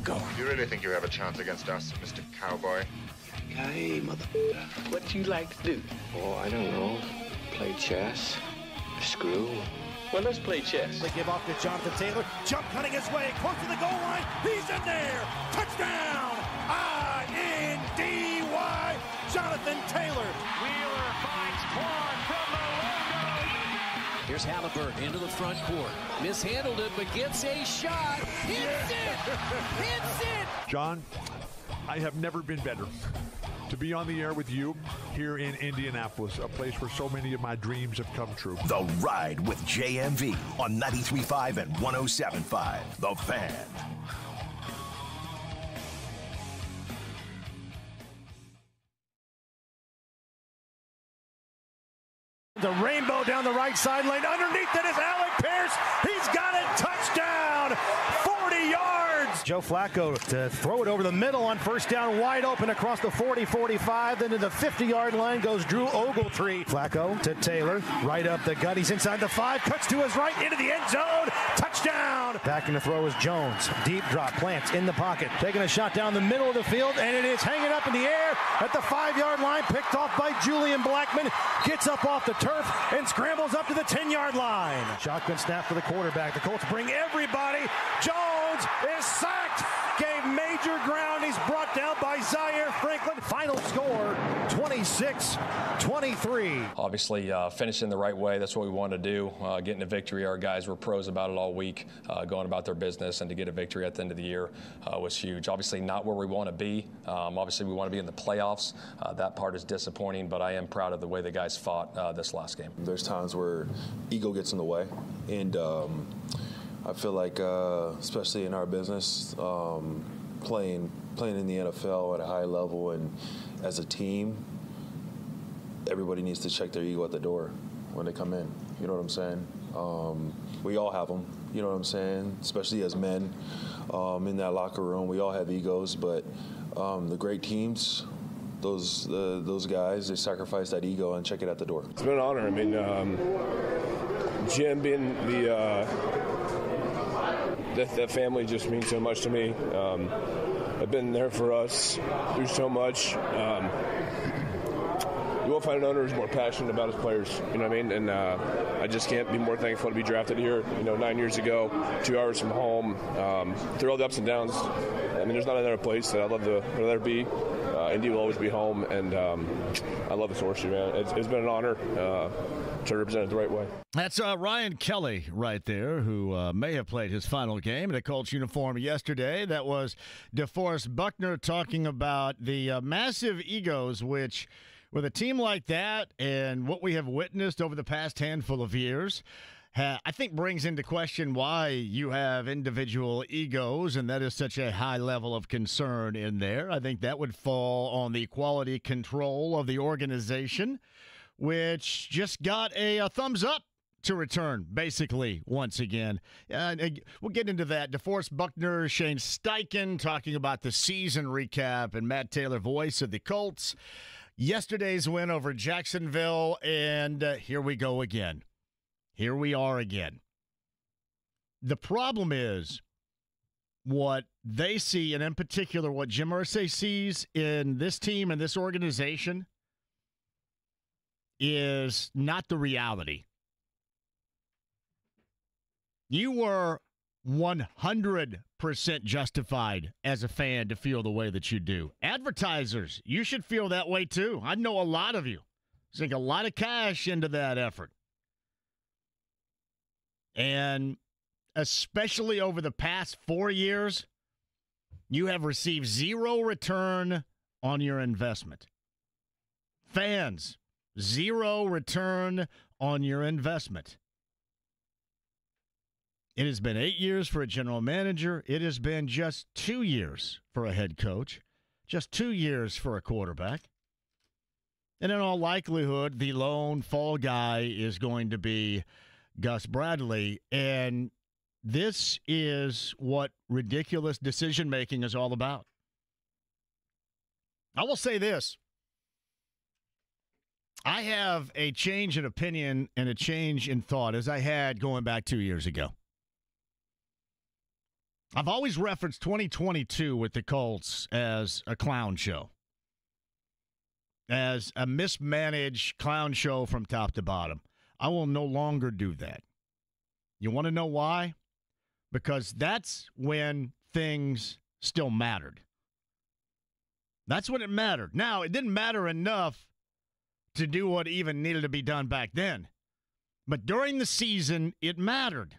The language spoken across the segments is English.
go. You really think you have a chance against us, Mr. Cowboy? Hey, motherfucker. What do you like to do? Oh, I don't know. Play chess. Screw. Well, let's play chess. They give off to Jonathan Taylor. Jump cutting his way. Close to the goal line. He's in there. Touchdown. I-N-D-Y. Jonathan Taylor. Wheeler finds Quan from the logo. Here's Halliburton into the front court. Mishandled it, but gets a shot. Hits it. Hits it. John, I have never been better to be on the air with you here in Indianapolis, a place where so many of my dreams have come true. The Ride with JMV on 93.5 and 107.5. The Fan. The rainbow down the right sideline. Underneath it is Alec Pierce. He's got it. Touchdown. 40 yards. Joe Flacco to throw it over the middle on first down, wide open across the 40-45. Then to the 50-yard line goes Drew Ogletree. Flacco to Taylor. Right up the gut. He's inside the 5. Cuts to his right into the end zone. Touchdown. Back in the throw is Jones. Deep drop. Plants in the pocket. Taking a shot down the middle of the field. And it is hanging up in the air at the 5-yard line. Picked off by Julian Blackman. Gets up off the turf and scrambles up to the 10-yard line. Shotgun snap for the quarterback. The Colts bring everybody. Jones is sacked. Gave major ground. He's brought down by Zaire Franklin. Final score, 26-23. Obviously, finishing the right way. That's what we wanted to do. Getting a victory. Our guys were pros about it all week, going about their business, and to get a victory at the end of the year was huge. Obviously, not where we want to be. Obviously, we want to be in the playoffs. That part is disappointing, but I am proud of the way the guys fought this last game. There's times where ego gets in the way, and I feel like, especially in our business, playing in the NFL at a high level and as a team, everybody needs to check their ego at the door when they come in. You know what I'm saying? We all have them. You know what I'm saying? Especially as men in that locker room, we all have egos. But the great teams, those guys, they sacrifice that ego and check it at the door. It's been an honor. I mean, Jim being that family just means so much to me. They've been there for us through so much. You won't find an owner who's more passionate about his players, you know what I mean? And I just can't be more thankful to be drafted here, 9 years ago, 2 hours from home, through all the ups and downs. I mean, there's not another place that I'd love to rather be. Indy will always be home, and I love this horseshoe, man. It's been an honor to represent it the right way. That's Ryan Kelly right there, who may have played his final game in a Colts uniform yesterday. That was DeForest Buckner talking about the massive egos, which, with a team like that and what we have witnessed over the past handful of years, I think brings into question why you have individual egos, and that is such a high level of concern in there. I think that would fall on the quality control of the organization, which just got a thumbs up to return, basically, once again. We'll get into that. DeForest Buckner, Shane Steichen talking about the season recap, and Matt Taylor, voice of the Colts. Yesterday's win over Jacksonville, and here we go again. Here we are again. The problem is what they see, and in particular what Jim Irsay sees in this team and this organization, is not the reality. You were 100% justified as a fan to feel the way that you do. Advertisers, you should feel that way too. I know a lot of you sink a lot of cash into that effort. And especially over the past 4 years, you have received zero return on your investment. Fans, zero return on your investment. It has been 8 years for a general manager. It has been just 2 years for a head coach, just 2 years for a quarterback. And in all likelihood, the lone fall guy is going to be Gus Bradley. And this is what ridiculous decision-making is all about. I will say this. I have a change in opinion and a change in thought as I had going back 2 years ago. I've always referenced 2022 with the Colts as a clown show, as a mismanaged clown show from top to bottom. I will no longer do that. You want to know why? Because that's when things still mattered. That's when it mattered. Now, it didn't matter enough to do what even needed to be done back then. But during the season, it mattered.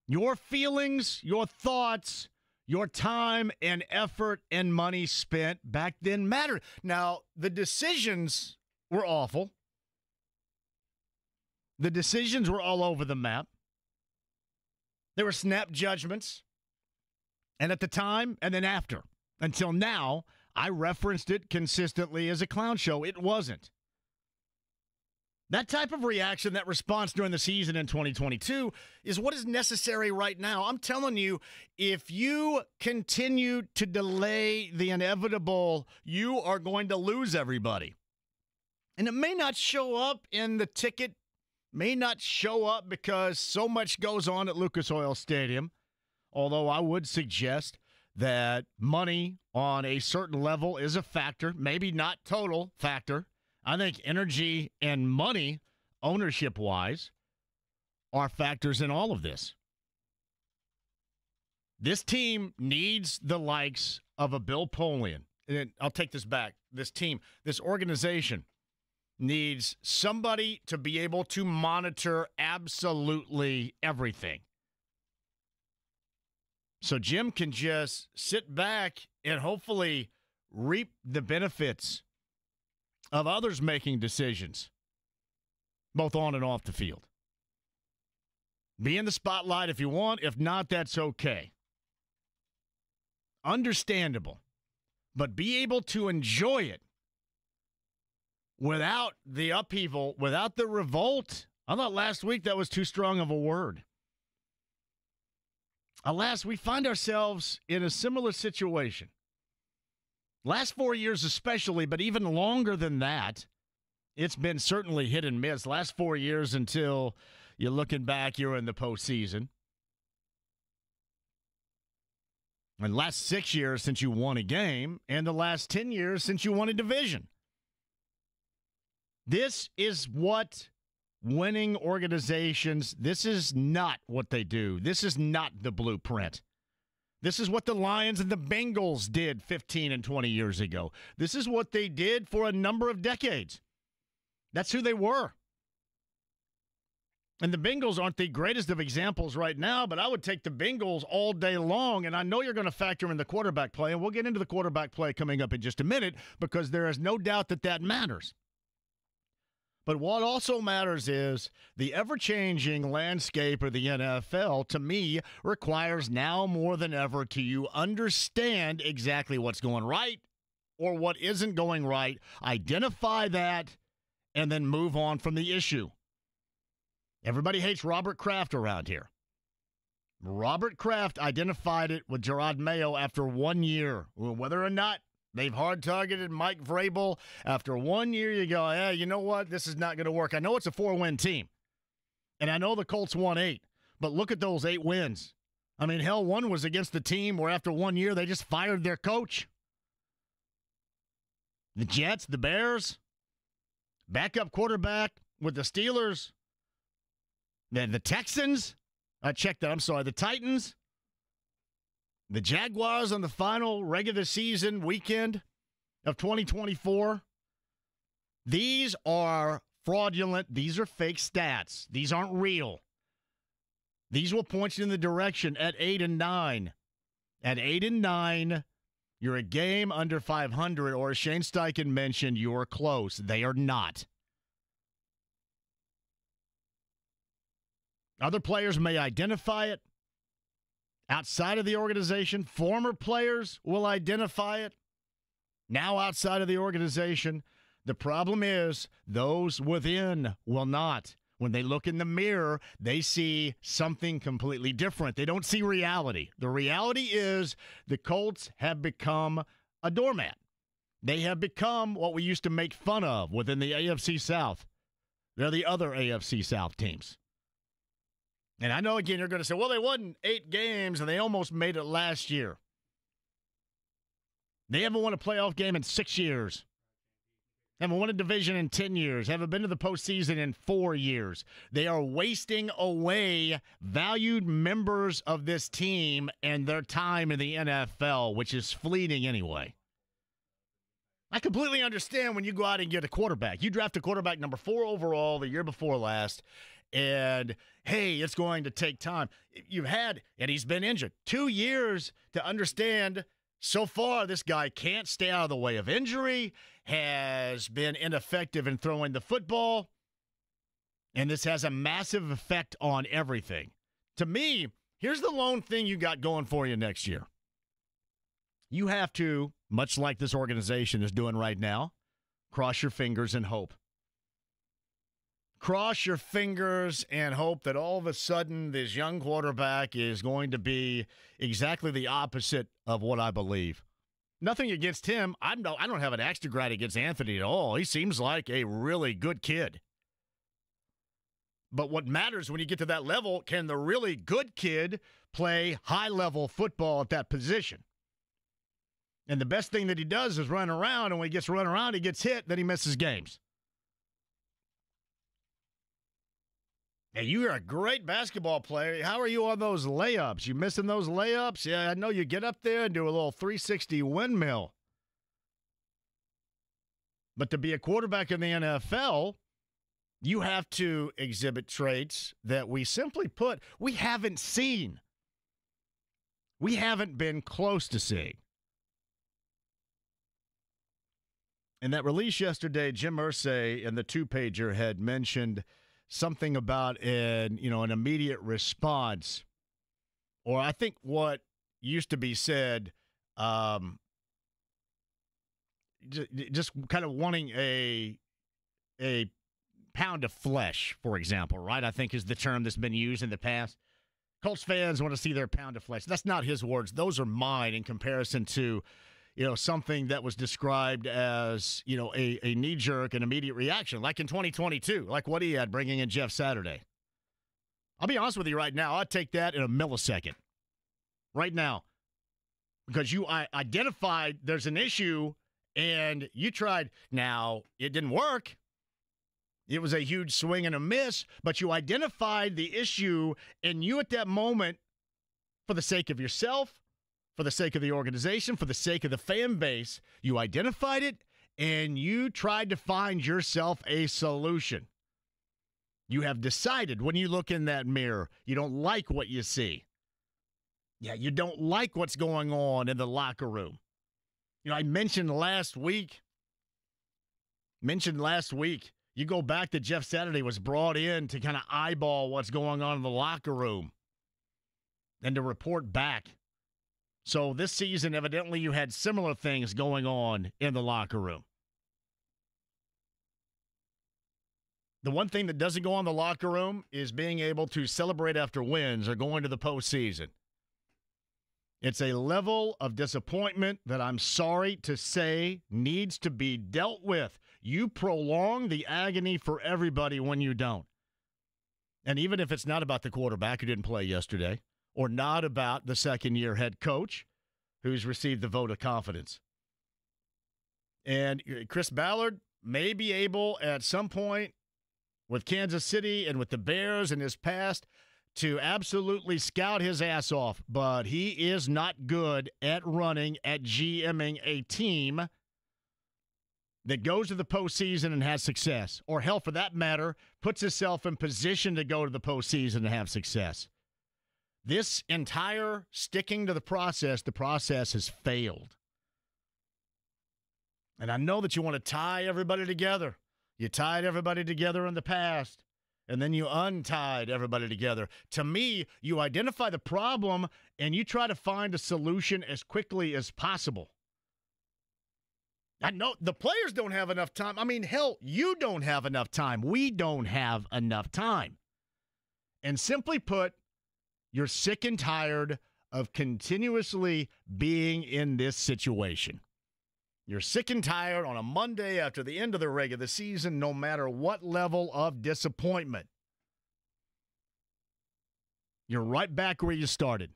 Your feelings, your thoughts, your time and effort and money spent back then mattered. Now, the decisions were awful. The decisions were all over the map. There were snap judgments. And at the time, and then after. Until now, I referenced it consistently as a clown show. It wasn't. That type of reaction, that response during the season in 2022 is what is necessary right now. I'm telling you, if you continue to delay the inevitable, you are going to lose everybody. And it may not show up in the ticket, may not show up because so much goes on at Lucas Oil Stadium, although I would suggest that money on a certain level is a factor, maybe not total factor. I think energy and money, ownership-wise, are factors in all of this. This team needs the likes of a Bill Polian. And I'll take this back. This team, this organization needs somebody to be able to monitor absolutely everything. So Jim can just sit back and hopefully reap the benefits of others making decisions, both on and off the field. Be in the spotlight if you want. If not, that's okay. Understandable. But be able to enjoy it without the upheaval, without the revolt. I thought last week that was too strong of a word. Alas, we find ourselves in a similar situation. Last 4 years especially, but even longer than that, it's been certainly hit and miss. Last 4 years until you're looking back, you're in the postseason. And last 6 years since you won a game, and the last 10 years since you won a division. This is what winning organizations, this is not what they do. This is not the blueprint. This is what the Lions and the Bengals did 15 and 20 years ago. This is what they did for a number of decades. That's who they were. And the Bengals aren't the greatest of examples right now, but I would take the Bengals all day long, and I know you're going to factor in the quarterback play, and we'll get into the quarterback play coming up in just a minute because there is no doubt that that matters. But what also matters is the ever-changing landscape of the NFL, to me, requires now more than ever to you understand exactly what's going right or what isn't going right, identify that, and then move on from the issue. Everybody hates Robert Kraft around here. Robert Kraft identified it with Gerard Mayo after 1 year, whether or not they've hard-targeted Mike Vrabel. After 1 year, you go, hey, you know what? This is not going to work. I know it's a 4-win team, and I know the Colts won 8, but look at those 8 wins. I mean, hell, one was against the team where after 1 year, they just fired their coach. The Jets, the Bears, backup quarterback with the Steelers, then the Texans. The Titans. The Jaguars on the final regular season weekend of 2024. These are fraudulent. These are fake stats. These aren't real. These will point you in the direction at 8 and 9. At 8 and 9, you're a game under 500, or as Shane Steichen mentioned, you're close. They are not. Other players may identify it. Outside of the organization, former players will identify it. Now outside of the organization, the problem is those within will not. When they look in the mirror, they see something completely different. They don't see reality. The reality is the Colts have become a doormat. They have become what we used to make fun of within the AFC South. They're the other AFC South teams. And I know, again, you're going to say, well, they won 8 games, and they almost made it last year. They haven't won a playoff game in 6 years. Haven't won a division in 10 years. Haven't been to the postseason in 4 years. They are wasting away valued members of this team and their time in the NFL, which is fleeting anyway. I completely understand when you go out and get a quarterback. You draft a quarterback number 4 overall the year before last, and, hey, it's going to take time. You've had, and he's been injured, 2 years to understand. So far, this guy can't stay out of the way of injury, has been ineffective in throwing the football, and this has a massive effect on everything. To me, here's the lone thing you got going for you next year. You have to, much like this organization is doing right now, cross your fingers and hope. Cross your fingers and hope that all of a sudden this young quarterback is going to be exactly the opposite of what I believe. Nothing against him. I don't have an axe to grind against Anthony at all. He seems like a really good kid. But what matters when you get to that level, can the really good kid play high-level football at that position? And the best thing that he does is run around, and when he gets run around, he gets hit, then he misses games. Hey, you are a great basketball player. How are you on those layups? You missing those layups? Yeah, I know you get up there and do a little 360 windmill. But to be a quarterback in the NFL, you have to exhibit traits that we simply put, we haven't seen. We haven't been close to seeing. In that release yesterday, Jim Irsay in the two-pager had mentioned something about an immediate response, or I think what used to be said, just kind of wanting a pound of flesh, for example, right? I think is the term that's been used in the past. Colts fans want to see their pound of flesh. That's not his words. Those are mine in comparison to something that was described as, a knee-jerk and immediate reaction, like in 2022, like what he had bringing in Jeff Saturday. I'll be honest with you right now. I'd take that in a millisecond. Right now. Because you identified there's an issue, and you tried. Now, it didn't work. It was a huge swing and a miss, but you identified the issue, and you at that moment, for the sake of yourself, for the sake of the organization, for the sake of the fan base, you identified it, and you tried to find yourself a solution. You have decided when you look in that mirror, you don't like what you see. Yeah, you don't like what's going on in the locker room. I mentioned last week, you go back to Jeff Saturday was brought in to kind of eyeball what's going on in the locker room and to report back. So this season, evidently, you had similar things going on in the locker room. The one thing that doesn't go on in the locker room is being able to celebrate after wins or going to the postseason. It's a level of disappointment that I'm sorry to say needs to be dealt with. You prolong the agony for everybody when you don't. And even if it's not about the quarterback who didn't play yesterday, or not about the second-year head coach who's received the vote of confidence. And Chris Ballard may be able at some point with Kansas City and with the Bears in his past to absolutely scout his ass off, but he is not good at running, at GMing a team that goes to the postseason and has success, or hell, for that matter, puts himself in position to go to the postseason and have success. This entire sticking to the process has failed. And I know that you want to tie everybody together. You tied everybody together in the past, and then you untied everybody together. To me, you identify the problem, and you try to find a solution as quickly as possible. I know the players don't have enough time. I mean, hell, you don't have enough time. We don't have enough time. And simply put, you're sick and tired of continuously being in this situation. You're sick and tired on a Monday after the end of the regular season, no matter what level of disappointment. You're right back where you started.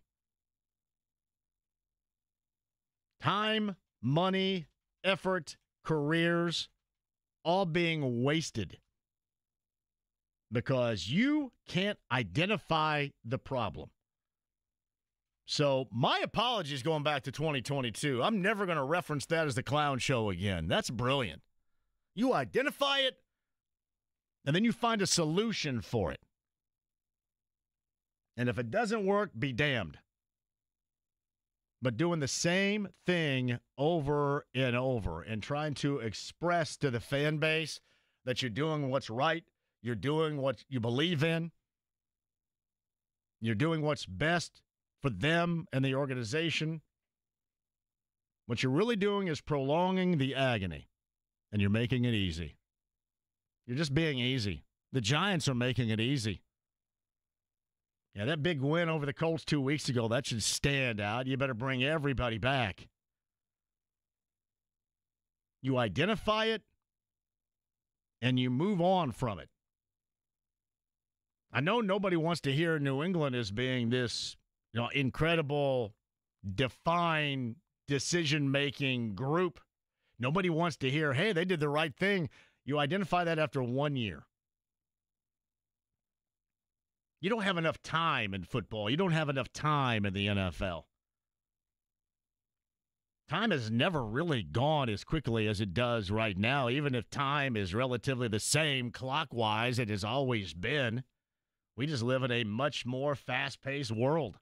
Time, money, effort, careers, all being wasted because you can't identify the problem. So my apologies going back to 2022. I'm never going to reference that as the clown show again. That's brilliant. You identify it, and then you find a solution for it. And if it doesn't work, be damned. But doing the same thing over and over and trying to express to the fan base that you're doing what's right, you're doing what you believe in, you're doing what's best for them and the organization, what you're really doing is prolonging the agony, and you're making it easy. You're just being easy. The Giants are making it easy. Yeah, that big win over the Colts 2 weeks ago, that should stand out. You better bring everybody back. You identify it, and you move on from it. I know nobody wants to hear New England as being this, incredible, defined, decision-making group. Nobody wants to hear, hey, they did the right thing. You identify that after 1 year. You don't have enough time in football. You don't have enough time in the NFL. Time has never really gone as quickly as it does right now, even if time is relatively the same clockwise it has always been. We just live in a much more fast-paced world.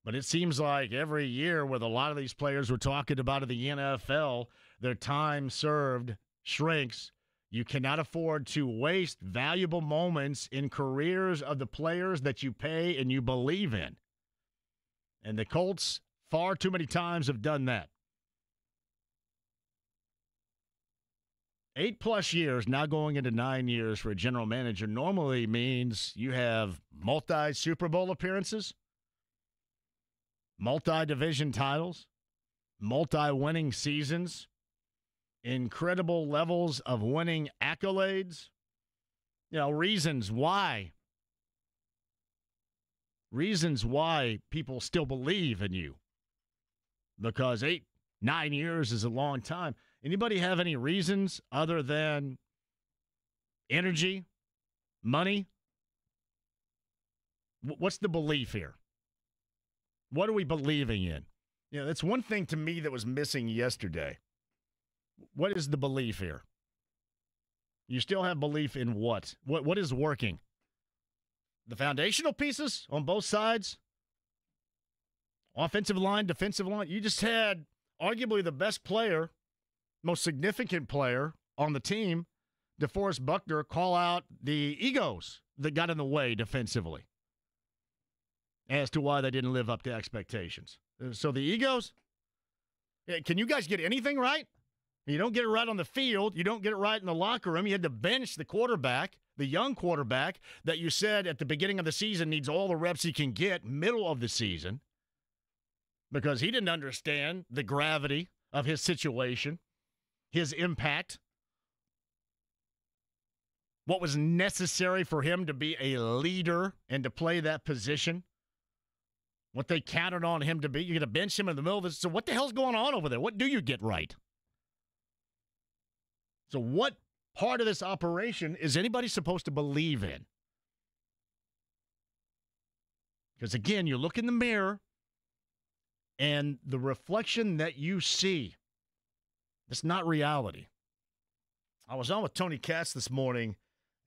But it seems like every year with a lot of these players we're talking about in the NFL, their time served shrinks. You cannot afford to waste valuable moments in careers of the players that you pay and you believe in. And the Colts far too many times have done that. 8+ years, now going into 9 years for a general manager, normally means you have multi-Super Bowl appearances, multi-division titles, multi-winning seasons, incredible levels of winning accolades. Reasons why people still believe in you. Because 8-9 years is a long time. Anybody have any reasons other than energy, money? What's the belief here? What are we believing in? That's one thing to me that was missing yesterday. What is the belief here? You still have belief in what? What is working? The foundational pieces on both sides? Offensive line, defensive line? You just had arguably the best player, most significant player on the team, DeForest Buckner, call out the egos that got in the way defensively as to why they didn't live up to expectations. So the egos, can you guys get anything right? You don't get it right on the field. You don't get it right in the locker room. You had to bench the quarterback, the young quarterback that you said at the beginning of the season needs all the reps he can get middle of the season because he didn't understand the gravity of his situation, his impact, what was necessary for him to be a leader and to play that position, what they counted on him to be. You're going to bench him in the middle of this. So what the hell's going on over there? What do you get right? So what part of this operation is anybody supposed to believe in? Because, again, you look in the mirror, and the reflection that you see, it's not reality. I was on with Tony Katz this morning,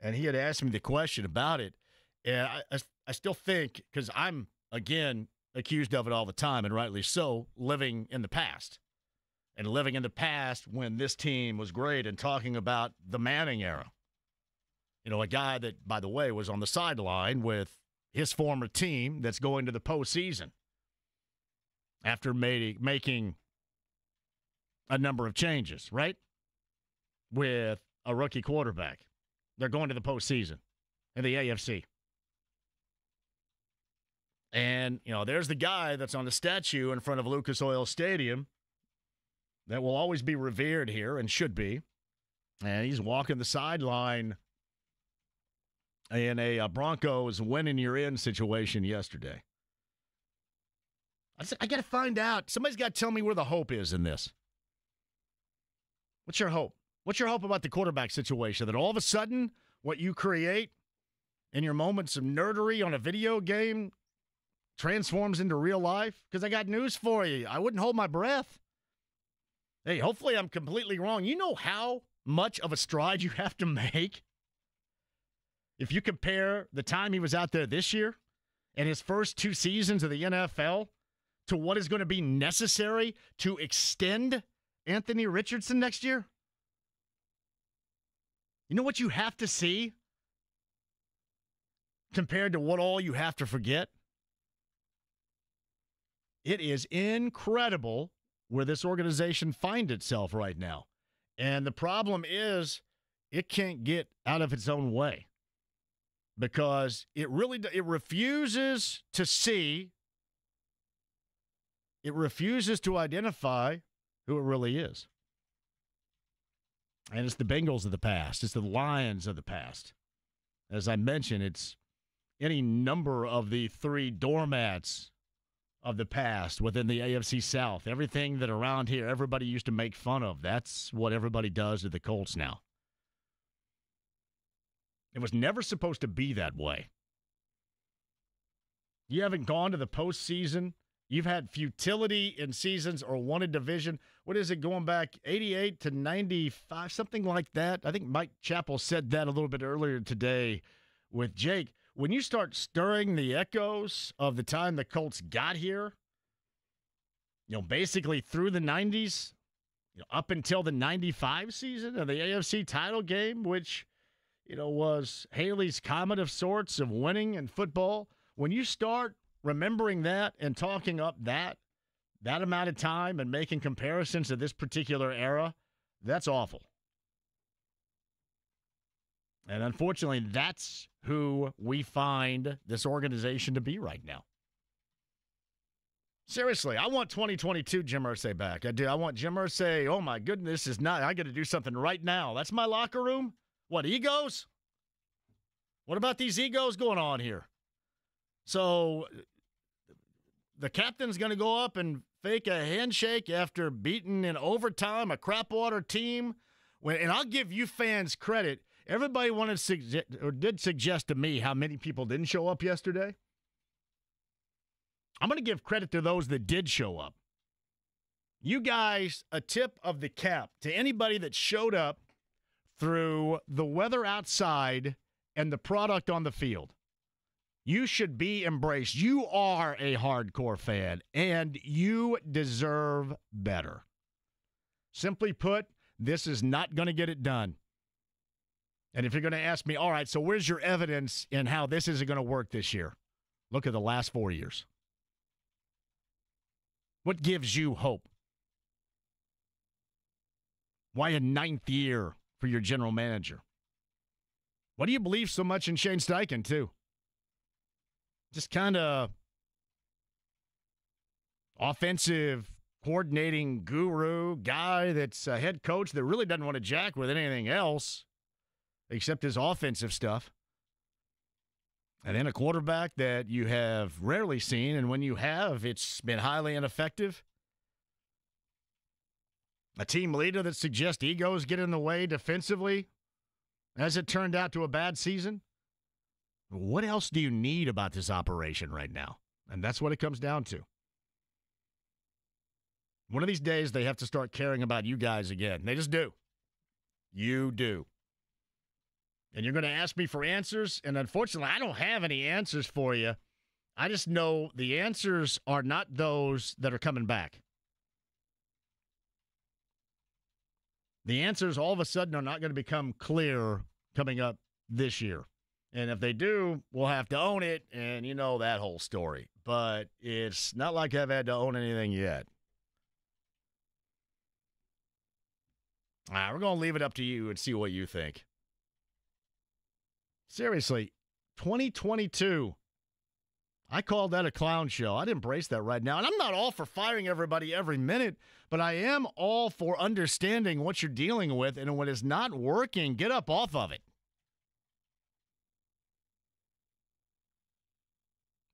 and he had asked me the question about it. And I still think, because I'm, again, accused of it all the time, and rightly so, living in the past. And living in the past when this team was great and talking about the Manning era. A guy that, by the way, was on the sideline with his former team that's going to the postseason after making a number of changes, right? With a rookie quarterback. They're going to the postseason in the AFC. And, there's the guy that's on the statue in front of Lucas Oil Stadium that will always be revered here and should be. And he's walking the sideline in a Broncos winning you're in situation yesterday. I got to find out. Somebody's got to tell me where the hope is in this. What's your hope? What's your hope about the quarterback situation? That all of a sudden, what you create in your moments of nerdery on a video game transforms into real life? Because I got news for you. I wouldn't hold my breath. Hey, hopefully I'm completely wrong. You know how much of a stride you have to make if you compare the time he was out there this year and his first 2 seasons of the NFL to what is going to be necessary to extend Anthony Richardson next year? You know what you have to see compared to what all you have to forget? It is incredible where this organization finds itself right now. And the problem is it can't get out of its own way because it refuses to see, it refuses to identify who it really is. And it's the Bengals of the past. It's the Lions of the past. As I mentioned, it's any number of the 3 doormats of the past within the AFC South. Everything that around here everybody used to make fun of, that's what everybody does to the Colts now. It was never supposed to be that way. You haven't gone to the postseason. You've had futility in seasons or won a division. What is it, going back 88 to 95, something like that? I think Mike Chappell said that a little bit earlier today with Jake. When you start stirring the echoes of the time the Colts got here, basically through the 90s, up until the 95 season of the AFC title game, which, was Haley's comet of sorts of winning in football, when you start remembering that and talking up that amount of time and making comparisons to this particular era, that's awful. And unfortunately, that's who we find this organization to be right now. Seriously, I want 2022 Jim Irsay back. I do. I want Jim Irsay, oh my goodness, I got to do something right now. That's my locker room? What, egos? What about these egos going on here? So the captain's going to go up and fake a handshake after beating in overtime a crapwater team. And I'll give you fans credit. Everybody did suggest to me how many people didn't show up yesterday. I'm going to give credit to those that did show up. You guys, a tip of the cap to anybody that showed up through the weather outside and the product on the field. You should be embraced. You are a hardcore fan, and you deserve better. Simply put, this is not going to get it done. And if you're going to ask me, all right, so where's your evidence in how this isn't going to work this year? Look at the last 4 years. What gives you hope? Why a 9th year for your general manager? Why do you believe so much in Shane Steichen, too? Just kind of offensive coordinating guru guy that's a head coach that really doesn't want to jack with anything else except his offensive stuff. And then a quarterback that you have rarely seen, and when you have, it's been highly ineffective. A team leader that suggests egos get in the way defensively, as it turned out to a bad season. What else do you need about this operation right now? And that's what it comes down to. One of these days, they have to start caring about you guys again. They just do. You do. And you're going to ask me for answers, and unfortunately, I don't have any answers for you. I just know the answers are not those that are coming back. The answers all of a sudden are not going to become clear coming up this year. And if they do, we'll have to own it, and you know that whole story. But it's not like I've had to own anything yet. All right, we're going to leave it up to you and see what you think. Seriously, 2022, I called that a clown show. I'd embrace that right now. And I'm not all for firing everybody every minute, but I am all for understanding what you're dealing with, and when it's not working, get up off of it.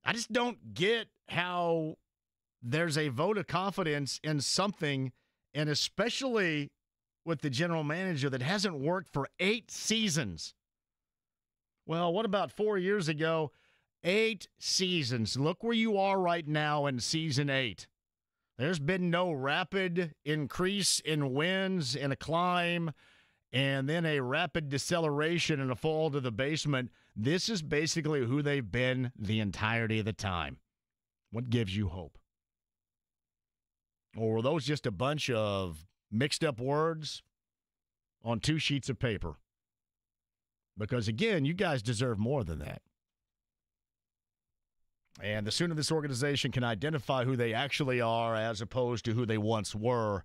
I just don't get how there's a vote of confidence in something, and especially with the general manager that hasn't worked for 8 seasons. Well, what about 4 years ago? 8 seasons. Look where you are right now in season 8. There's been no rapid increase in wins and a climb and then a rapid deceleration and a fall to the basement. This is basically who they've been the entirety of the time. What gives you hope? Or were those just a bunch of mixed up words on 2 sheets of paper? Because, again, you guys deserve more than that. And the sooner this organization can identify who they actually are as opposed to who they once were,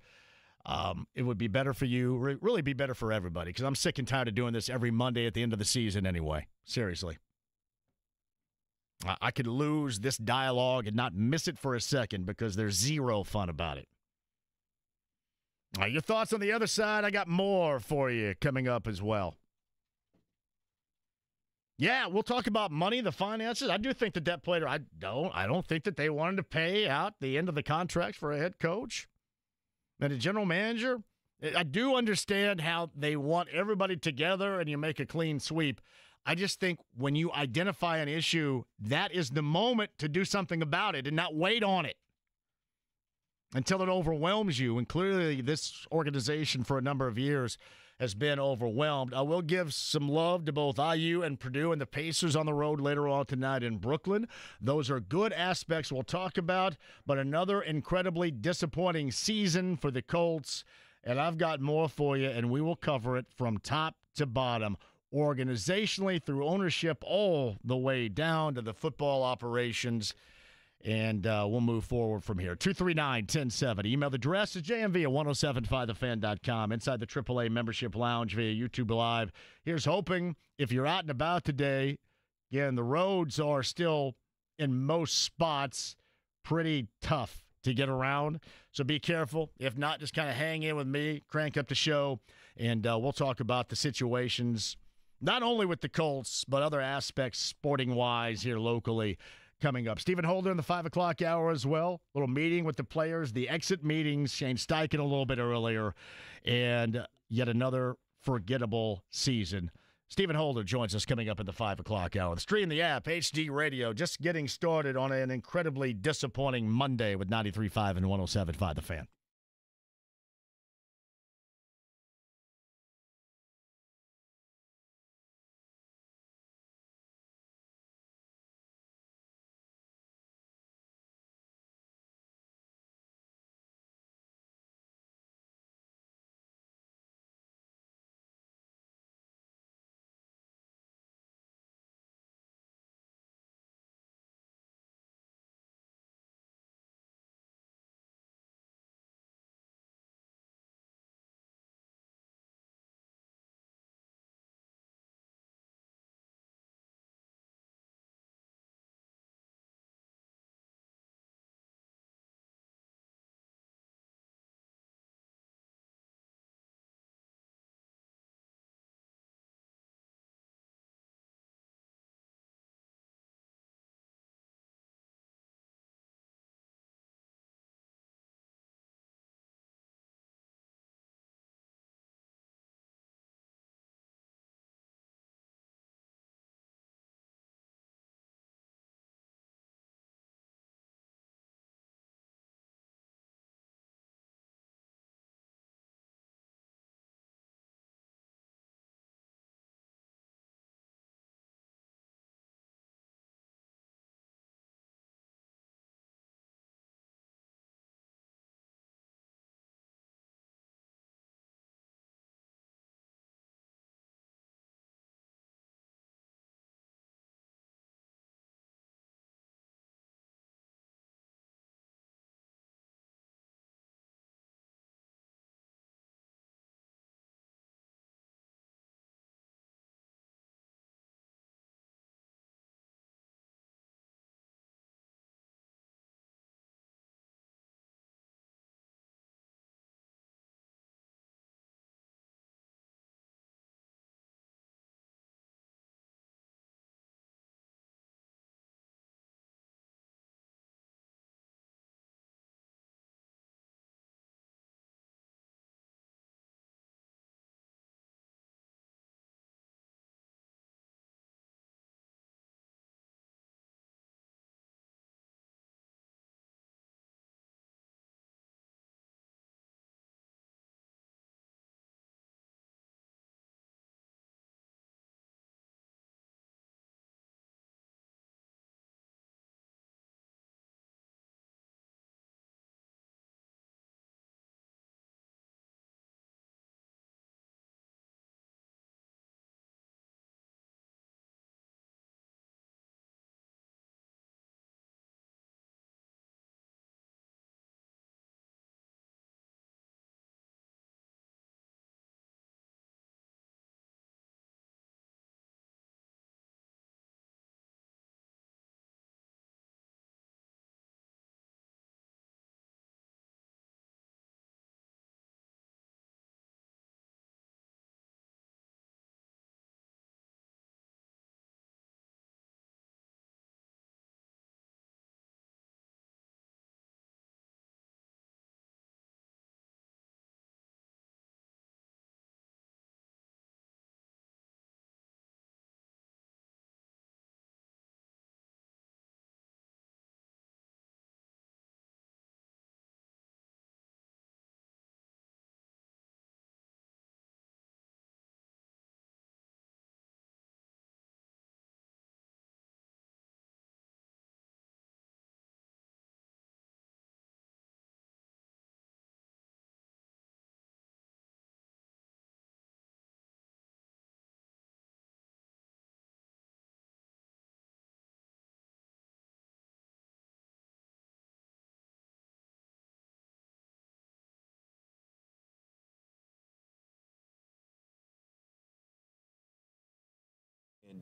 it would be better for you, really be better for everybody, because I'm sick and tired of doing this every Monday at the end of the season anyway. Seriously. I could lose this dialogue and not miss it for a second because there's zero fun about it. Your thoughts on the other side? I got more for you coming up as well. Yeah, we'll talk about money, the finances. I do think the debt player, I don't think that they wanted to pay out the end of the contract for a head coach and a general manager. I do understand how they want everybody together and you make a clean sweep. I just think when you identify an issue, that is the moment to do something about it and not wait on it until it overwhelms you. And clearly this organization for a number of years has been overwhelmed. I will give some love to both IU and Purdue and the Pacers on the road later on tonight in Brooklyn. Those are good aspects we'll talk about, but another incredibly disappointing season for the Colts, and I've got more for you, and we will cover it from top to bottom, organizationally through ownership all the way down to the football operations. And we'll move forward from here. 239-1070. Email address is jmv@1075thefan.com. Inside the AAA membership lounge via YouTube Live. Here's hoping if you're out and about today, again, the roads are still, in most spots, pretty tough to get around. So be careful. If not, just kind of hang in with me, crank up the show, and we'll talk about the situations, not only with the Colts, but other aspects sporting-wise here locally. Coming up, Stephen Holder in the 5 o'clock hour as well. A little meeting with the players, the exit meetings, Shane Steichen a little bit earlier, and yet another forgettable season. Stephen Holder joins us coming up in the 5 o'clock hour. Stream the app, HD Radio, just getting started on an incredibly disappointing Monday with 93.5 and 107.5 The Fan.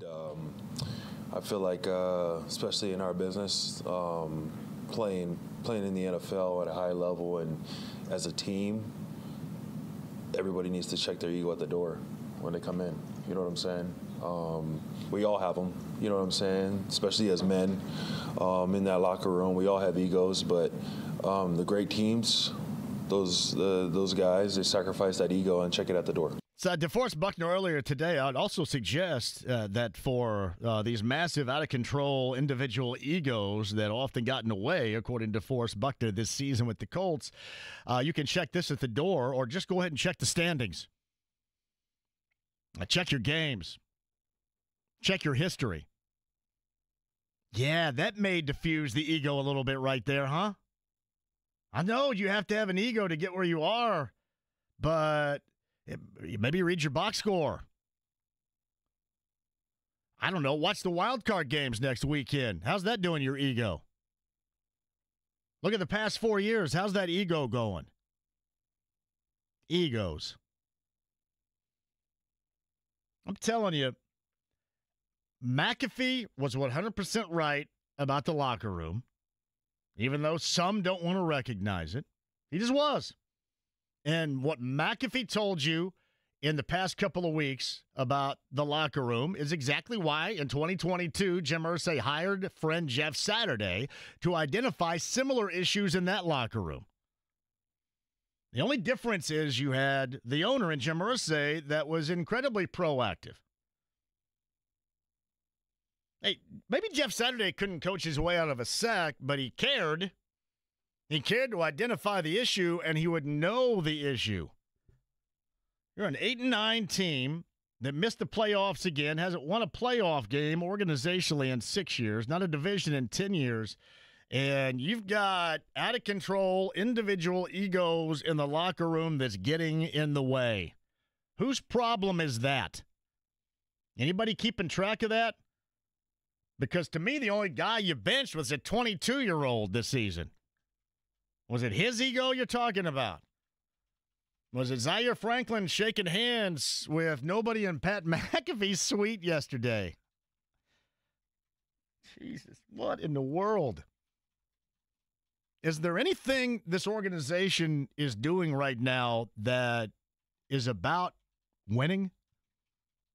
And I feel like, especially in our business, playing in the NFL at a high level and as a team, everybody needs to check their ego at the door when they come in. You know what I'm saying? We all have them. You know what I'm saying? Especially as men in that locker room, we all have egos. But the great teams, those guys, they sacrifice that ego and check it at the door. So DeForest Buckner earlier today, I'd also suggest that for these massive, out-of-control individual egos that often got in the way, according to DeForest Buckner this season with the Colts, you can check this at the door or just go ahead and check the standings. Check your games. Check your history. Yeah, that may diffuse the ego a little bit right there, huh? I know you have to have an ego to get where you are, but maybe read your box score. I don't know. Watch the wild card games next weekend. How's that doing your ego? Look at the past 4 years. How's that ego going? Egos. I'm telling you, McAfee was 100% right about the locker room, even though some don't want to recognize it. He just was. And what McAfee told you in the past couple of weeks about the locker room is exactly why in 2022 Jim Irsay hired friend Jeff Saturday to identify similar issues in that locker room. The only difference is you had the owner in Jim Irsay that was incredibly proactive. Hey, maybe Jeff Saturday couldn't coach his way out of a sack, but he cared. He cared to identify the issue, and he would know the issue. You're an 8-9 team that missed the playoffs again, hasn't won a playoff game organizationally in 6 years, not a division in 10 years, and you've got out-of-control individual egos in the locker room that's getting in the way. Whose problem is that? Anybody keeping track of that? Because to me, the only guy you benched was a 22-year-old this season. Was it his ego you're talking about? Was it Zaire Franklin shaking hands with nobody in Pat McAfee's suite yesterday? Jesus, what in the world? Is there anything this organization is doing right now that is about winning?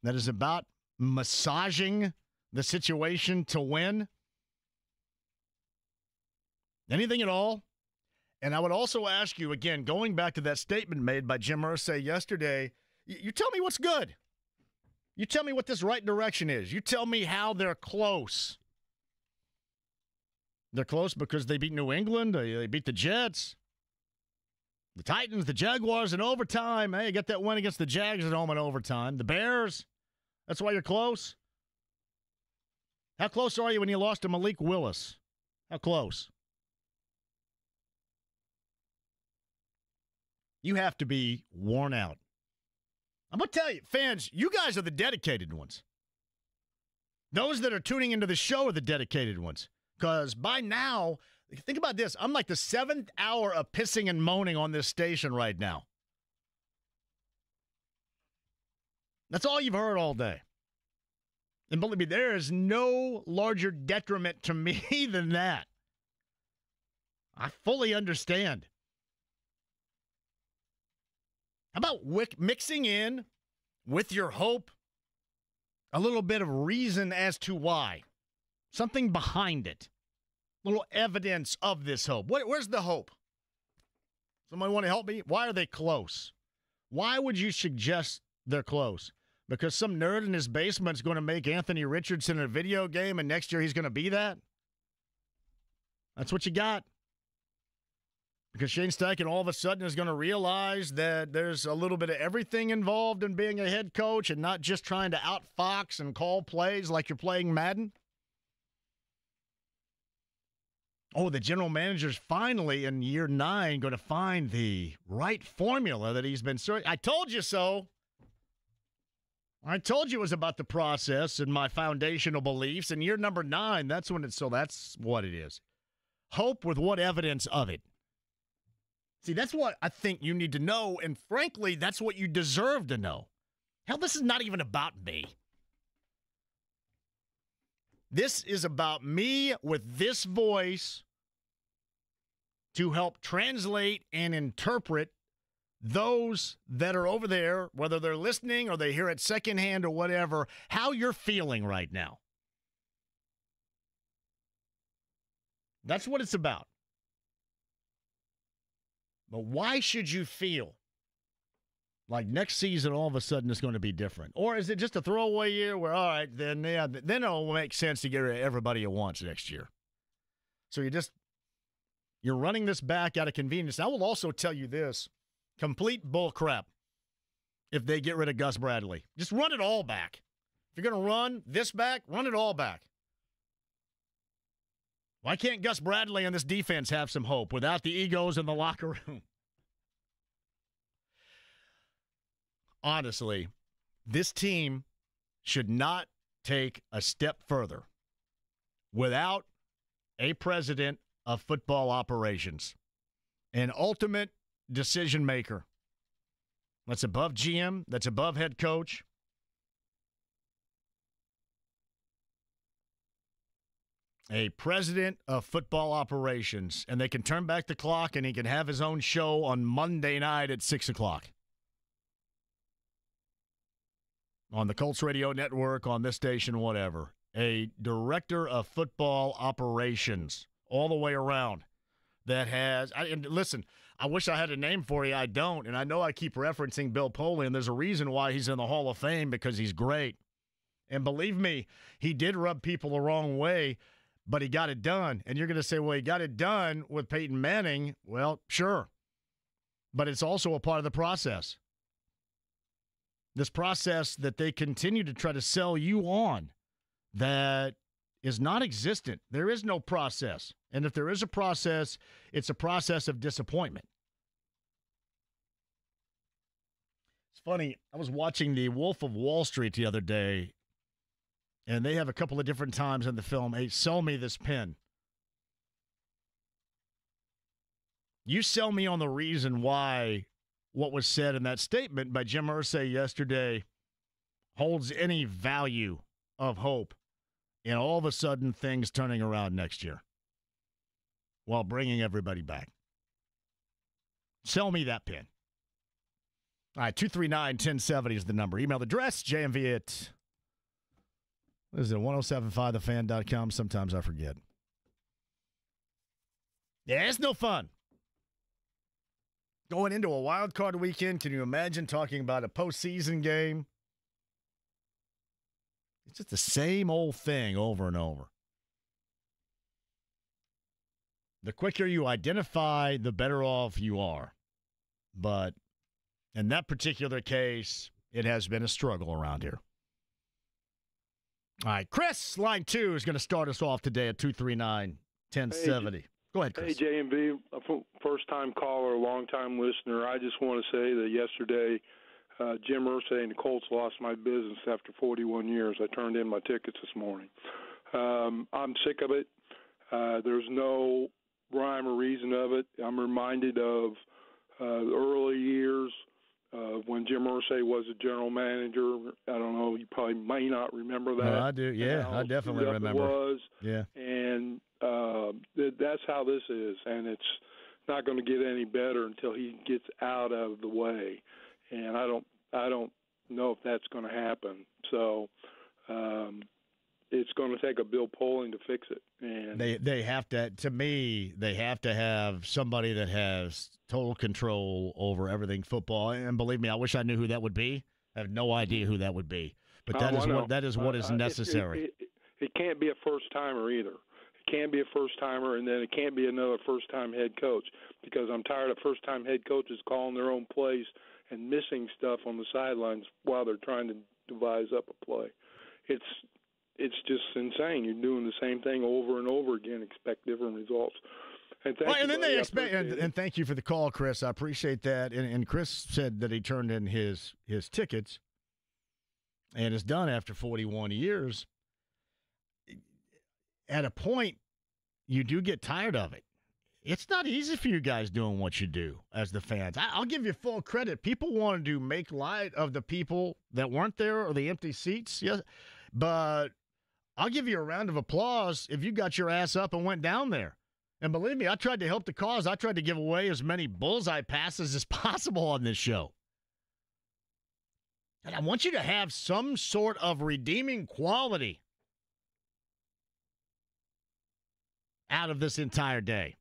That is about massaging the situation to win? Anything at all? And I would also ask you, again, going back to that statement made by Jim Irsay yesterday, you tell me what's good. You tell me what this right direction is. You tell me how they're close. They're close because they beat New England. They beat the Jets. The Titans, the Jaguars in overtime. Hey, you got that win against the Jags at home in overtime. The Bears, that's why you're close. How close are you when you lost to Malik Willis? How close? You have to be worn out. I'm going to tell you, fans, you guys are the dedicated ones. Those that are tuning into the show are the dedicated ones. Because by now, think about this. I'm like the 7th hour of pissing and moaning on this station right now. That's all you've heard all day. And believe me, there is no larger detriment to me than that. I fully understand. How about mixing in with your hope a little bit of reason as to why? Something behind it. A little evidence of this hope. Where's the hope? Somebody want to help me? Why are they close? Why would you suggest they're close? Because some nerd in his basement is going to make Anthony Richardson a video game and next year he's going to be that? That's what you got? Because Shane Steichen all of a sudden is going to realize that there's a little bit of everything involved in being a head coach and not just trying to outfox and call plays like you're playing Madden? Oh, the general manager's finally in year 9 going to find the right formula that he's been searching. I told you so. I told you it was about the process and my foundational beliefs. In year number 9, that's when so that's what it is. Hope with what evidence of it? See, that's what I think you need to know, and frankly, that's what you deserve to know. Hell, this is not even about me. This is about me with this voice to help translate and interpret those that are over there, whether they're listening or they hear it secondhand or whatever, how you're feeling right now. That's what it's about. But why should you feel like next season all of a sudden it's going to be different? Or is it just a throwaway year where, all right, then it'll make sense to get rid of everybody at once next year? So you're running this back out of convenience. I will also tell you this, complete bull crap if they get rid of Gus Bradley. Just run it all back. If you're going to run this back, run it all back. Why can't Gus Bradley and this defense have some hope without the egos in the locker room? Honestly, this team should not take a step further without a president of football operations, an ultimate decision maker that's above GM, that's above head coach. A president of football operations, and they can turn back the clock and he can have his own show on Monday night at 6 o'clock. On the Colts radio network, on this station, whatever. A director of football operations all the way around that has, and listen, I wish I had a name for you. I don't, and I know I keep referencing Bill Poley, and there's a reason why he's in the Hall of Fame, because he's great. And believe me, he did rub people the wrong way, but he got it done. And you're going to say, well, he got it done with Peyton Manning. Well, sure. But it's also a part of the process. This process that they continue to try to sell you on that is not existent. There is no process. And if there is a process, it's a process of disappointment. It's funny. I was watching The Wolf of Wall Street the other day, and they have a couple of different times in the film, hey, sell me this pen. You sell me on the reason why what was said in that statement by Jim Irsay yesterday holds any value of hope in all of a sudden things turning around next year while bringing everybody back. Sell me that pen. All right, 239-1070 is the number. Email address, JMV at, what is it, 1075thefan.com. Sometimes I forget. Yeah, it's no fun. Going into a wild card weekend, can you imagine talking about a postseason game? It's just the same old thing over and over. The quicker you identify, the better off you are. But in that particular case, it has been a struggle around here. All right, Chris, line 2, is going to start us off today at 239-1070. Go ahead, Chris. Hey, JMV, a first-time caller, long-time listener. I just want to say that yesterday, Jim Irsay and the Colts lost my business after 41 years. I turned in my tickets this morning. I'm sick of it. There's no rhyme or reason of it. I'm reminded of the early years when Jim Irsay was a general manager. I don't know, you probably may not remember that. No, I do. Yeah, I definitely remember. It was. Yeah. And that's how this is, and it's not going to get any better until he gets out of the way. And I don't know if that's going to happen. So it's going to take a Bill Polling to fix it. And they have to. To me, they have to have somebody that has total control over everything football. And believe me, I wish I knew who that would be. I have no idea who that would be. But that is what is necessary. It can't be a first timer either. It can't be a first-timer, and then it can't be another first-time head coach, because I'm tired of first-time head coaches calling their own plays and missing stuff on the sidelines while they're trying to devise up a play. It's just insane. You're doing the same thing over and over again, expect different results. And thank you for the call, Chris. I appreciate that. And Chris said that he turned in his tickets and is done after 41 years. At a point, you do get tired of it. It's not easy for you guys doing what you do as the fans. I'll give you full credit. People wanted to make light of the people that weren't there or the empty seats. Yes, but I'll give you a round of applause if you got your ass up and went down there. And believe me, I tried to help the cause. I tried to give away as many bullseye passes as possible on this show. And I want you to have some sort of redeeming quality out of this entire day,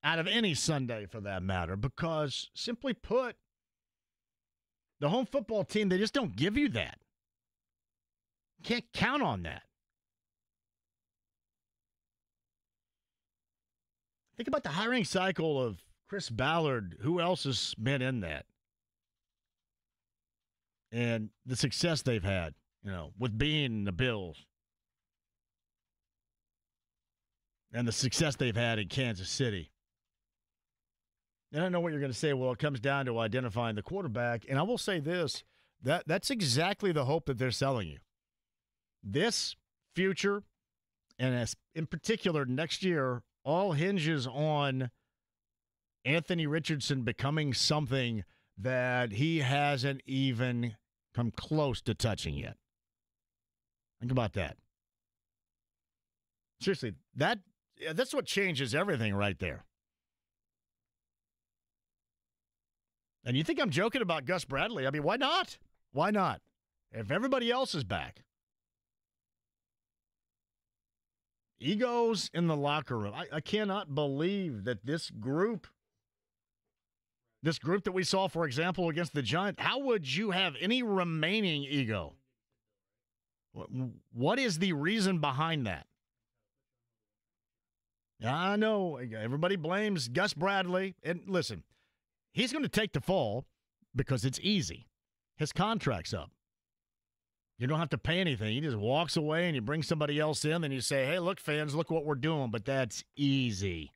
out of any Sunday for that matter, because simply put, the home football team, they just don't give you that. Can't count on that. Think about the hiring cycle of Chris Ballard. Who else has been in that? And the success they've had, with being the Bills. And the success they've had in Kansas City. And I know what you're going to say. Well, it comes down to identifying the quarterback. And I will say this, that's exactly the hope that they're selling you. This future, and as in particular next year, all hinges on Anthony Richardson becoming something that he hasn't even come close to touching yet. Think about that. Seriously, that's what changes everything right there. And you think I'm joking about Gus Bradley? I mean, why not? Why not? If everybody else is back. Egos in the locker room. I cannot believe that this group that we saw, for example, against the Giants, how would you have any remaining ego? What is the reason behind that? I know everybody blames Gus Bradley. And listen, he's going to take the fall because it's easy. His contract's up. You don't have to pay anything. He just walks away and you bring somebody else in and you say, hey, look, fans, look what we're doing. But that's easy.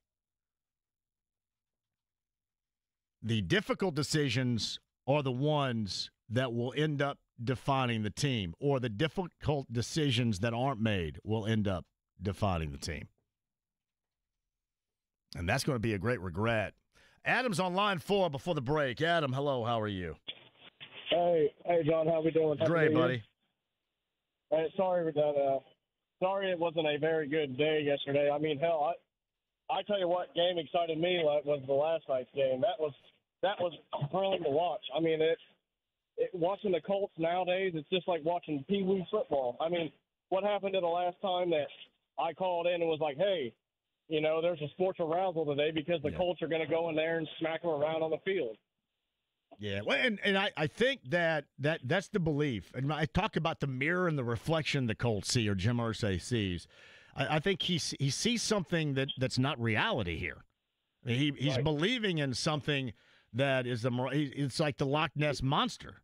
The difficult decisions are the ones that will end up defining the team, or the difficult decisions that aren't made will end up defining the team. And that's going to be a great regret. Adam's on line 4 before the break. Adam, hello. How are you? Hey, John. How we doing? Great, buddy. Hey, sorry it wasn't a very good day yesterday. I mean, hell, I tell you what game excited me was the last night's game. That was thrilling to watch. I mean, watching the Colts nowadays, it's just like watching Pee Wee football. I mean, what happened to the last time that I called in and was like, hey, there's a sports arousal today because the Colts are going to go in there and smack them around on the field. Yeah, well, and I think that's the belief. And I talk about the mirror and the reflection the Colts see, or Jim Irsay sees. I think he sees something that's not reality here. He's right. Believing in something that is it's like the Loch Ness Monster.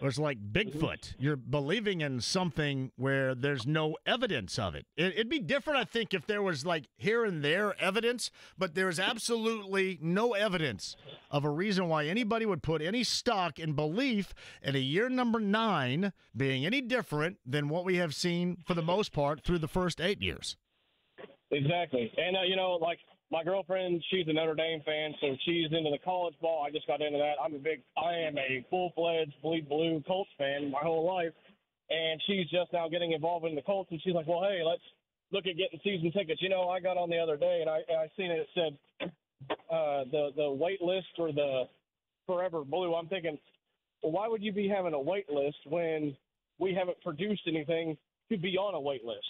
Or it's like Bigfoot. You're believing in something where there's no evidence of it. It'd be different, I think, if there was like here and there evidence, but there's absolutely no evidence of a reason why anybody would put any stock in belief in a year number 9 being any different than what we have seen for the most part through the first 8 years. Exactly. And, like my girlfriend, she's a Notre Dame fan, so she's into the college ball. I just got into that. I am a full-fledged bleed blue Colts fan my whole life, and she's just now getting involved in the Colts, and she's like, well, hey, let's look at getting season tickets. I got on the other day, and I seen it said the wait list for the Forever Blue. I'm thinking, well, why would you be having a wait list when we haven't produced anything to be on a wait list?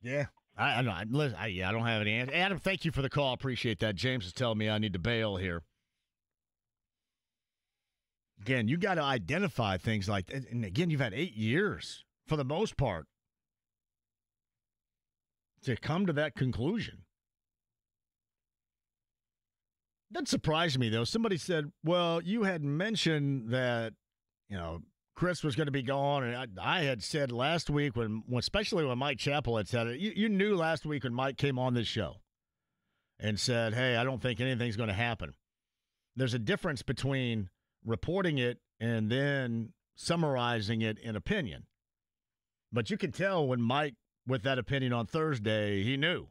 Yeah. I don't have any answer. Adam, thank you for the call. Appreciate that. James is telling me I need to bail here. Again, you got to identify things like that. And again, you've had 8 years, for the most part, to come to that conclusion. That surprised me, though. Somebody said, well, you had mentioned that, Chris was going to be gone, and I had said last week, especially when Mike Chappell had said it, you knew last week when Mike came on this show and said, hey, I don't think anything's going to happen. There's a difference between reporting it and then summarizing it in opinion. But you can tell when Mike, with that opinion on Thursday, he knew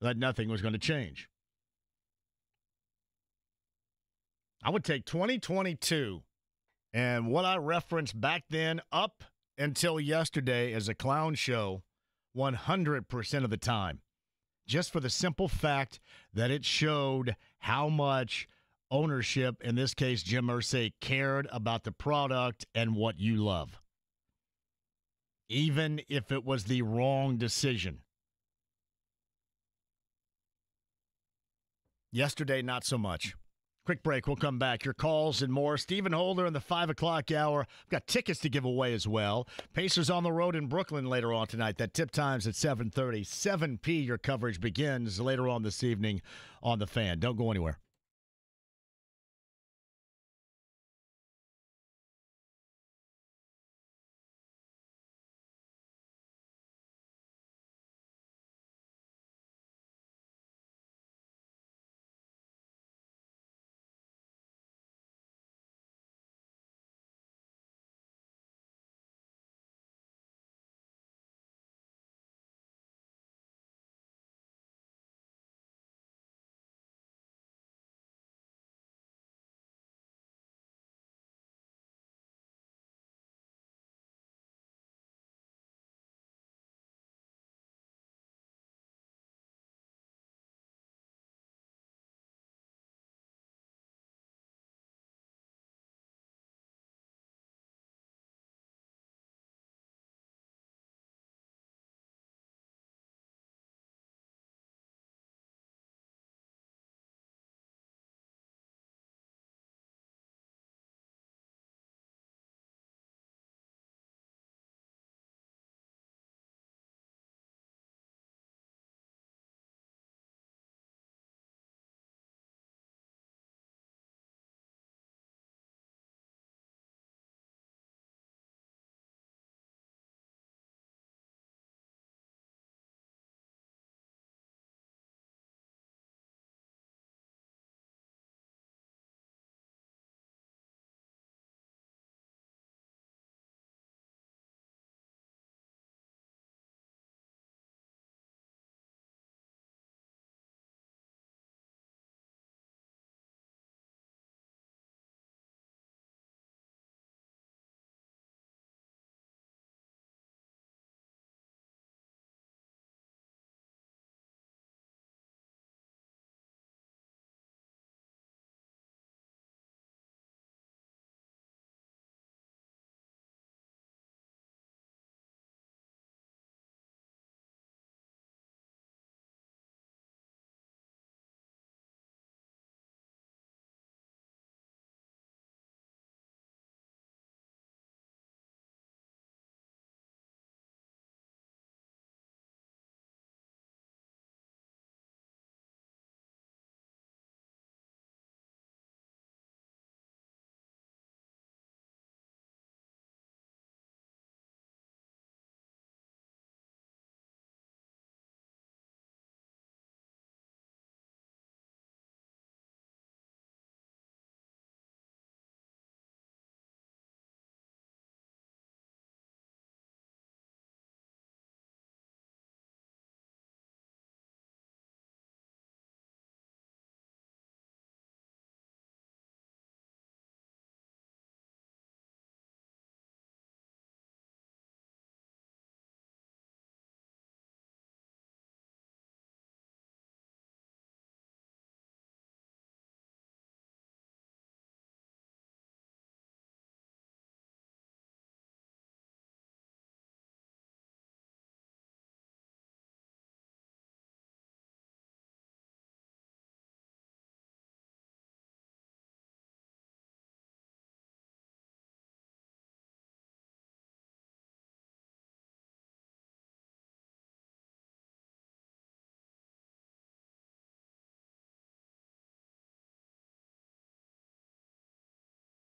that nothing was going to change. I would take 2022 and what I referenced back then up until yesterday as a clown show 100% of the time, just for the simple fact that it showed how much ownership, in this case Jim Irsay, cared about the product and what you love, even if it was the wrong decision. Yesterday, not so much. Quick break. We'll come back. Your calls and more. Stephen Holder in the 5 o'clock hour. I've got tickets to give away as well. Pacers on the road in Brooklyn later on tonight. That tip time's at 7:30. 7 p. Your coverage begins later on this evening on The Fan. Don't go anywhere.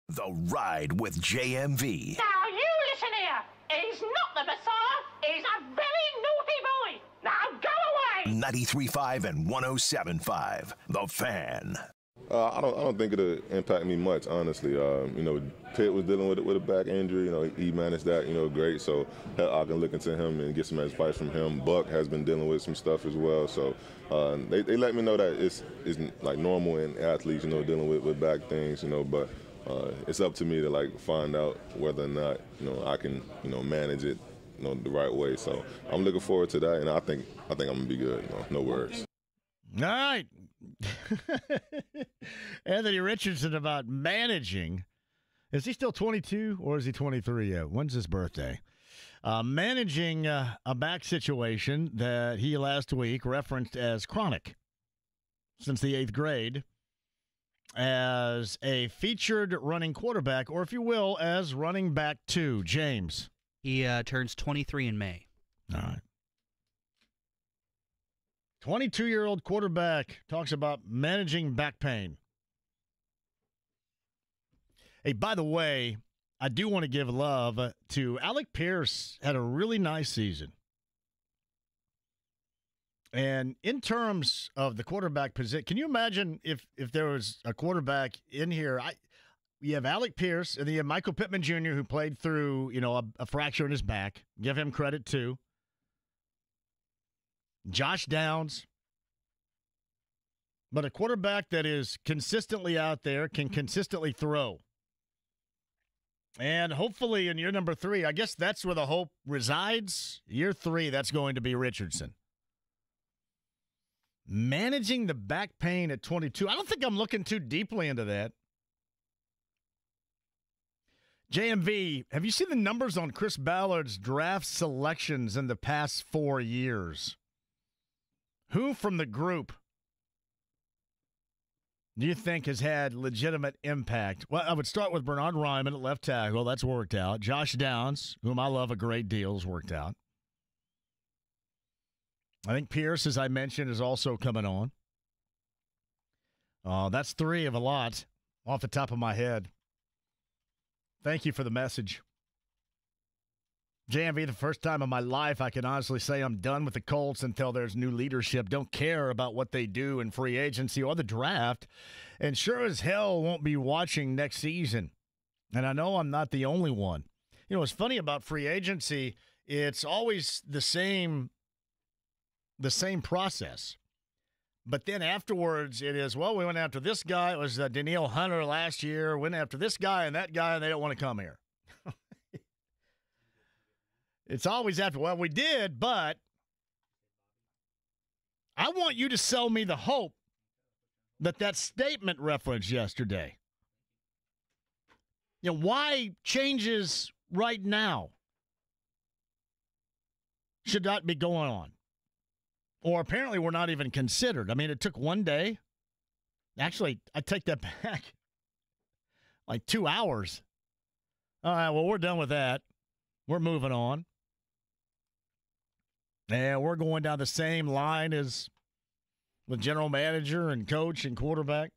The Ride with JMV. Now you listen here. He's not the Messiah. He's a very naughty boy. Now go away. 93.5 and 107.5. The Fan. I don't think it'll impact me much, honestly. Pitt was dealing with a back injury. He managed that, great. So I can look into him and get some advice from him. Buck has been dealing with some stuff as well. So they let me know that it's like normal in athletes, dealing with back things, But it's up to me to like find out whether or not I can manage it the right way. So I'm looking forward to that, and I think I'm gonna be good. No worries. All right. Anthony Richardson about managing. Is he still 22 or is he 23 yet? When's his birthday? Managing a back situation that he last week referenced as chronic since the 8th grade, as a featured running quarterback, or if you will, as running back 2. James. He turns 23 in May. All right. 22-year-old quarterback talks about managing back pain. Hey, by the way, I do want to give love to Alec Pierce. Had a really nice season. And in terms of the quarterback position, can you imagine if there was a quarterback in here? You have Alec Pierce, and then you have Michael Pittman Jr., who played through, a fracture in his back. Give him credit, too. Josh Downs. But a quarterback that is consistently out there, can consistently throw. And hopefully in year number 3, I guess that's where the hope resides. Year 3, that's going to be Richardson. Managing the back pain at 22. I don't think I'm looking too deeply into that. JMV, have you seen the numbers on Chris Ballard's draft selections in the past 4 years? Who from the group do you think has had legitimate impact? Well, I would start with Bernard Ryman at left tackle. That's worked out. Josh Downs, whom I love a great deal, has worked out. I think Pierce, as I mentioned, is also coming on. That's 3 of a lot off the top of my head. Thank you for the message. JMV, the first time in my life I can honestly say I'm done with the Colts until there's new leadership. Don't care about what they do in free agency or the draft. And sure as hell won't be watching next season. And I know I'm not the only one. What's funny about free agency, it's always the same process. But then afterwards, it is, well, we went after this guy. It was Danielle Hunter last year. Went after this guy and that guy, and they don't want to come here. It's always after, well, we did, but I want you to sell me the hope that statement referenced yesterday. Why changes right now should not be going on? Or apparently we're not even considered. I mean, it took 1 day. Actually, I take that back. Like 2 hours. All right, well, we're done with that. We're moving on. And we're going down the same line as the general manager and coach and quarterback.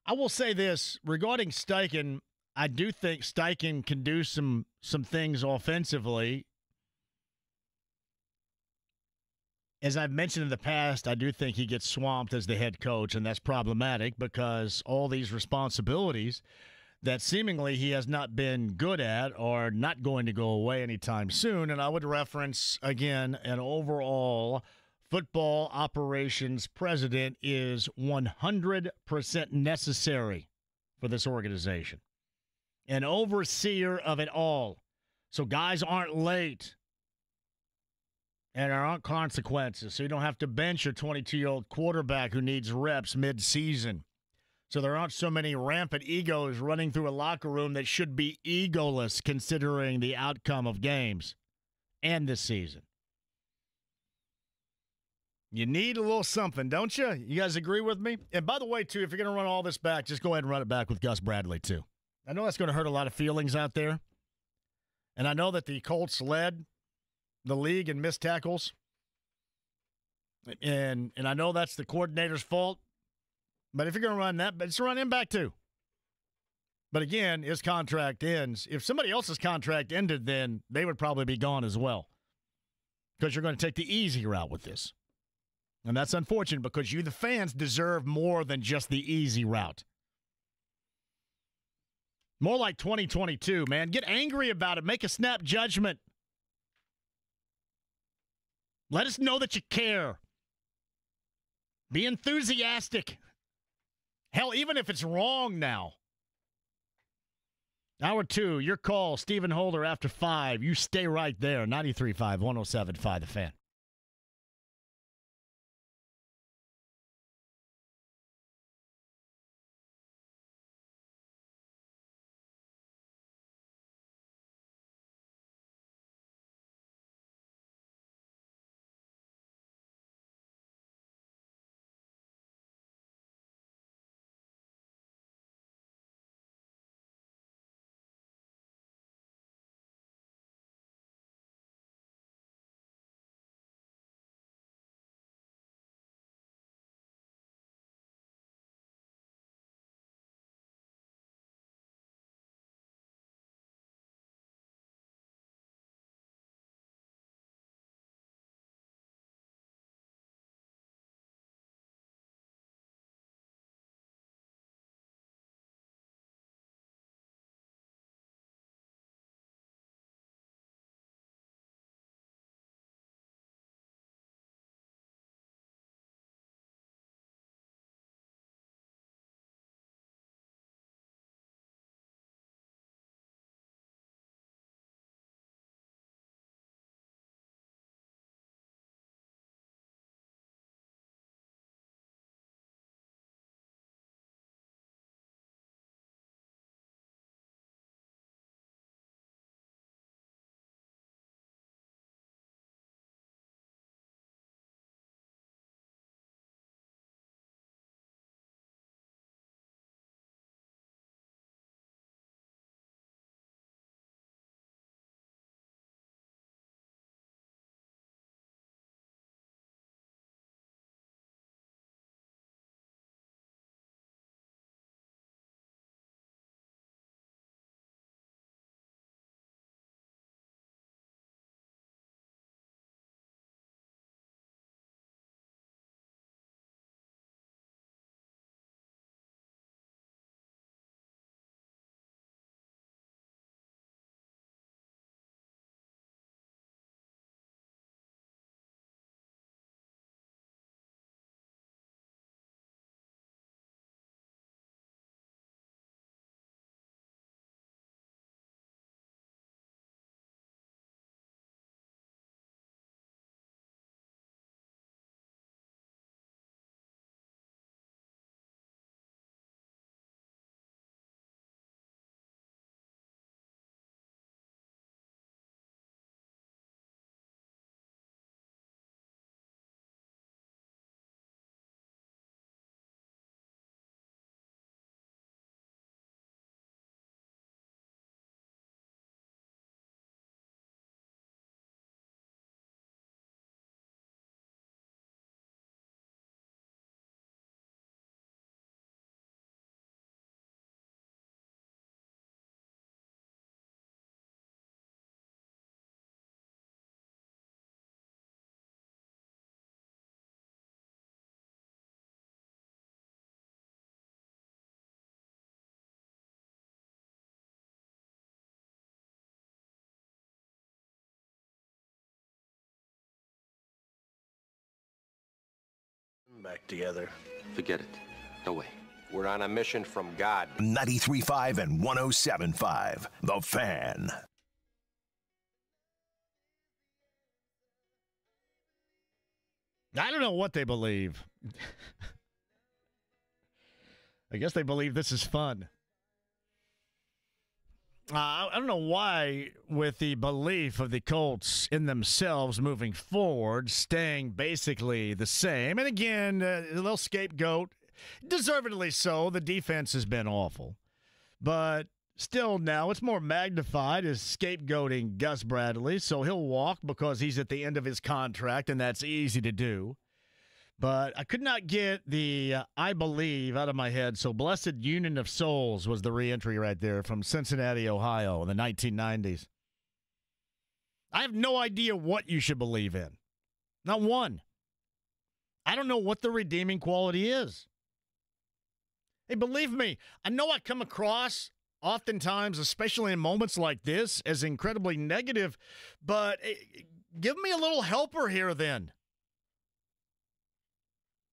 I will say this, regarding Steichen, I do think Steichen can do some things offensively. As I've mentioned in the past, I do think he gets swamped as the head coach, and that's problematic because all these responsibilities that seemingly he has not been good at are not going to go away anytime soon. And I would reference, again, an overall football operations president is 100% necessary for this organization. An overseer of it all. So guys aren't late. And there aren't consequences. So you don't have to bench your 22-year-old quarterback who needs reps mid-season. So there aren't so many rampant egos running through a locker room that should be egoless considering the outcome of games and this season. You need a little something, don't you? You guys agree with me? And by the way, too, if you're going to run all this back, just go ahead and run it back with Gus Bradley, too. I know that's going to hurt a lot of feelings out there. And I know that the Colts led the league in missed tackles. And I know that's the coordinator's fault. But if you're going to run that, it's run him back too. But again, his contract ends. If somebody else's contract ended, then they would probably be gone as well. Because you're going to take the easy route with this. And that's unfortunate because you, the fans, deserve more than just the easy route. More like 2022, man. Get angry about it. Make a snap judgment. Let us know that you care. Be enthusiastic. Hell, even if it's wrong now, Hour 2, your call, Stephen Holder after 5. You stay right there. 93.5, 107.5, The Fan. Back together. Forget it. No way. We're on a mission from God. 93.5 and 107.5. The Fan. I don't know what they believe. I guess they believe this is fun. I don't know why, with the belief of the Colts in themselves moving forward, staying basically the same. And again, a little scapegoat, deservedly so. The defense has been awful. But still now, it's more magnified as scapegoating Gus Bradley. So he'll walk because he's at the end of his contract, and that's easy to do. But I could not get the I believe out of my head. So Blessed Union of Souls was the reentry right there from Cincinnati, Ohio in the 1990s. I have no idea what you should believe in. Not one. I don't know what the redeeming quality is. Hey, believe me, I know I come across oftentimes, especially in moments like this, as incredibly negative, but give me a little helper here then.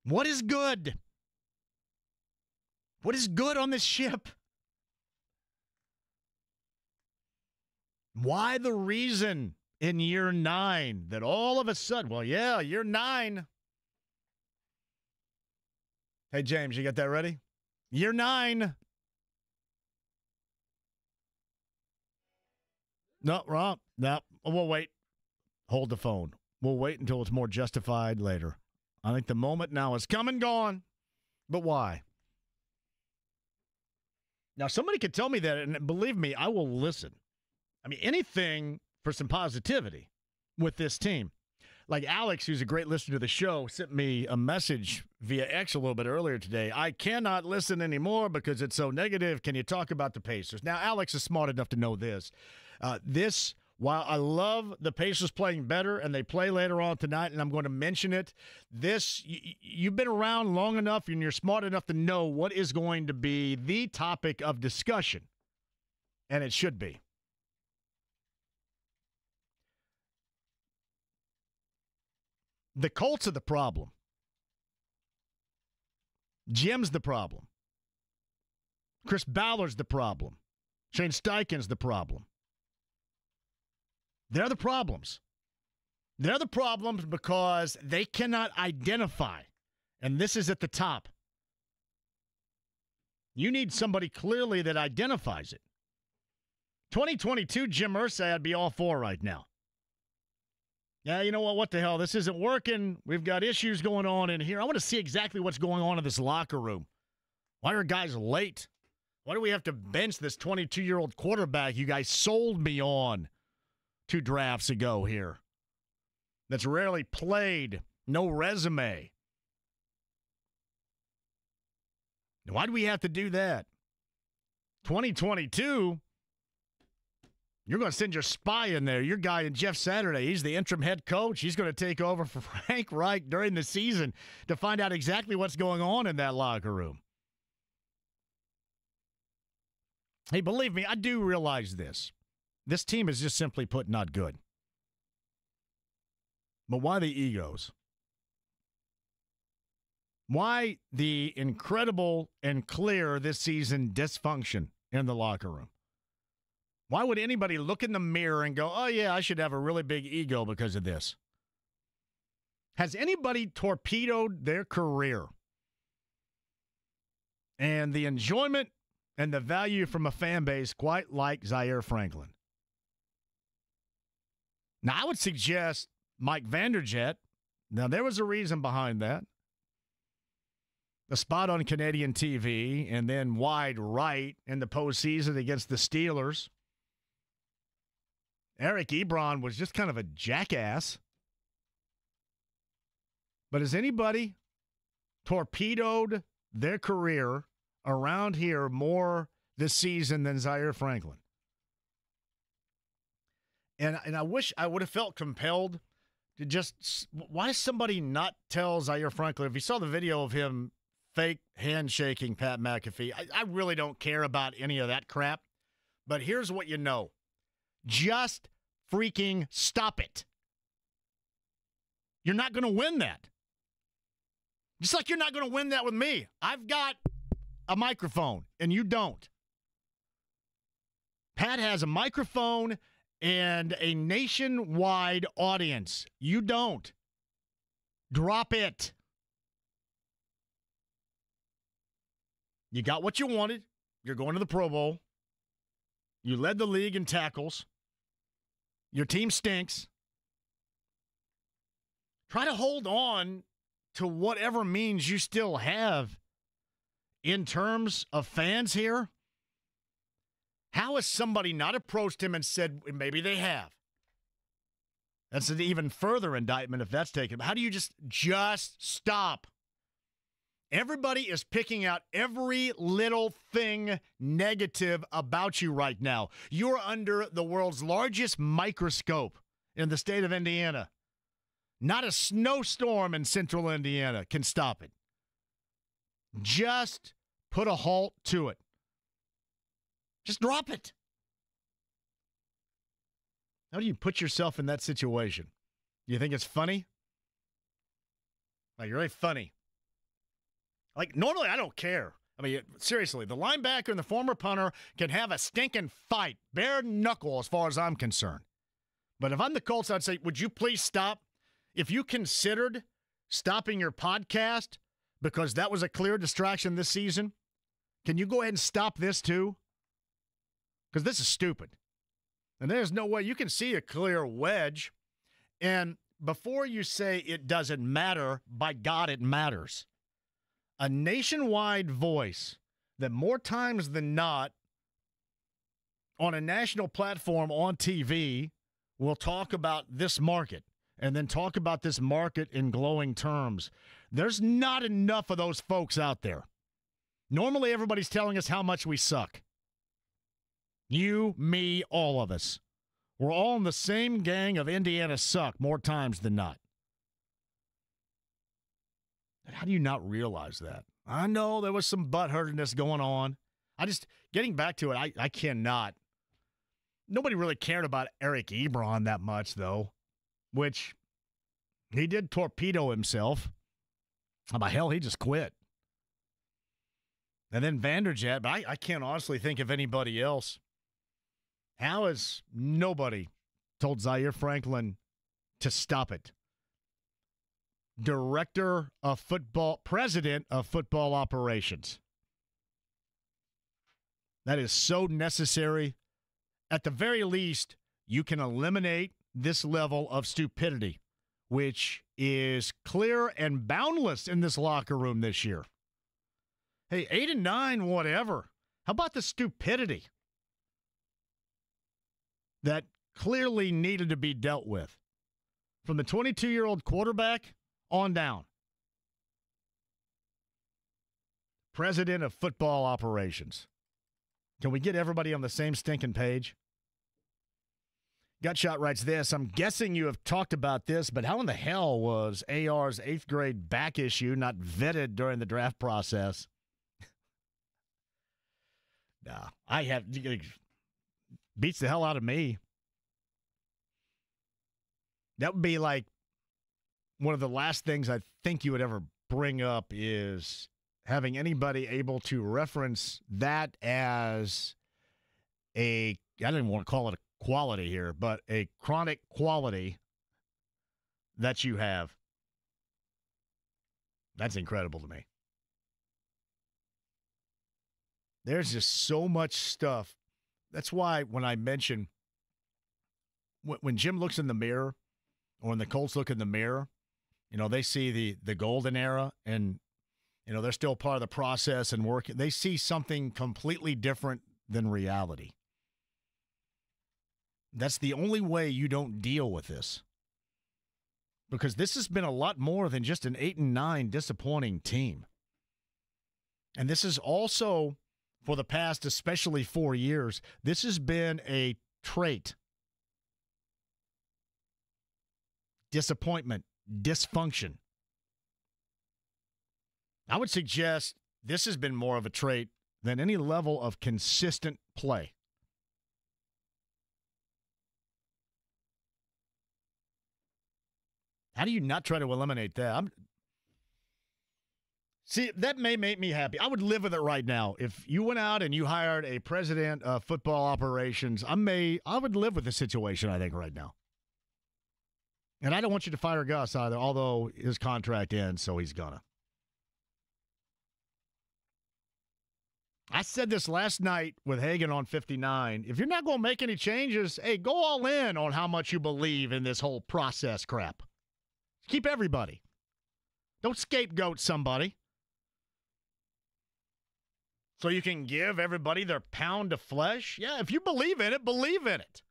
What is good? What is good on this ship? Why the reason in year 9 that all of a sudden, well, yeah, year 9. Hey, James, you got that ready? Year 9. No, wrong. No, we'll wait. Hold the phone. We'll wait until it's more justified later. I think the moment now is come and gone. But why? Now, somebody could tell me that, and believe me, I will listen. I mean, anything for some positivity with this team. Like Alex, who's a great listener to the show, sent me a message via X a little bit earlier today. I cannot listen anymore because it's so negative. Can you talk about the Pacers? Now, Alex is smart enough to know this. While I love the Pacers playing better, and they play later on tonight, and I'm going to mention it, you've been around long enough and you're smart enough to know what is going to be the topic of discussion, and it should be. The Colts are the problem. Jim's the problem. Chris Ballard's the problem. Shane Steichen's the problem. They're the problems. They're the problems because they cannot identify, and this is at the top. You need somebody clearly that identifies it. 2022, Jim Irsay, I'd be all for right now. Yeah, you know what? What the hell? This isn't working. We've got issues going on in here. I want to see exactly what's going on in this locker room. Why are guys late? Why do we have to bench this 22-year-old quarterback you guys sold me on 2 drafts ago here? That's rarely played. No resume. Why do we have to do that? 2022, you're going to send your spy in there. Your guy in Jeff Saturday, he's the interim head coach. He's going to take over for Frank Reich during the season to find out exactly what's going on in that locker room. Hey, believe me, I do realize this. This team is just simply put not good. But why the egos? Why the incredible and clear this season dysfunction in the locker room? Why would anybody look in the mirror and go, oh, yeah, I should have a really big ego because of this? Has anybody torpedoed their career and the enjoyment and the value from a fan base quite like Zaire Franklin? Now, I would suggest Mike Vanderjagt. Now, there was a reason behind that. A spot on Canadian TV and then wide right in the postseason against the Steelers. Eric Ebron was just kind of a jackass. But has anybody torpedoed their career around here more this season than Zaire Franklin? And I wish I would have felt compelled to just, why does somebody not tell Zaire Franklin? If you saw the video of him fake handshaking Pat McAfee, I really don't care about any of that crap. But here's what you know. Just freaking stop it. You're not going to win that. Just like you're not going to win that with me. I've got a microphone, and you don't. Pat has a microphone and a nationwide audience. You don't. Drop it. You got what you wanted. You're going to the Pro Bowl. You led the league in tackles. Your team stinks. Try to hold on to whatever means you still have in terms of fans here. How has somebody not approached him and said, maybe they have? That's an even further indictment if that's taken. How do you just stop? Everybody is picking out every little thing negative about you right now. You're under the world's largest microscope in the state of Indiana. Not a snowstorm in central Indiana can stop it. Just put a halt to it. Just drop it. How do you put yourself in that situation? You think it's funny? Like, you're really funny. Like, normally I don't care. mean, seriously, the linebacker and the former punter can have a stinking fight, bare knuckle as far as I'm concerned. But if I'm the Colts, I'd say, would you please stop? If you considered stopping your podcast because that was a clear distraction this season, can you go ahead and stop this too? Because this is stupid. And there's no way you can see a clear wedge. And before you say it doesn't matter, by God, it matters. A nationwide voice that more times than not on a national platform on TV will talk about this market and then talk about this market in glowing terms. There's not enough of those folks out there. Normally, everybody's telling us how much we suck. You, me, all of us. We're all in the same gang of Indiana suck more times than not. And how do you not realize that? I know there was some butthurtedness going on. Getting back to it, I cannot. Nobody really cared about Eric Ebron that much, though, which he did torpedo himself. How about hell, he just quit. And then Vanderjagt, but I can't honestly think of anybody else. How has nobody told Zaire Franklin to stop it? Director of football, president of football operations. That is so necessary. At the very least, you can eliminate this level of stupidity, which is clear and boundless in this locker room this year. Hey, 8-9, whatever. How about the stupidity that clearly needed to be dealt with from the 22-year-old quarterback on down? President of football operations. Can we get everybody on the same stinking page? Gutshot writes this, I'm guessing you have talked about this, but how in the hell was AR's 8th grade back issue not vetted during the draft process? Nah, beats the hell out of me. That would be like one of the last things I think you would ever bring up is having anybody able to reference that as I don't even want to call it a quality here, but a chronic quality that you have. That's incredible to me. There's just so much stuff. That's why when I mention, when Jim looks in the mirror, or when the Colts look in the mirror, they see the golden era, and, they're still part of the process and work. They see something completely different than reality. That's the only way you don't deal with this. Because this has been a lot more than just an 8-9 disappointing team. And this is also, for the past especially 4 years, this has been a trait. Disappointment, dysfunction. I would suggest this has been more of a trait than any level of consistent play. How do you not try to eliminate that? See, that may make me happy. I would live with it right now. If you went out and you hired a president of football operations, I would live with the situation, I think, right now. And I don't want you to fire Gus either, although his contract ends, so he's gonna. I said this last night with Hagan on 59. If you're not going to make any changes, hey, go all in on how much you believe in this whole process crap. Keep everybody. Don't scapegoat somebody. So you can give everybody their pound of flesh? Yeah, if you believe in it, believe in it.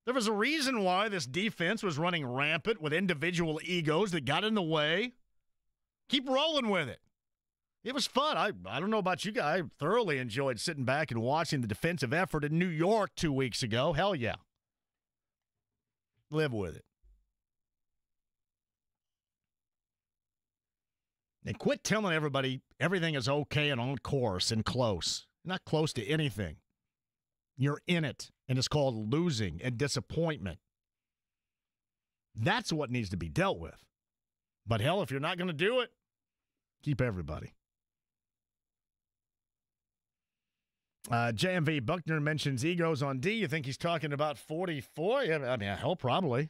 There was a reason why this defense was running rampant with individual egos that got in the way. Keep rolling with it. It was fun. I don't know about you guys. I thoroughly enjoyed sitting back and watching the defensive effort in New York 2 weeks ago. Hell yeah. Live with it. And quit telling everybody everything is okay and on course and close. You're not close to anything. You're in it, and it's called losing and disappointment. That's what needs to be dealt with. But hell, if you're not going to do it, keep everybody. JMV Buckner mentions egos on D. You think he's talking about 44? Yeah, I mean, hell, probably.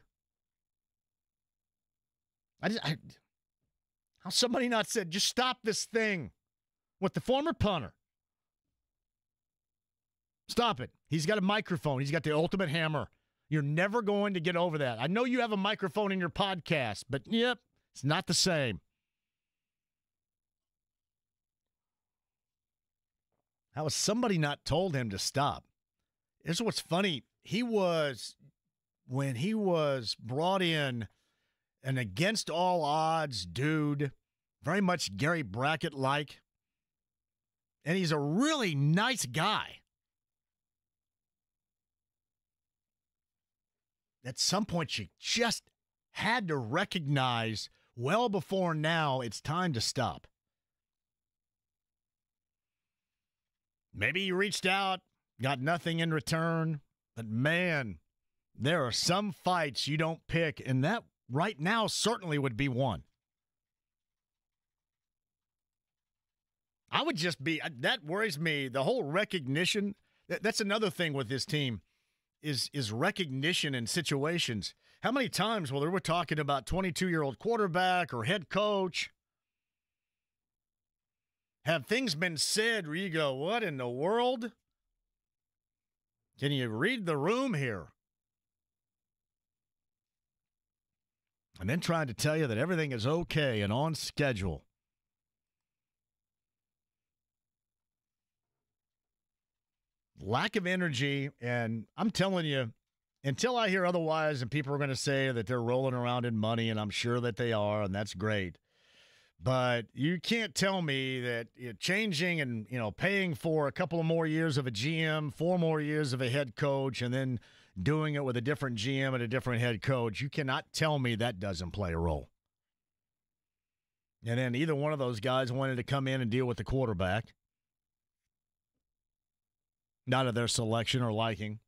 How somebody not said, just stop this thing with the former punter. Stop it. He's got a microphone. He's got the ultimate hammer. You're never going to get over that. I know you have a microphone in your podcast, but yep, it's not the same. How has somebody not told him to stop? Here's what's funny. When he was brought in, an against all odds dude, very much Gary Brackett-like, and he's a really nice guy. At some point, you just had to recognize well before now it's time to stop. Maybe you reached out, got nothing in return, but man, there are some fights you don't pick, and that right now certainly would be one. I would just be, that worries me, the whole recognition. That's another thing with this team is recognition in situations. How many times, whether we're talking about 22-year-old quarterback or head coach, have things been said where you go, what in the world? Can you read the room here? And then trying to tell you that everything is okay and on schedule. Lack of energy, and I'm telling you, until I hear otherwise, and people are going to say that they're rolling around in money, and I'm sure that they are, and that's great. But you can't tell me that changing and paying for a couple of more years of a GM, 4 more years of a head coach, and then doing it with a different GM and a different head coach, you cannot tell me that doesn't play a role. And then either one of those guys wanted to come in and deal with the quarterback. Not of their selection or liking.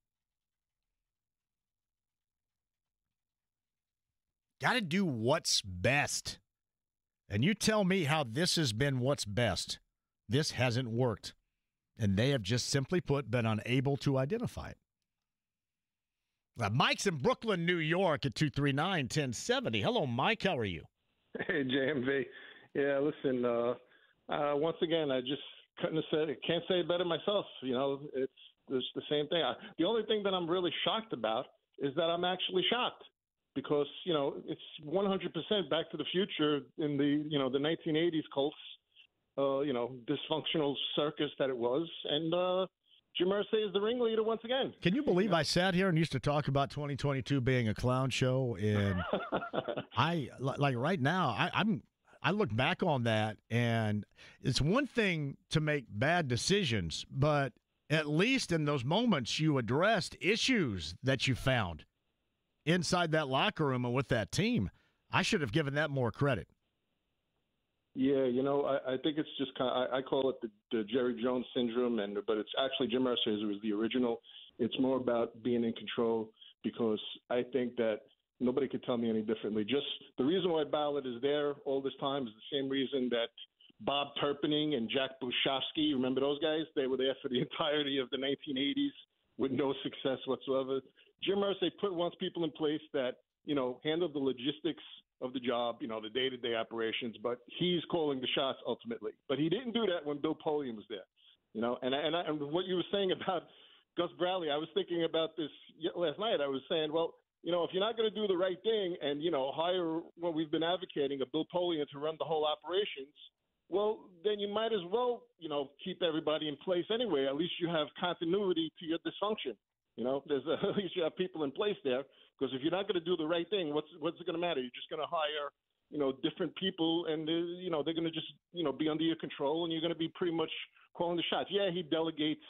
Got to do what's best. And you tell me how this has been what's best. This hasn't worked. And they have just simply put been unable to identify it. Mike's in Brooklyn, New York at 239-1070. Hello, Mike. How are you? Hey, JMV. Yeah, listen, once again, I just can't say it better myself. It's the same thing. The only thing that I'm really shocked about is that I'm actually shocked because, it's 100% Back to the Future in the 1980s Colts, dysfunctional circus that it was. And Jim Irsay is the ringleader once again. Can you believe I sat here and used to talk about 2022 being a clown show? And right now, I look back on that, and it's one thing to make bad decisions, but at least in those moments you addressed issues that you found inside that locker room and with that team. I should have given that more credit. Yeah, I think it's just I call it the Jerry Jones syndrome, but it's actually Jim Irsay was the original. It's more about being in control because I think that nobody could tell me any differently. Just the reason why Ballard is there all this time is the same reason that Bob Turpening and Jack Bushofsky, remember those guys? They were there for the entirety of the 1980s with no success whatsoever. Jim Irsay wants people in place that, handle the logistics of the job, the day-to-day operations, but he's calling the shots ultimately. But he didn't do that when Bill Polian was there, and what you were saying about Gus Bradley, I was thinking about this last night. I was saying, well, if you're not going to do the right thing and, hire what we've been advocating, a Bill Polian to run the whole operations, well, then you might as well, keep everybody in place anyway. At least you have continuity to your dysfunction. At least you have people in place there. Because if you're not going to do the right thing, what's it going to matter? You're just going to hire, different people, and they're going to just, be under your control, and you're going to be pretty much calling the shots. Yeah, he delegates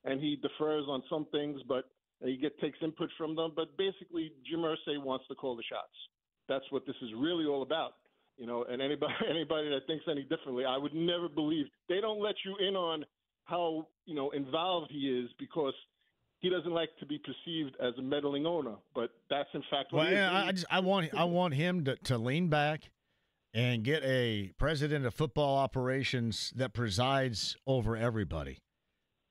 and he defers on some things, but he takes input from them. But basically, Jim Irsay wants to call the shots. That's what this is really all about. And anybody that thinks any differently, I would never believe. They don't let you in on how, involved he is because he doesn't like to be perceived as a meddling owner, but that's in fact what he is. I want him to lean back and get a president of football operations that presides over everybody.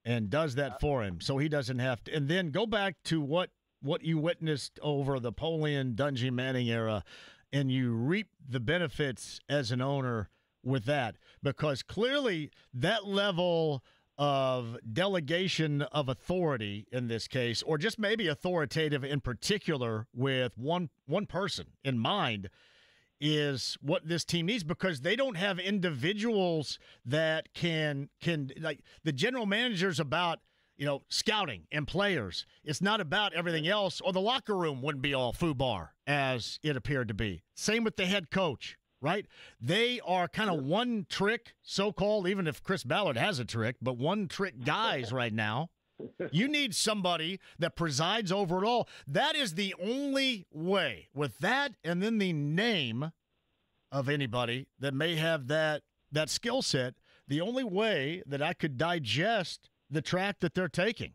and does that for him so he doesn't have to. And then go back to what you witnessed over the Polian, Dungy, Manning era, and you reap the benefits as an owner with that, because clearly that level of delegation of authority in this case, or just maybe authoritative in particular with one person in mind, is what this team needs, because they don't have individuals that can like the general manager's about, scouting and players. It's not about everything else, or the locker room wouldn't be all FUBAR as it appeared to be. Same with the head coach, right? They are kind of one trick, so-called, even if Chris Ballard has a trick, but one trick guys right now. You need somebody that presides over it all. That is the only way, with that and then the name of anybody that may have that skill set, the only way that I could digest the track that they're taking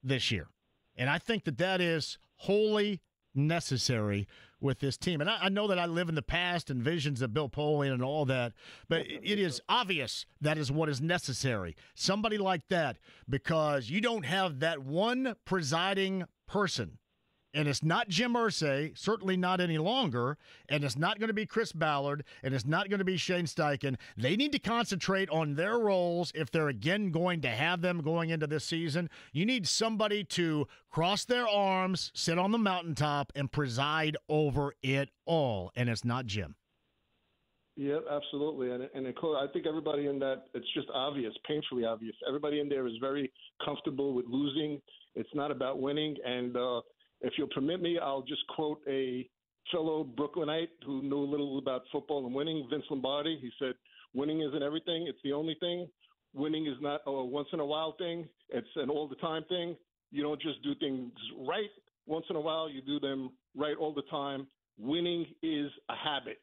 this year. And I think that is wholly necessary with this team. And I know that I live in the past and visions of Bill Polian and all that, but it is obvious that is what is necessary. Somebody like that, because you don't have that one presiding person. And it's not Jim Irsay, certainly not any longer, and it's not going to be Chris Ballard, and it's not going to be Shane Steichen. They need to concentrate on their roles if they're again going to have them going into this season. You need somebody to cross their arms, sit on the mountaintop, and preside over it all, and it's not Jim. Yeah, absolutely. And I think everybody in that, it's just obvious, painfully obvious. Everybody in there is very comfortable with losing. It's not about winning, and if you'll permit me, I'll just quote a fellow Brooklynite who knew a little about football and winning, Vince Lombardi. He said, winning isn't everything. It's the only thing. Winning is not a once-in-a-while thing. It's an all-the-time thing. You don't just do things right once in a while. You do them right all the time. Winning is a habit.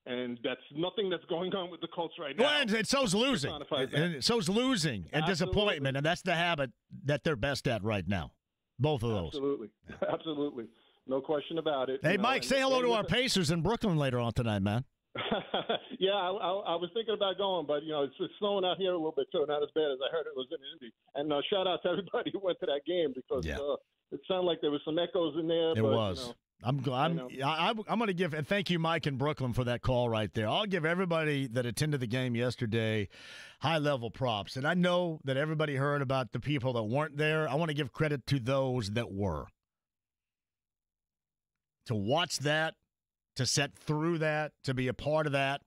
And that's nothing that's going on with the Colts right now. Well, and so's losing. And so's losing and disappointment, and that's the habit that they're best at right now. Both of those. Absolutely. Absolutely. No question about it. Hey, Mike, say hello to our Pacers in Brooklyn later on tonight, man. Yeah, I was thinking about going, but, it's snowing out here a little bit, too. Not as bad as I heard it was in Indy. And shout out to everybody who went to that game, because it sounded like there was some echoes in there. It was. I'm going to give, and thank you, Mike, in Brooklyn, for that call right there. I'll give everybody that attended the game yesterday high-level props. And I know that everybody heard about the people that weren't there. I want to give credit to those that were. To watch that, to sit through that, to be a part of that,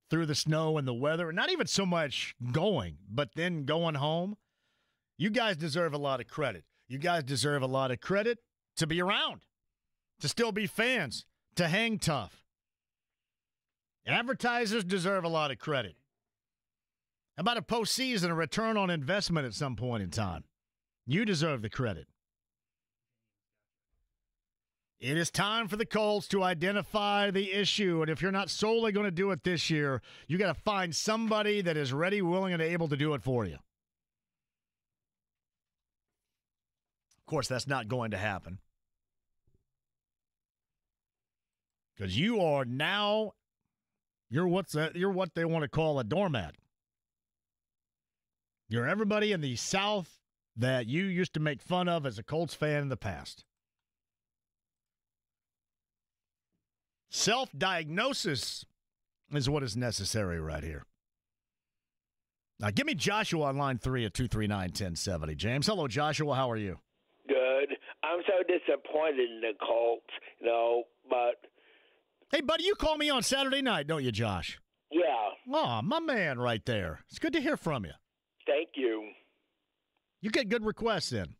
through the snow and the weather, and not even so much going, but then going home. You guys deserve a lot of credit. You guys deserve a lot of credit to be around, to still be fans, to hang tough. Advertisers deserve a lot of credit. How about a postseason, a return on investment at some point in time? You deserve the credit. It is time for the Colts to identify the issue, and if you're not solely going to do it this year, you got to find somebody that is ready, willing, and able to do it for you. Of course, that's not going to happen. Because you are now, you're what they want to call a doormat. You're everybody in the South that you used to make fun of as a Colts fan in the past. Self-diagnosis is what is necessary right here. Now, give me Joshua on line 3 at 239-1070. James, hello, Joshua. How are you? Good. I'm so disappointed in the Colts, but... Hey, buddy, you call me on Saturday night, don't you, Josh? Yeah. Oh, my man right there. It's good to hear from you. Thank you. You get good requests in.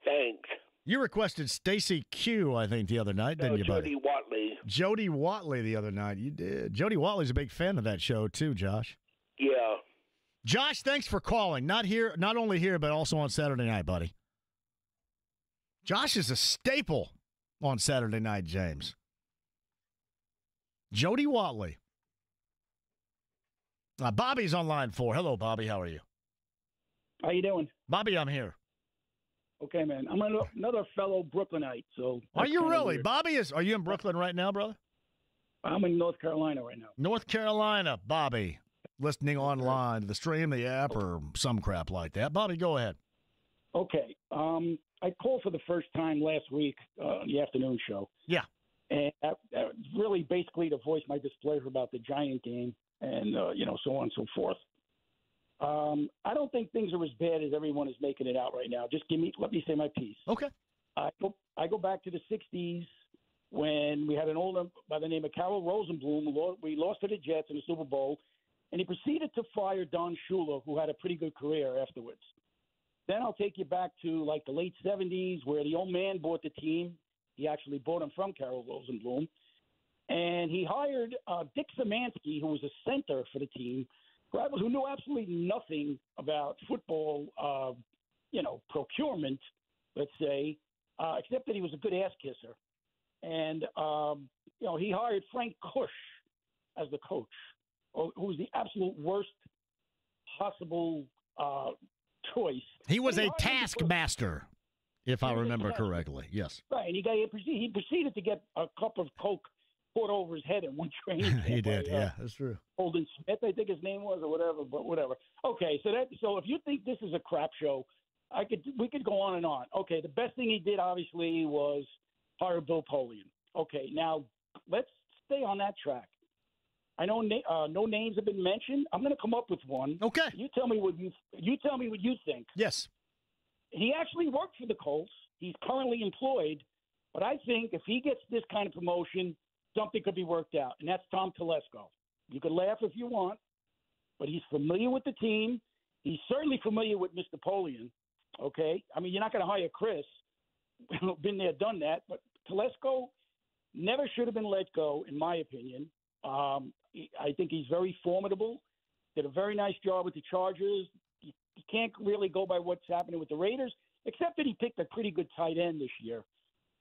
Thanks. You requested Stacy Q, I think, the other night, didn't you, buddy? Jody Watley. Jody Watley the other night. You did. Jody Watley's a big fan of that show, too, Josh. Yeah. Josh, thanks for calling. Not only here, but also on Saturday night, buddy. Josh is a staple on Saturday night, James. Jody Watley. Bobby's on line 4. Hello, Bobby. How are you? How you doing? Bobby, I'm here. Okay, man. I'm another fellow Brooklynite. So are you really? Weird. Bobby, are you in Brooklyn right now, brother? I'm in North Carolina right now. North Carolina, Bobby. listening online to the stream, the app, or some crap like that. Bobby, go ahead. Okay. I called for the first time last week on the afternoon show. Yeah. And really basically to voice my displeasure about the Giant game and, so on and so forth. I don't think things are as bad as everyone is making it out right now. Just let me say my piece. Okay. I go back to the 60s when we had an older by the name of Carol Rosenblum. We lost to the Jets in the Super Bowl, and he proceeded to fire Don Shula, who had a pretty good career afterwards. Then I'll take you back to like the late 70s where the old man bought the team. He actually bought him from Carol Rosenblum. And he hired Dick Szymanski, who was a center for the team, who knew absolutely nothing about football, procurement, let's say, except that he was a good ass kisser. And, he hired Frank Kush as the coach, who was the absolute worst possible choice. He was a taskmaster, if I remember correctly. Yes. Right, and he proceeded to get a cup of Coke poured over his head in one training camp. He did, yeah, that's true. Holden Smith, I think his name was, or whatever. But whatever. Okay, so if you think this is a crap show, we could go on and on. Okay, the best thing he did obviously was hire Bill Polian. Okay, now let's stay on that track. I know no names have been mentioned. I'm going to come up with one. Okay. You tell me what you think. Yes. He actually worked for the Colts. He's currently employed, but I think if he gets this kind of promotion, something could be worked out, and that's Tom Telesco. You can laugh if you want, but he's familiar with the team. He's certainly familiar with Mr. Polian. Okay, I mean, you're not going to hire Chris. Been there, done that. But Telesco never should have been let go, in my opinion. I think he's very formidable. Did a very nice job with the Chargers. You can't really go by what's happening with the Raiders, except that he picked a pretty good tight end this year.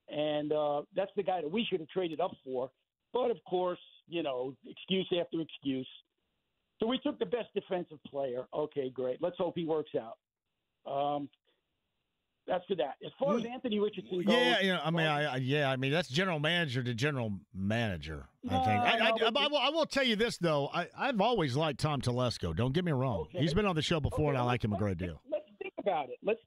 And that's the guy that we should have traded up for. But, of course, excuse after excuse. So we took the best defensive player. Okay, great. Let's hope he works out. That's for that. As far as Anthony Richardson goes, I mean that's general manager to general manager. I think. I will tell you this though. I've always liked Tom Telesco. Don't get me wrong. Okay. He's been on the show before, and I like him a great deal. Let's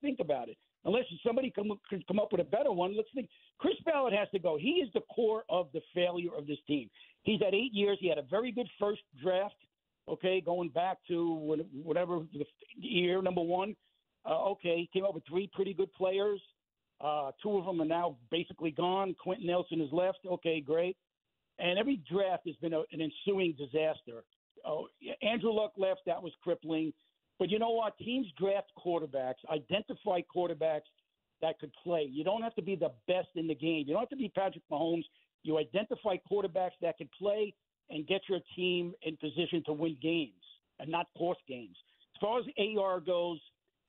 think about it. Unless somebody can come up with a better one, let's think. Chris Ballard has to go. He is the core of the failure of this team. He's had 8 years. He had a very good first draft. Okay, going back to whatever the year number one. He came up with 3 pretty good players. 2 of them are now basically gone. Quentin Nelson is left. Okay, great. And every draft has been an ensuing disaster. Andrew Luck left. That was crippling. But you know what? Teams draft quarterbacks, identify quarterbacks that could play. You don't have to be the best in the game. You don't have to be Patrick Mahomes. You identify quarterbacks that could play and get your team in position to win games and not force games. As far as AR goes,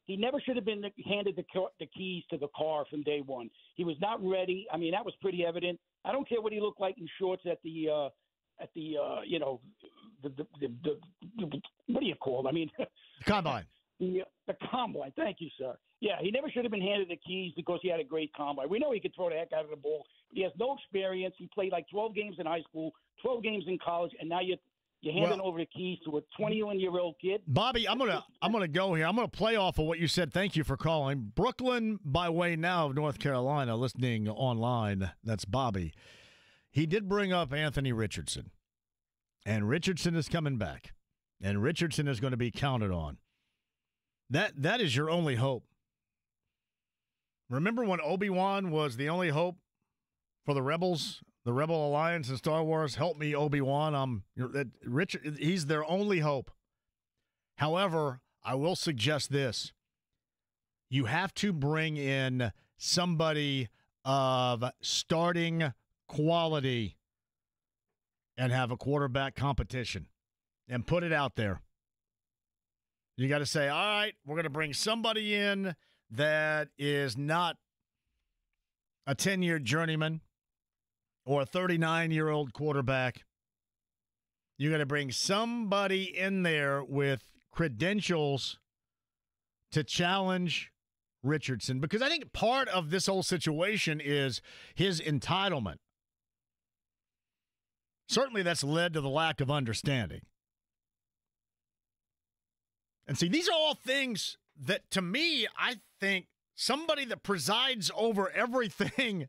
he never should have been handed the keys to the car from day one. He was not ready. I mean, that was pretty evident. I don't care what he looked like in shorts at the what do you call it? I mean, combine. The combine. Thank you, sir. Yeah, he never should have been handed the keys because he had a great combine. We know he could throw the heck out of the ball. He has no experience. He played like 12 games in high school, 12 games in college, and now you're handing over the keys to a 21-year-old kid. Bobby, I'm gonna go here. I'm gonna play off of what you said. Thank you for calling. Brooklyn, by way now of North Carolina, listening online. That's Bobby. He did bring up Anthony Richardson, and Richardson is coming back, and Richardson is going to be counted on. That is your only hope. Remember when Obi-Wan was the only hope for the Rebels? The Rebel Alliance in Star Wars, help me, Obi-Wan. He's their only hope. However, I will suggest this. You have to bring in somebody of starting quality and have a quarterback competition and put it out there. You got to say, all right, we're going to bring somebody in that is not a 10-year journeyman or a 39-year-old quarterback. You're going to bring somebody in there with credentials to challenge Richardson, because I think part of this whole situation is his entitlement. Certainly that's led to the lack of understanding. And see, these are all things that, to me, I think somebody that presides over everything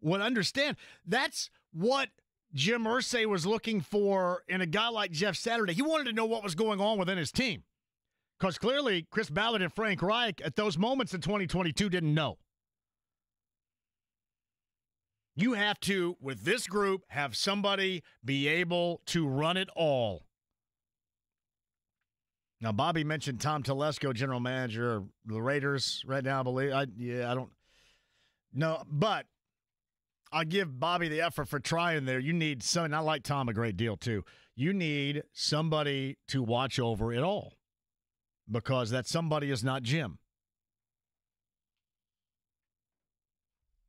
would understand. That's what Jim Irsay was looking for in a guy like Jeff Saturday. He wanted to know what was going on within his team. Because clearly, Chris Ballard and Frank Reich, at those moments in 2022, didn't know. You have to, with this group, have somebody be able to run it all. Now, Bobby mentioned Tom Telesco, general manager of the Raiders right now, I believe. I don't know. But I'll give Bobby the effort for trying there. You need somebody, I like Tom a great deal too. You need somebody to watch over it all because that somebody is not Jim.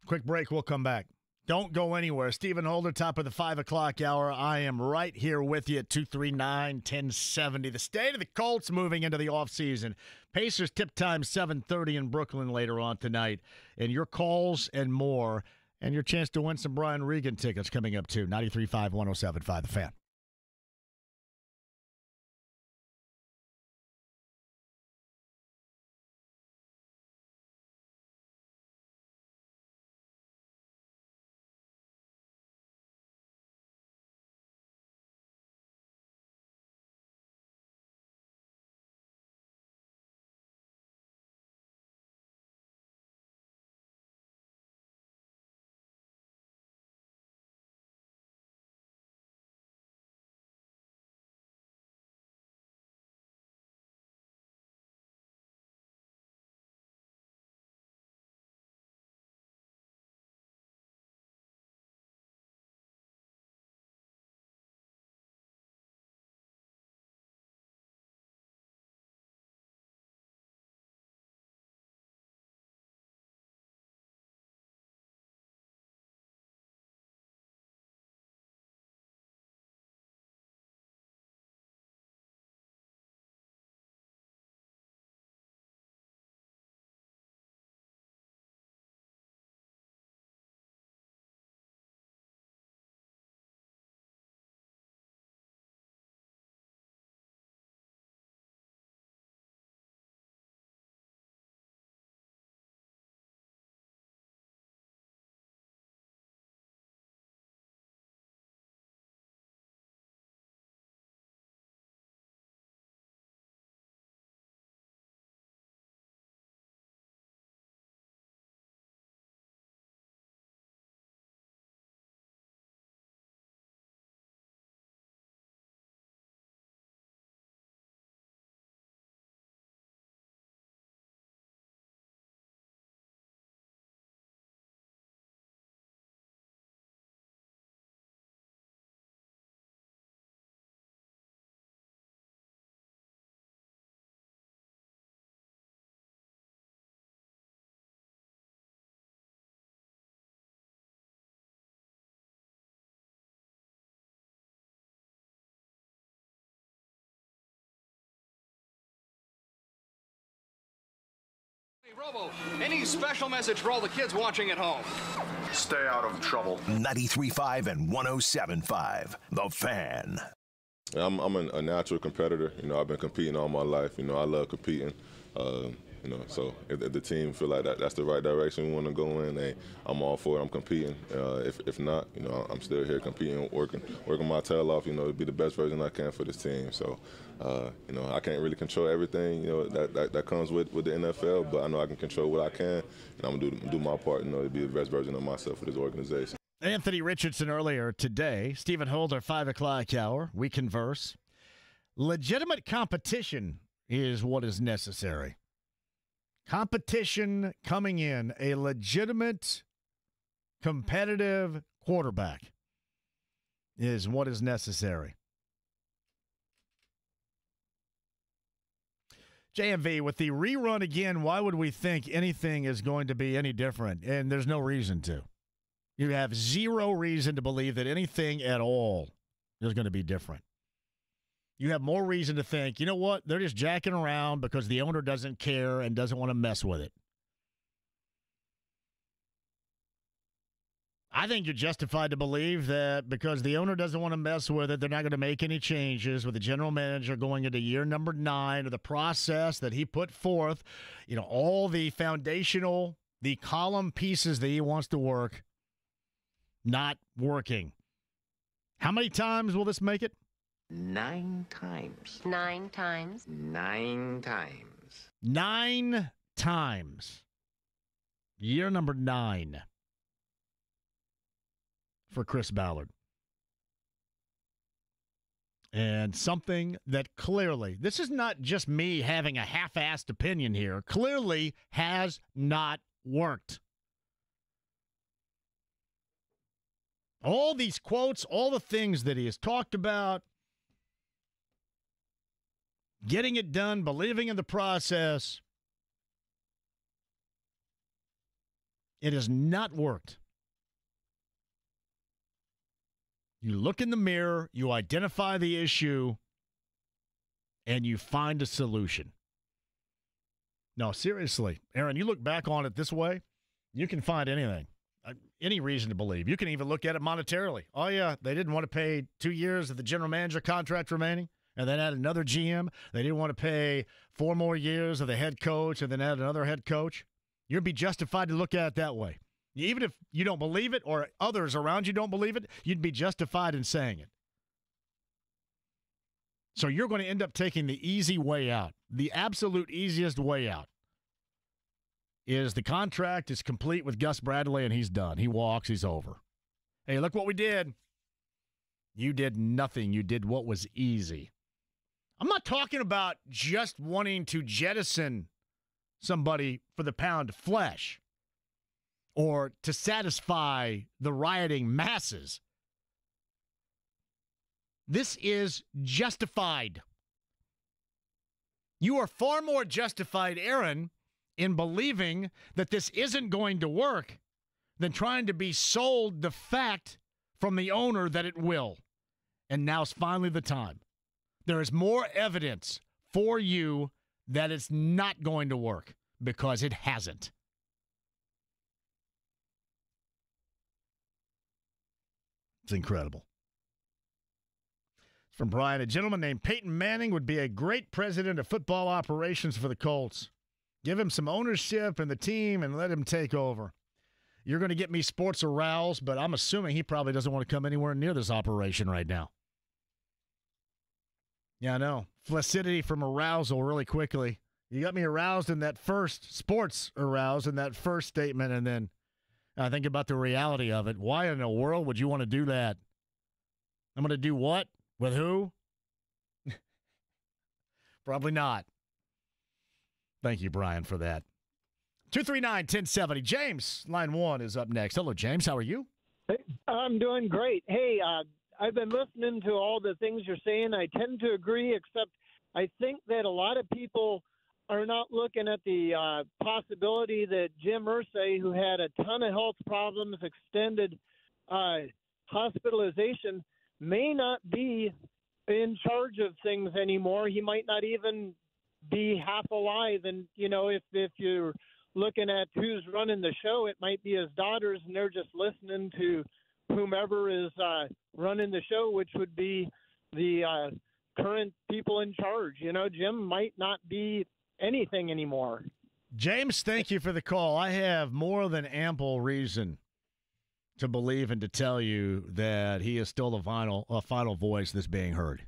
Quick break, we'll come back. Don't go anywhere. Stephen Holder, top of the 5 o'clock hour. I am right here with you at 239-1070. The state of the Colts moving into the offseason. Pacers tip time 7:30 in Brooklyn later on tonight. And your calls and more. And your chance to win some Brian Regan tickets coming up too. 93.5, 107.5 The Fan. Robo, any special message for all the kids watching at home? Stay out of trouble. 93.5 and 107.5 The Fan. I'm a natural competitor. You know, I've been competing all my life. You know, I love competing. You know, so if the team feel like that's the right direction we want to go in, hey, I'm all for it. I'm competing. If not, you know, I'm still here competing, working my tail off. You know, to be the best version I can for this team. So, you know, I can't really control everything. You know, that comes with the NFL, but I know I can control what I can, and I'm gonna do my part. You know, to be the best version of myself for this organization. Anthony Richardson earlier today. Stephen Holder, 5 o'clock hour. We converse. Legitimate competition is what is necessary. Competition coming in, a legitimate, competitive quarterback is what is necessary. JMV, with the rerun again, why would we think anything is going to be any different? And there's no reason to. You have zero reason to believe that anything at all is going to be different. You have more reason to think, you know what, they're just jacking around because the owner doesn't care and doesn't want to mess with it. I think you're justified to believe that because the owner doesn't want to mess with it, they're not going to make any changes with the general manager going into year number 9 of the process that he put forth. You know, all the foundational, the column pieces that he wants to work, not working. How many times will this make it? 9 times. 9 times. 9 times. 9 times. Year number 9. For Chris Ballard. And something that clearly, this is not just me having a half-assed opinion here, clearly has not worked. All these quotes, all the things that he has talked about, getting it done, believing in the process, it has not worked. You look in the mirror, you identify the issue, and you find a solution. No, seriously, Aaron, you look back on it this way, you can find anything, any reason to believe. You can even look at it monetarily. Oh, yeah, they didn't want to pay 2 years of the general manager contract remaining, and then add another GM. They didn't want to pay 4 more years of the head coach and then add another head coach. You'd be justified to look at it that way. Even if you don't believe it or others around you don't believe it, you'd be justified in saying it. So you're going to end up taking the easy way out. The absolute easiest way out is the contract is complete with Gus Bradley and he's done. He walks, he's over. Hey, look what we did. You did nothing. You did what was easy. I'm not talking about just wanting to jettison somebody for the pound of flesh or to satisfy the rioting masses. This is justified. You are far more justified, Aaron, in believing that this isn't going to work than trying to be sold the fact from the owner that it will. And now's finally the time. There is more evidence for you that it's not going to work because it hasn't. It's incredible. From Brian, a gentleman named Peyton Manning would be a great president of football operations for the Colts. Give him some ownership in the team and let him take over. You're going to get me sports aroused, but I'm assuming he probably doesn't want to come anywhere near this operation right now. Yeah, I know. Flaccidity from arousal really quickly. You got me aroused in that first, sports aroused in that first statement, and then I think about the reality of it. Why in the world would you want to do that? I'm going to do what? With who? Probably not. Thank you, Brian, for that. 239-1070. James, line 1 is up next. Hello, James. How are you? Hey, I'm doing great. Hey, I've been listening to all the things you're saying. I tend to agree, except I think that a lot of people are not looking at the possibility that Jim Irsay, who had a ton of health problems, extended hospitalization, may not be in charge of things anymore. He might not even be half alive. And, you know, if you're looking at who's running the show, it might be his daughters, and they're just listening to whomever is running the show, which would be the current people in charge. You know, Jim might not be anything anymore. James, thank you for the call. I have more than ample reason to believe and to tell you that he is still a final voice that's being heard.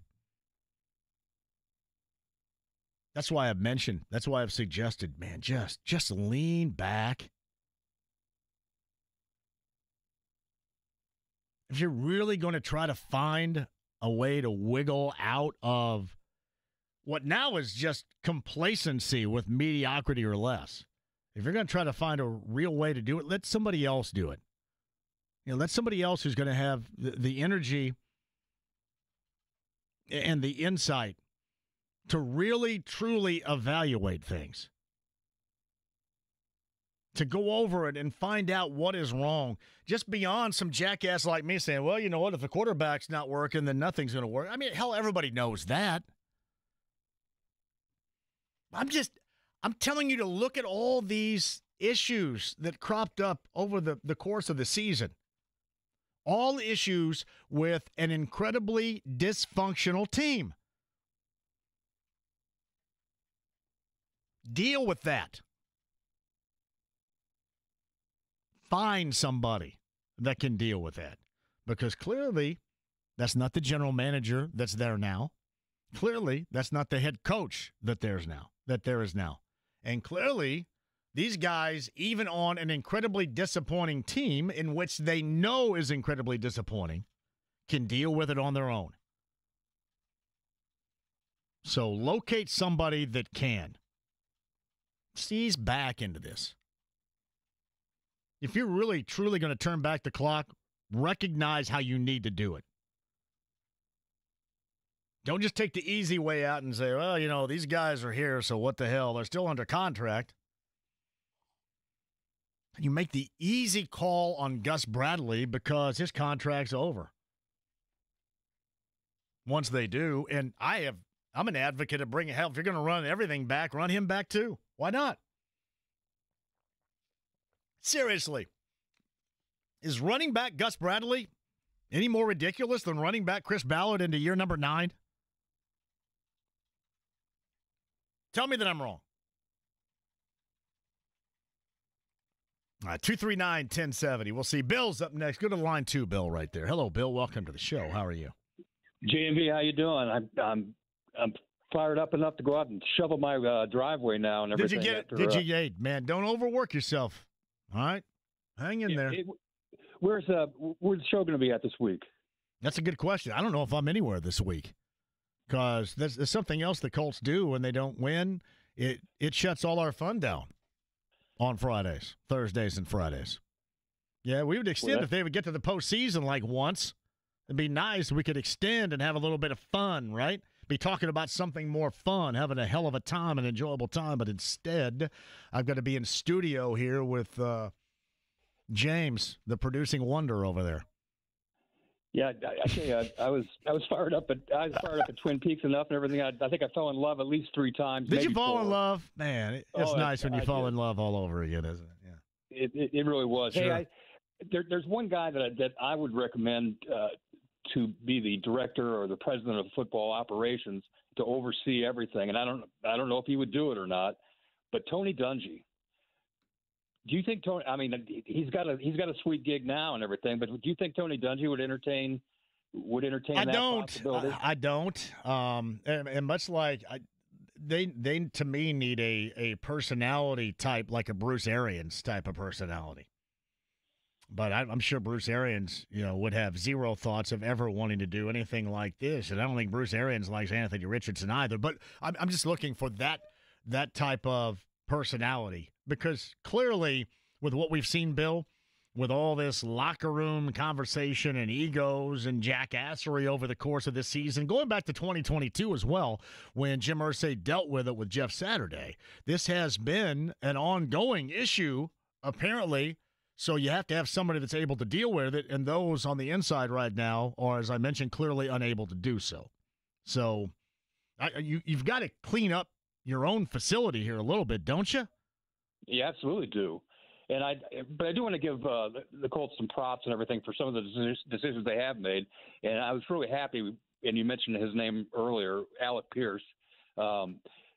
That's why I've mentioned, that's why I've suggested, man, just lean back. If you're really going to try to find a way to wiggle out of what now is just complacency with mediocrity or less, if you're going to try to find a real way to do it, let somebody else do it. You know, let somebody else who's going to have the energy and the insight to really, truly evaluate things, to go over it and find out what is wrong, just beyond some jackass like me saying, well, you know what, if the quarterback's not working, then nothing's going to work. I mean, hell, everybody knows that. I'm telling you to look at all these issues that cropped up over the course of the season. All issues with an incredibly dysfunctional team. Deal with that. Find somebody that can deal with that. Because clearly, that's not the general manager that's there now. Clearly, that's not the head coach that there is now. And clearly, these guys, even on an incredibly disappointing team in which they know is incredibly disappointing, can deal with it on their own. So locate somebody that can. Seize back into this. If you're really, truly going to turn back the clock, recognize how you need to do it. Don't just take the easy way out and say, well, these guys are here, so what the hell? They're still under contract. You make the easy call on Gus Bradley because his contract's over. Once they do, and I'm an advocate of bringing hell. If you're going to run everything back, run him back too. Why not? Seriously. Is running back Gus Bradley any more ridiculous than running back Chris Ballard into year number 9? Tell me that I'm wrong. All right, 239-1070. We'll see. Bill's up next. Go to line 2, Bill, right there. Hello, Bill. Welcome to the show. How are you? JMV, how you doing? I'm fired up enough to go out and shovel my driveway now and everything. Hey, man, don't overwork yourself. All right? Hang in there. Where's the show going to be at this week? That's a good question. I don't know if I'm anywhere this week because there's something else the Colts do when they don't win. It shuts all our fun down on Fridays, Thursdays, and Fridays. Yeah, we would extend if they would get to the postseason like once. It'd be nice. We could extend and have a little bit of fun, right? Be talking about something more fun, having a hell of a time, an enjoyable time. But instead, I've got to be in studio here with James, the producing wonder over there. Yeah, I tell you, I was fired up. I was fired up at Twin Peaks enough and everything. I think I fell in love at least 3 times. Did you fall in love? Man, it's nice when you fall in love all over again, isn't it? Yeah. It really was. Sure. Hey, there's one guy that I would recommend to be the director or the president of football operations to oversee everything, and I don't know if he would do it or not, but Tony Dungy. Do you think Tony? I mean, he's got a sweet gig now and everything, but do you think Tony Dungy would entertain that possibility? I don't. And much like they to me need a personality type like a Bruce Arians type of personality. But I'm sure Bruce Arians, would have zero thoughts of ever wanting to do anything like this, and I don't think Bruce Arians likes Anthony Richardson either. But I'm just looking for that type of personality. Because clearly, with what we've seen, Bill, with all this locker room conversation and egos and jackassery over the course of this season, going back to 2022 as well, when Jim Irsay dealt with it with Jeff Saturday, this has been an ongoing issue, apparently. So you have to have somebody that's able to deal with it, and those on the inside right now are, as I mentioned, clearly unable to do so. So you've got to clean up your own facility here a little bit, don't you? You absolutely do. But I do want to give the Colts some props and everything for some of the decisions they have made. And I was really happy, and you mentioned his name earlier, Alec Pierce.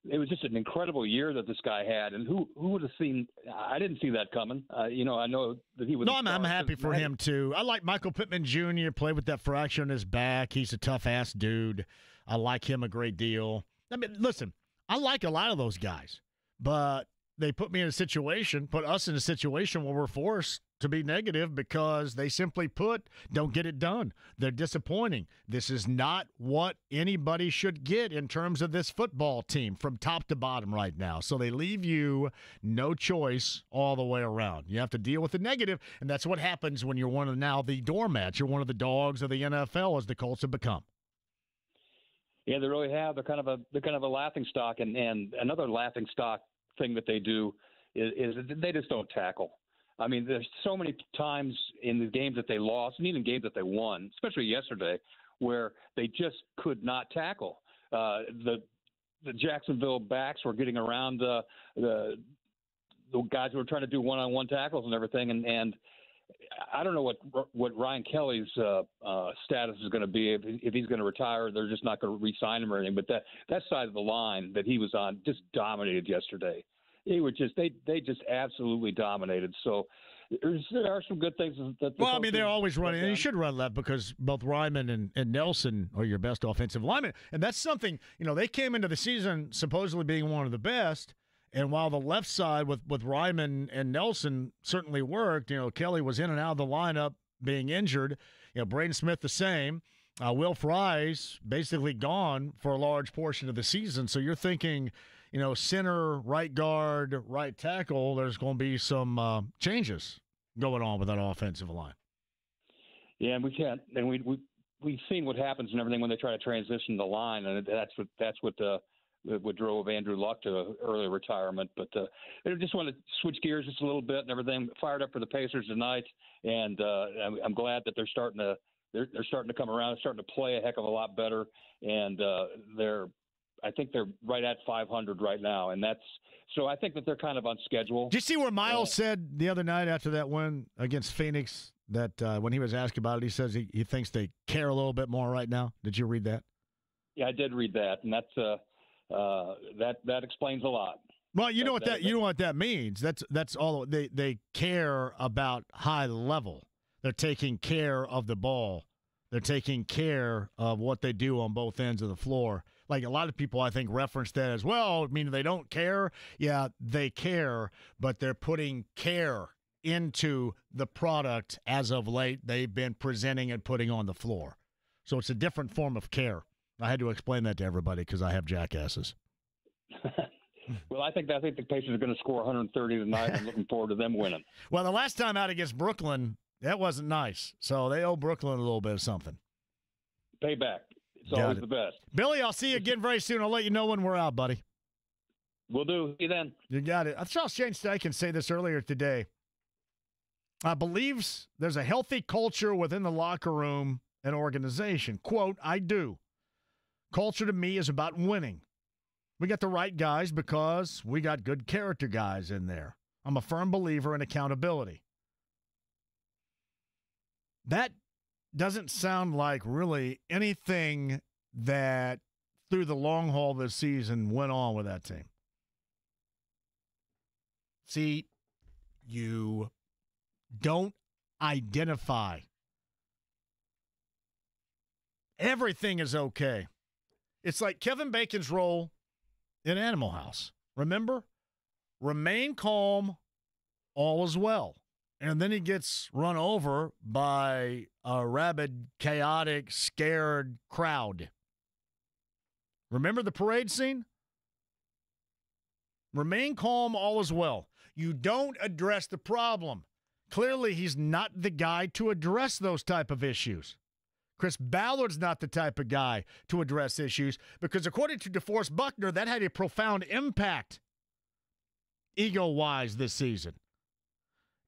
It was just an incredible year that this guy had. And who would have seen – I didn't see that coming. I know that he was – No, I'm happy for him, too. I like Michael Pittman Jr., played with that fracture in his back. He's a tough-ass dude. I like him a great deal. I mean, listen, I like a lot of those guys. But – they put us in a situation where we're forced to be negative because they simply don't get it done. They're disappointing. This is not what anybody should get in terms of this football team from top to bottom right now. So they leave you no choice all the way around. You have to deal with the negative, and that's what happens when you're one of the doormats. You're one of the dogs of the NFL, as the Colts have become. Yeah, they really have. They're kind of a laughing stock, and another laughing stock thing that they do is they just don't tackle. I mean, there's so many times in the games that they lost, and even games that they won, especially yesterday, where they just could not tackle. The Jacksonville backs were getting around the guys who were trying to do one-on-one tackles and everything, and I don't know what Ryan Kelly's status is going to be if he's going to retire. They're just not going to re-sign him or anything. But that side of the line that he was on just dominated yesterday. They just absolutely dominated. So there are some good things. They're always running, and you should run left because both Ryman and Nelson are your best offensive linemen, and that's something they came into the season supposedly being one of the best. And while the left side with Ryman and Nelson certainly worked, Kelly was in and out of the lineup being injured. Braden Smith the same. Will Fry's basically gone for a large portion of the season. So you're thinking, center, right guard, right tackle, there's going to be some changes going on with that offensive line. Yeah, and we can't. And we've seen what happens and everything when they try to transition the line, and that's what drove Andrew Luck to early retirement. But I just want to switch gears just a little bit and everything. Fired up for the Pacers tonight, and I'm glad that they're starting to come around, they're starting to play a heck of a lot better, and I think they're right at 500 right now, and so I think that they're kind of on schedule. Did you see where Miles said the other night after that win against Phoenix that when he was asked about it, he says he thinks they care a little bit more right now? Did you read that? Yeah, I did read that, and that's that explains a lot. Well, you know what that means. That's all. They care about high level. They're taking care of the ball. They're taking care of what they do on both ends of the floor. Like a lot of people, I think, reference that as well. I mean, they don't care. Yeah, they care, but they're putting care into the product as of late they've been presenting and putting on the floor. So it's a different form of care. I had to explain that to everybody because I have jackasses. Well, I think the Pacers are going to score 130 tonight. I'm looking forward to them winning. Well, the last time out against Brooklyn, that wasn't nice. So they owe Brooklyn a little bit of something. Payback. It's always the best. Billy, I'll see you again very soon. I'll let you know when we're out, buddy. Will do. See you then. You got it. I saw Shane Steichen say this earlier today. I believe there's a healthy culture within the locker room and organization. Quote, I do. Culture to me is about winning. We got the right guys because we got good character guys in there. I'm a firm believer in accountability. That doesn't sound like really anything that through the long haul this season went on with that team. See, you don't identify. Everything is okay. It's like Kevin Bacon's role in Animal House. Remember? Remain calm, all is well. And then he gets run over by a rabid, chaotic, scared crowd. Remember the parade scene? Remain calm, all is well. You don't address the problem. Clearly, he's not the guy to address those type of issues. Chris Ballard's not the type of guy to address issues because according to DeForest Buckner, that had a profound impact ego-wise this season.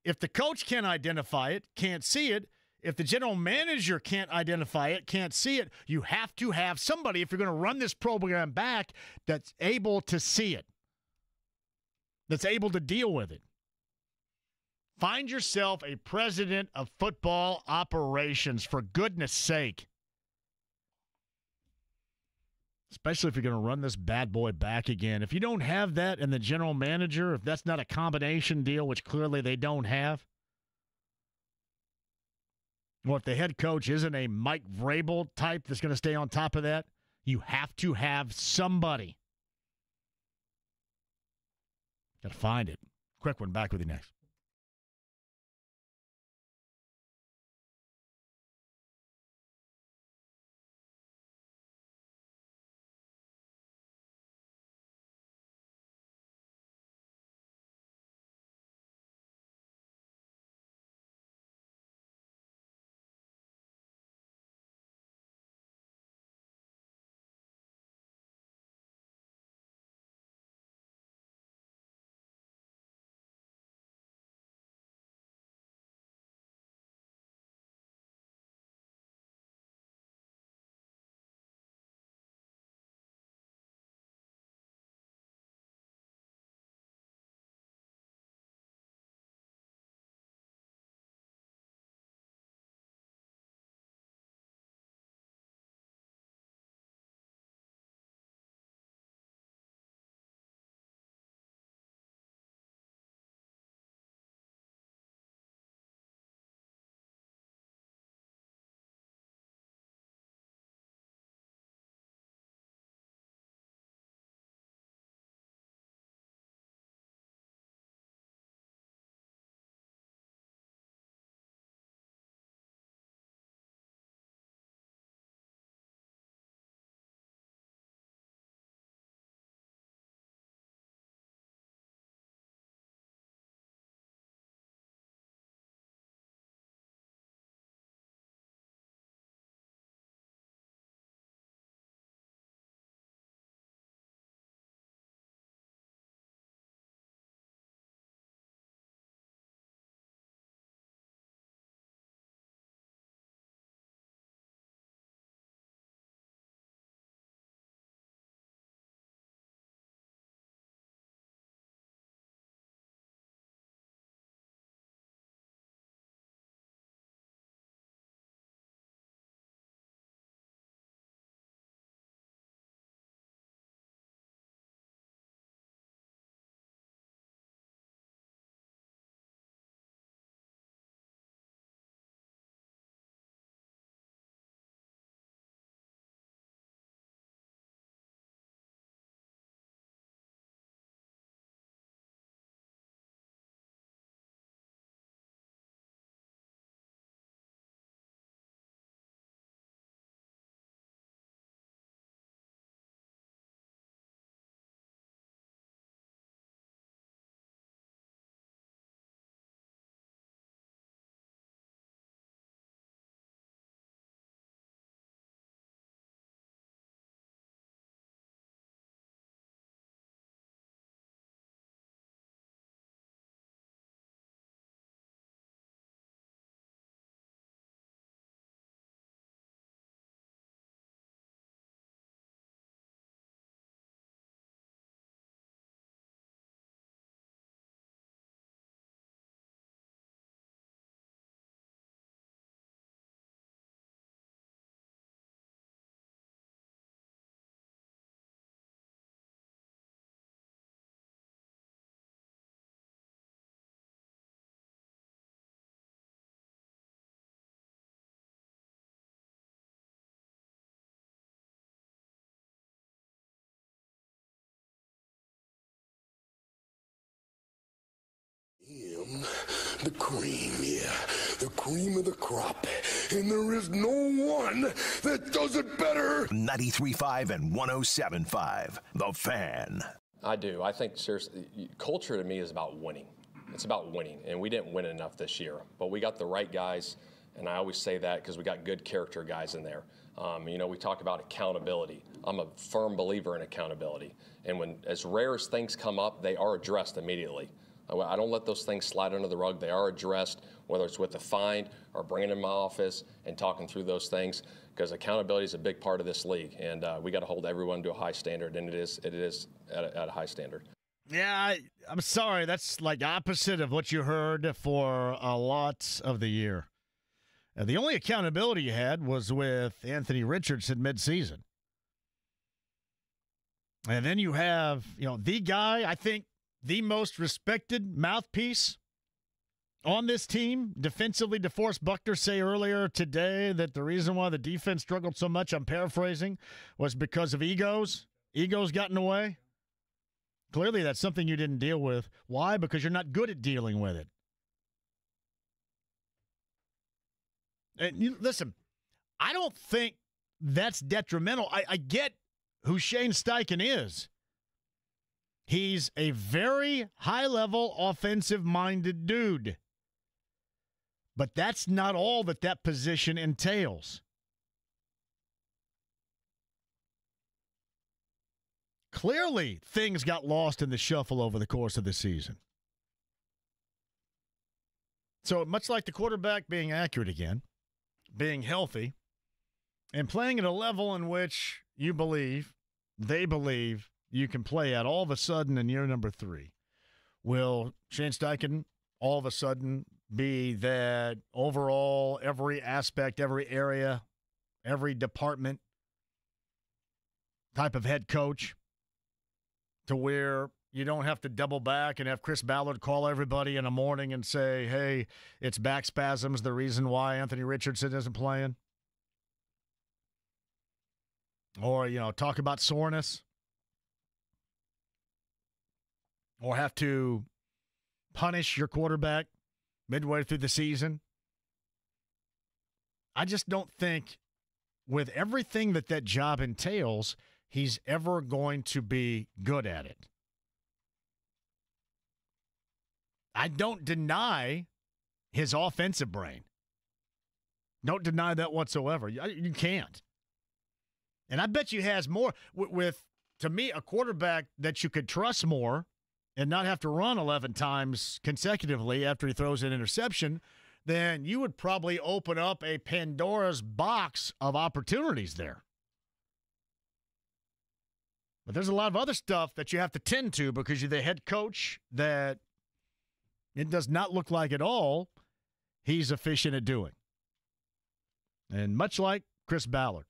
If the coach can't identify it, can't see it, if the general manager can't identify it, can't see it, you have to have somebody, if you're going to run this program back, that's able to see it, that's able to deal with it. Find yourself a president of football operations, for goodness sake. Especially if you're going to run this bad boy back again. If you don't have that and the general manager, if that's not a combination deal, which clearly they don't have, or if the head coach isn't a Mike Vrabel type that's going to stay on top of that, you have to have somebody. Got to find it. Quick one, back with you next. The cream, yeah. The cream of the crop. And there is no one that does it better. 93.5 and 107.5. The Fan. I do. I think, seriously, culture to me is about winning. It's about winning, and we didn't win enough this year. But we got the right guys, and I always say that because we got good character guys in there. We talk about accountability. I'm a firm believer in accountability. And when as rare as things come up, they are addressed immediately. I don't let those things slide under the rug. They are addressed, whether it's with a fine or bringing them in my office and talking through those things, because accountability is a big part of this league, and we got to hold everyone to a high standard, and it is at a high standard. Yeah, I'm sorry. That's like opposite of what you heard for a lot of the year. The only accountability you had was with Anthony Richardson midseason. And then you have, the guy, I think, the most respected mouthpiece on this team defensively. DeForest Buckner say earlier today that the reason why the defense struggled so much, I'm paraphrasing, was because of egos. Egos got in the way. Clearly, that's something you didn't deal with. Why? Because you're not good at dealing with it. And listen, I don't think that's detrimental. I get who Shane Steichen is. He's a very high-level, offensive-minded dude. But that's not all that position entails. Clearly, things got lost in the shuffle over the course of the season. So much like the quarterback being accurate again, being healthy, and playing at a level in which you believe, they believe, you can play at all of a sudden in year number 3. Will Shane Steichen all of a sudden be that overall every aspect, every area, every department type of head coach to where you don't have to double back and have Chris Ballard call everybody in the morning and say, hey, it's back spasms, the reason why Anthony Richardson isn't playing? Or, talk about soreness? Or have to punish your quarterback midway through the season? I just don't think, with everything that job entails, he's ever going to be good at it. I don't deny his offensive brain. Don't deny that whatsoever. You can't. And I bet you has more with, to me, a quarterback that you could trust more and not have to run 11 times consecutively after he throws an interception, then you would probably open up a Pandora's box of opportunities there. But there's a lot of other stuff that you have to tend to because you're the head coach that it does not look like at all he's efficient at doing. And much like Chris Ballard.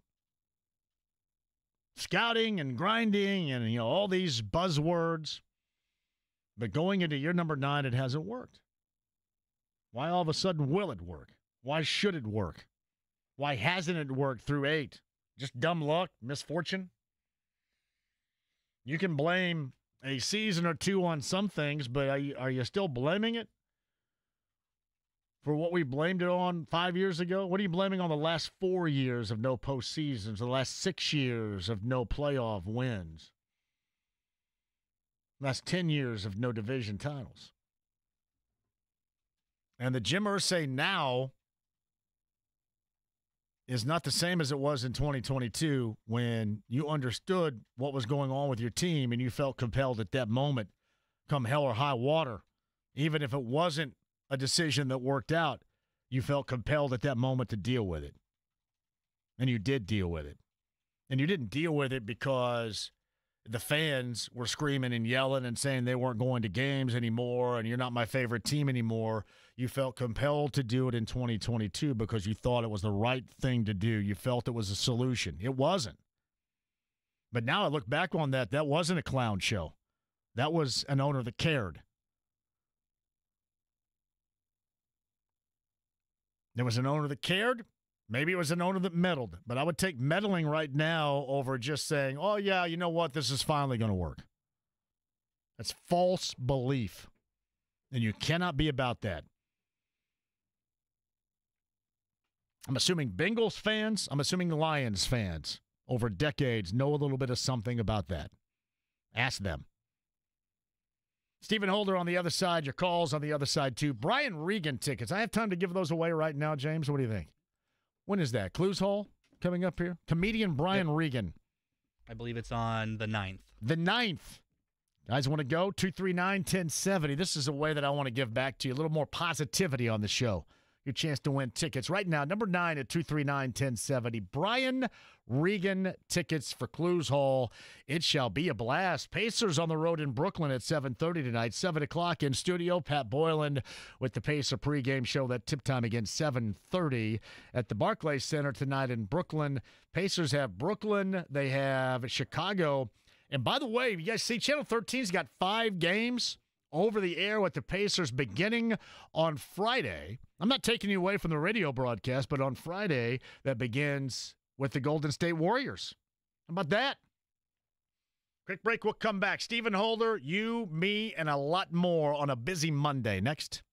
Scouting and grinding and, all these buzzwords. But going into year number 9, it hasn't worked. Why all of a sudden will it work? Why should it work? Why hasn't it worked through 8? Just dumb luck, misfortune? You can blame a season or two on some things, but are you still blaming it for what we blamed it on 5 years ago? What are you blaming on the last 4 years of no postseasons, the last 6 years of no playoff wins? Last 10 years of no division titles. And the Jim Irsay now is not the same as it was in 2022 when you understood what was going on with your team and you felt compelled at that moment, come hell or high water, even if it wasn't a decision that worked out, you felt compelled at that moment to deal with it. And you did deal with it. And you didn't deal with it because the fans were screaming and yelling and saying they weren't going to games anymore and you're not my favorite team anymore. You felt compelled to do it in 2022 because you thought it was the right thing to do. You felt it was a solution. It wasn't. But now I look back on that. That wasn't a clown show. That was an owner that cared. There was an owner that cared. Maybe it was an owner that meddled, but I would take meddling right now over just saying, oh, yeah, you know what, this is finally going to work. That's false belief. And you cannot be about that. I'm assuming Bengals fans, I'm assuming Lions fans over decades know a little bit of something about that. Ask them. Stephen Holder on the other side. Your calls on the other side, too. Brian Regan tickets. I have time to give those away right now, James. What do you think? When is that? Clues Hall coming up here? Comedian Brian Regan. I believe it's on the 9th. The 9th. Guys want to go? 239-1070. This is a way that I want to give back to you. A little more positivity on the show. Your chance to win tickets. Right now, number 9 at 239-1070. Brian Regan tickets for Clues Hall. It shall be a blast. Pacers on the road in Brooklyn at 7:30 tonight. 7 o'clock in studio. Pat Boylan with the Pacer pregame show. That tip time again, 7:30 at the Barclays Center tonight in Brooklyn. Pacers have Brooklyn. They have Chicago. And by the way, you guys see Channel 13's got 5 games over the air with the Pacers beginning on Friday. I'm not taking you away from the radio broadcast, but on Friday, that begins with the Golden State Warriors. How about that? Quick break, we'll come back. Stephen Holder, you, me, and a lot more on a busy Monday. Next.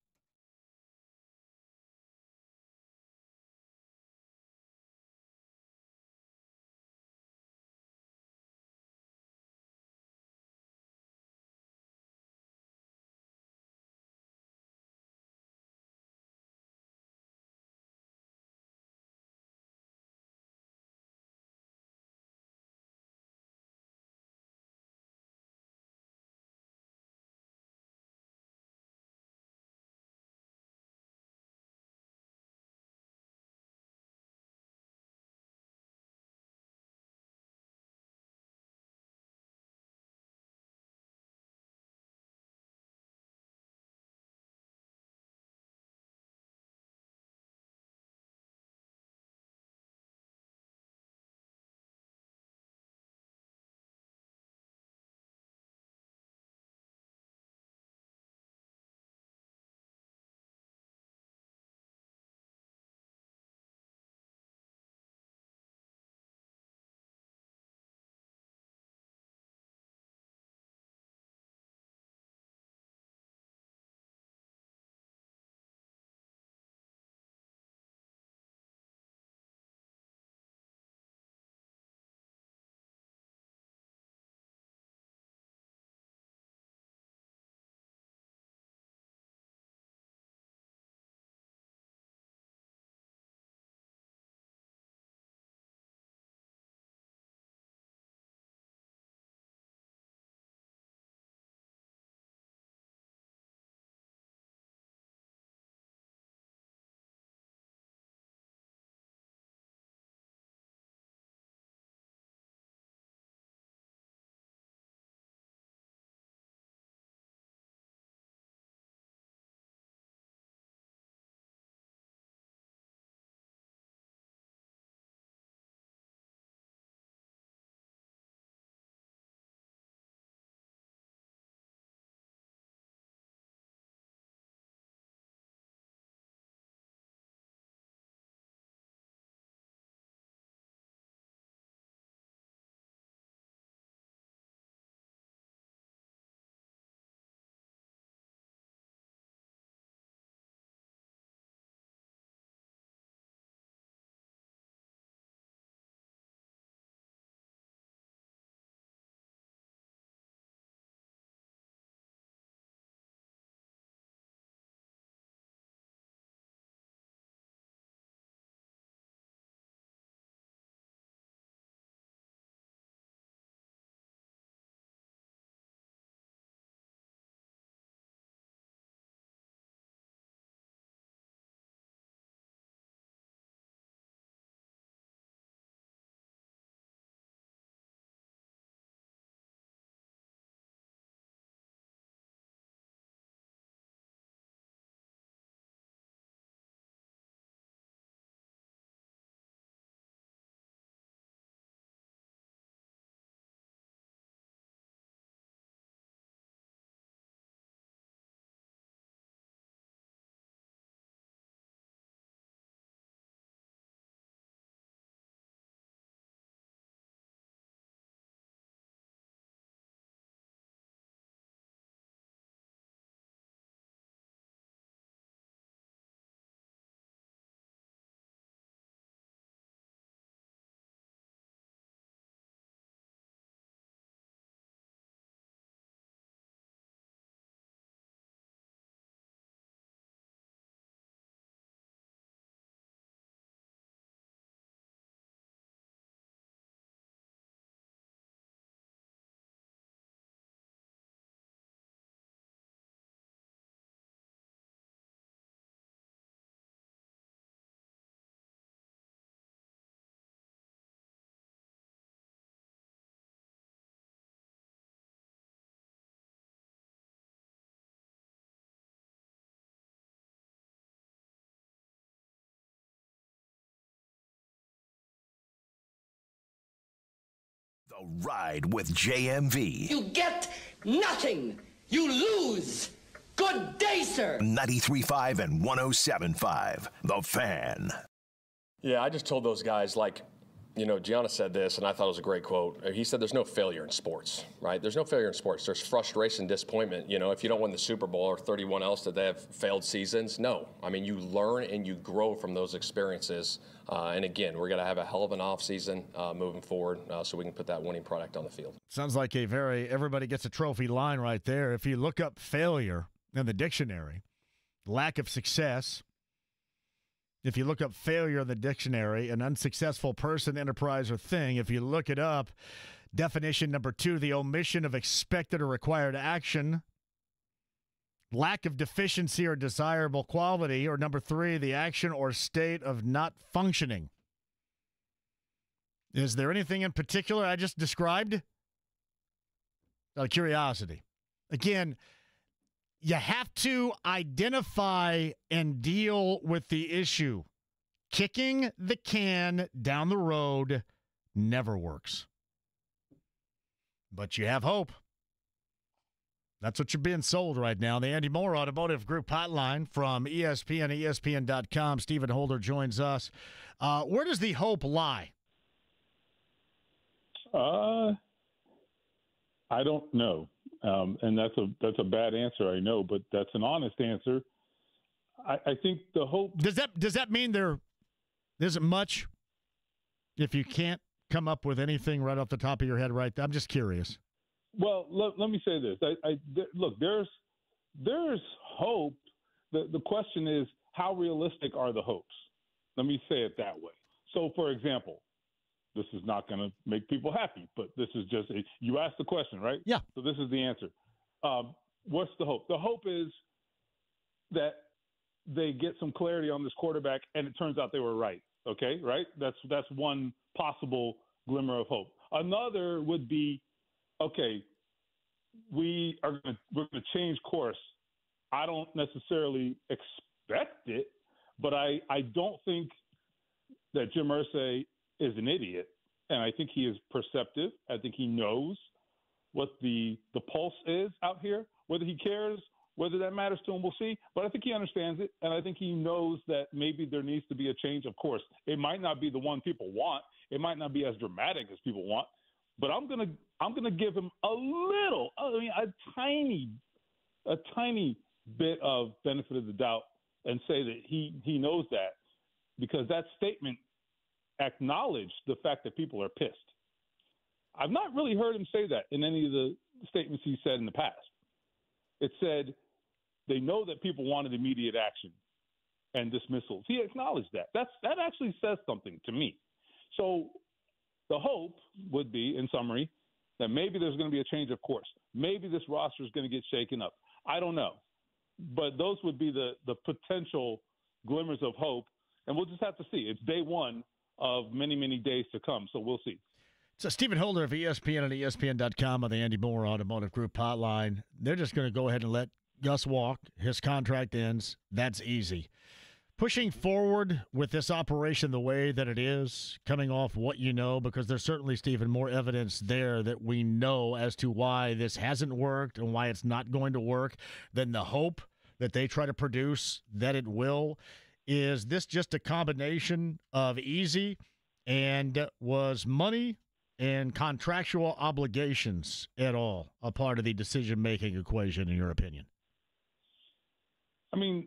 The Ride with JMV. You get nothing. You lose. Good day, sir. 93.5 and 107.5. The Fan. Yeah, I just told those guys, Giannis said this, and I thought it was a great quote. He said there's no failure in sports, right? There's no failure in sports. There's frustration, disappointment. If you don't win the Super Bowl or 31 else that they have failed seasons, no. I mean, you learn and you grow from those experiences. And again, we're going to have a hell of an offseason moving forward so we can put that winning product on the field. Sounds like a very everybody gets a trophy line right there. If you look up failure in the dictionary, lack of success. If you look up failure in the dictionary, an unsuccessful person, enterprise, or thing, if you look it up, definition number 2, the omission of expected or required action, lack of deficiency or desirable quality, or number 3, the action or state of not functioning. Is there anything in particular I just described? Out of curiosity. Again, you have to identify and deal with the issue. Kicking the can down the road never works. But you have hope. That's what you're being sold right now. The Andy Moore Automotive Group hotline from ESPN, ESPN.com. Stephen Holder joins us. Where does the hope lie? I don't know. And that's a bad answer, I know, but that's an honest answer. I think the hope. Does that mean there isn't much? If you can't come up with anything right off the top of your head, right? I'm just curious. Well, let me say this. Look, there's hope. The question is, how realistic are the hopes? Let me say it that way. So, for example, this is not going to make people happy, but this is just you asked the question, right? Yeah. So this is the answer. What's the hope? The hope is that they get some clarity on this quarterback, and it turns out they were right. Okay, right? That's one possible glimmer of hope. Another would be, okay, we're going to change course. I don't necessarily expect it, but I don't think that Jim Irsay is an idiot, and I think he is perceptive. I think he knows what the pulse is out here. Whether he cares, whether that matters to him, we'll see. But I think he understands it, and I think he knows that maybe there needs to be a change of course. It might not be the one people want. It might not be as dramatic as people want. But I'm gonna give him a tiny bit of benefit of the doubt and say that he knows that, because that statement acknowledged the fact that people are pissed. I've not really heard him say that in any of the statements he said in the past. It said they know that people wanted immediate action and dismissals. He acknowledged that. That actually says something to me. So the hope would be, in summary, that maybe there's going to be a change of course. Maybe this roster is going to get shaken up. I don't know. But those would be the potential glimmers of hope, and we'll just have to see. It's day one of many, many days to come, so we'll see. So Stephen Holder of ESPN and ESPN.com on the Andy Moore Automotive Group hotline. They're just going to go ahead and let Gus walk. His contract ends. That's easy. Pushing forward with this operation the way that it is, coming off what you know, because there's certainly, Stephen, more evidence there that we know as to why this hasn't worked and why it's not going to work than the hope that they try to produce that it will. Is this just a combination of easy and was money and contractual obligations at all a part of the decision-making equation, in your opinion? I mean,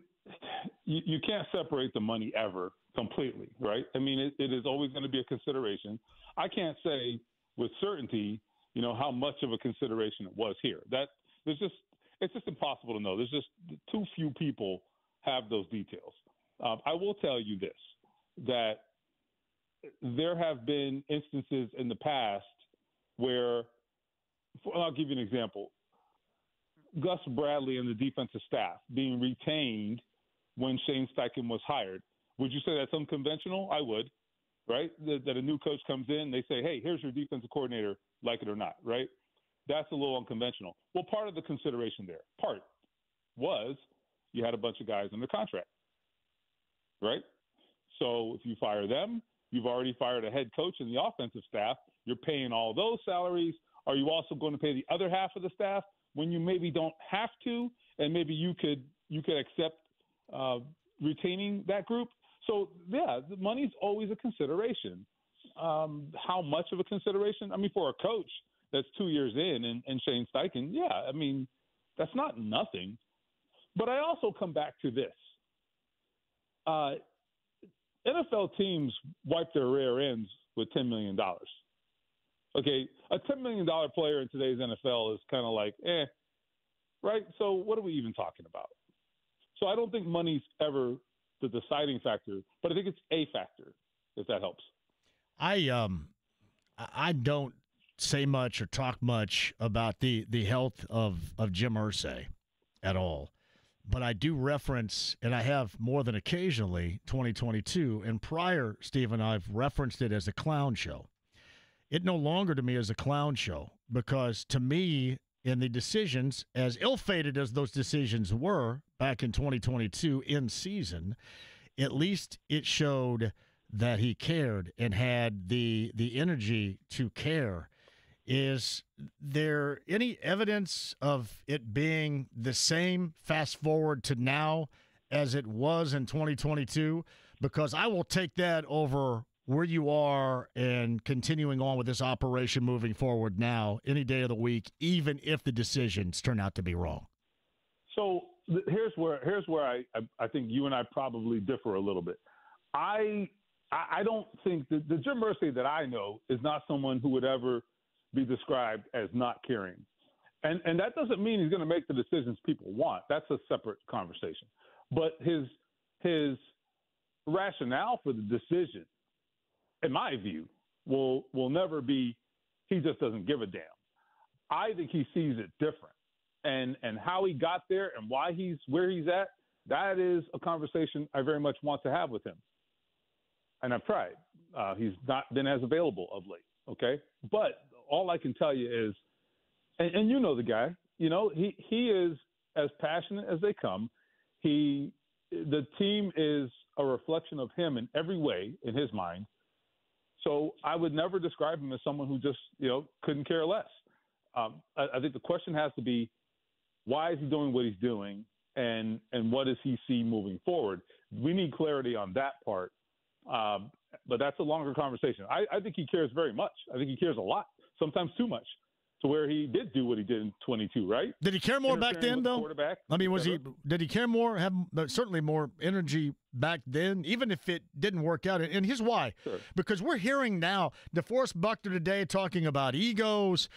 you can't separate the money ever completely, right? I mean, it is always going to be a consideration. I can't say with certainty, how much of a consideration it was here. It's just impossible to know. There's just too few people have those details. I will tell you this, that there have been instances in the past where, I'll give you an example, Gus Bradley and the defensive staff being retained when Shane Steichen was hired. Would you say that's unconventional? I would, right? That a new coach comes in, they say, hey, here's your defensive coordinator, like it or not, right? That's a little unconventional. Well, part of the consideration there, was you had a bunch of guys under contract, right? So if you fire them, You've already fired a head coach and the offensive staff. You're paying all those salaries. Are you also going to pay the other half of the staff when you maybe don't have to, and maybe you could accept retaining that group? So, yeah, the money's always a consideration. How much of a consideration? I mean, for a coach that's 2 years in and Shane Steichen, yeah, I mean, that's not nothing. But I also come back to this. NFL teams wipe their rear ends with $10 million. Okay, a $10 million player in today's NFL is kind of like, right? So what are we even talking about? So I don't think money's ever the deciding factor, but I think it's a factor, if that helps. I don't say much or talk much about the health of Jim Irsay at all. But I do reference, and I have more than occasionally, 2022. And prior, Stephen, I've referenced it as a clown show. It no longer to me is a clown show, because to me, in the decisions, as ill-fated as those decisions were back in 2022 in season, at least it showed that he cared and had the energy to care. Is there any evidence of it being the same fast forward to now as it was in 2022? Because I will take that over where you are and continuing on with this operation moving forward now, any day of the week, even if the decisions turn out to be wrong. So here's where I think you and I probably differ a little bit. I don't think the Jim Irsay that I know is not someone who would ever be described as not caring. And that doesn't mean he's going to make the decisions people want. That's a separate conversation. But his rationale for the decision, in my view, will never be he just doesn't give a damn. I think he sees it different. And how he got there and why he's where he's at, that is a conversation I very much want to have with him. And I've tried. He's not been as available of late, okay? But all I can tell you is, and you know the guy, you know, he is as passionate as they come. The team is a reflection of him in every way in his mind. So I would never describe him as someone who just, couldn't care less. I think the question has to be, why is he doing what he's doing, and what does he see moving forward? We need clarity on that part. But that's a longer conversation. I think he cares very much. I think he cares a lot, sometimes too much, to where he did do what he did in 22, right? Did he care more back then, though? I mean, did he care more, have certainly more energy back then, even if it didn't work out? And here's why. Sure. Because we're hearing now DeForest Buckner today talking about egos,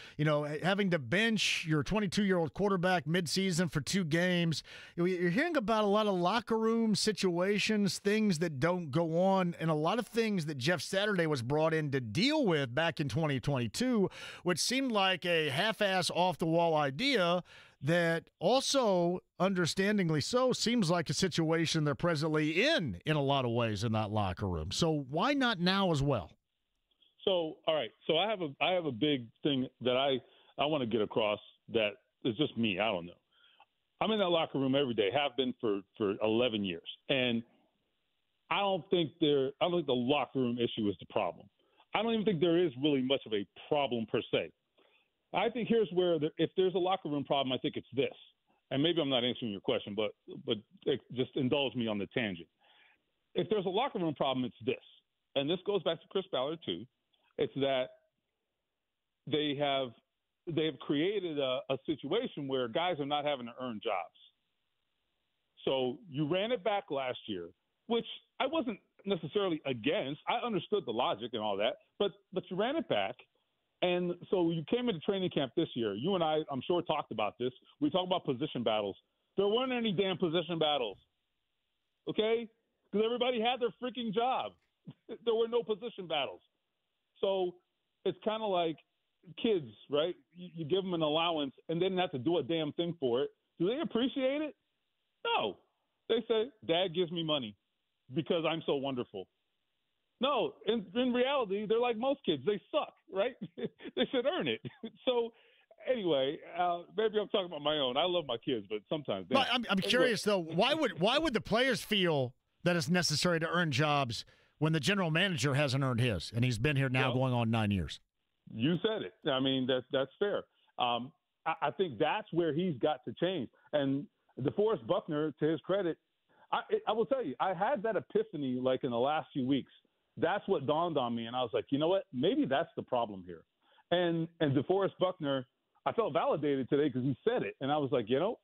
having to bench your 22-year-old quarterback midseason for 2 games. You're hearing about a lot of locker room situations, things that don't go on, and a lot of things that Jeff Saturday was brought in to deal with back in 2022, which seemed like a half-ass off-the-wall idea that also, understandingly so, seems like a situation they're presently in a lot of ways in that locker room. So why not now as well? So, all right. So I have a big thing that I want to get across that is just me. I don't know. I'm in that locker room every day, have been for 11 years. And I don't think the locker room issue is the problem. I don't even think there is really much of a problem per se. I think here's where, if there's a locker room problem, I think it's this. And maybe I'm not answering your question, but just indulge me on the tangent. If there's a locker room problem, it's this. And this goes back to Chris Ballard, too. It's that they've created a situation where guys are not having to earn jobs. So you ran it back last year, which I wasn't necessarily against. I understood the logic and all that, but you ran it back. And so you came into training camp this year. You and I, I'm sure, talked about this. We talked about position battles. There weren't any damn position battles, okay? Because everybody had their freaking job. There were no position battles. So it's kind of like kids, right? You give them an allowance and then have to do a damn thing for it. Do they appreciate it? No. They say, Dad gives me money because I'm so wonderful. No, in reality, they're like most kids. They suck, right? They should earn it. So, anyway, maybe I'm talking about my own. I love my kids, but sometimes I'm curious though. Why would the players feel that it's necessary to earn jobs when the general manager hasn't earned his, and he's been here now going on 9 years. You said it. I mean, that's fair. I think that's where he's got to change. And DeForest Buckner, to his credit, I will tell you, I had that epiphany like in the last few weeks. That's what dawned on me, and I was like, you know what? Maybe that's the problem here. And DeForest Buckner, I felt validated today because he said it, and I was like, you know,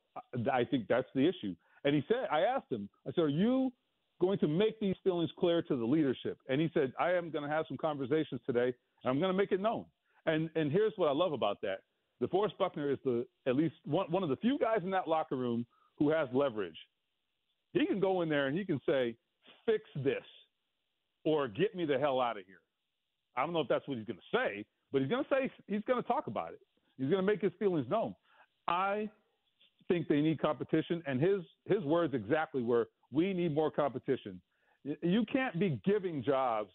I think that's the issue. And he said, I asked him, I said, are you going to make these feelings clear to the leadership? And he said, I am going to have some conversations today, and I'm going to make it known. And here's what I love about that. DeForest Buckner is at least one of the few guys in that locker room who has leverage. He can go in there and he can say, fix this or get me the hell out of here. I don't know if that's what he's going to say, but he's going to talk about it. He's going to make his feelings known. I think they need competition, and his words exactly were, we need more competition. You can't be giving jobs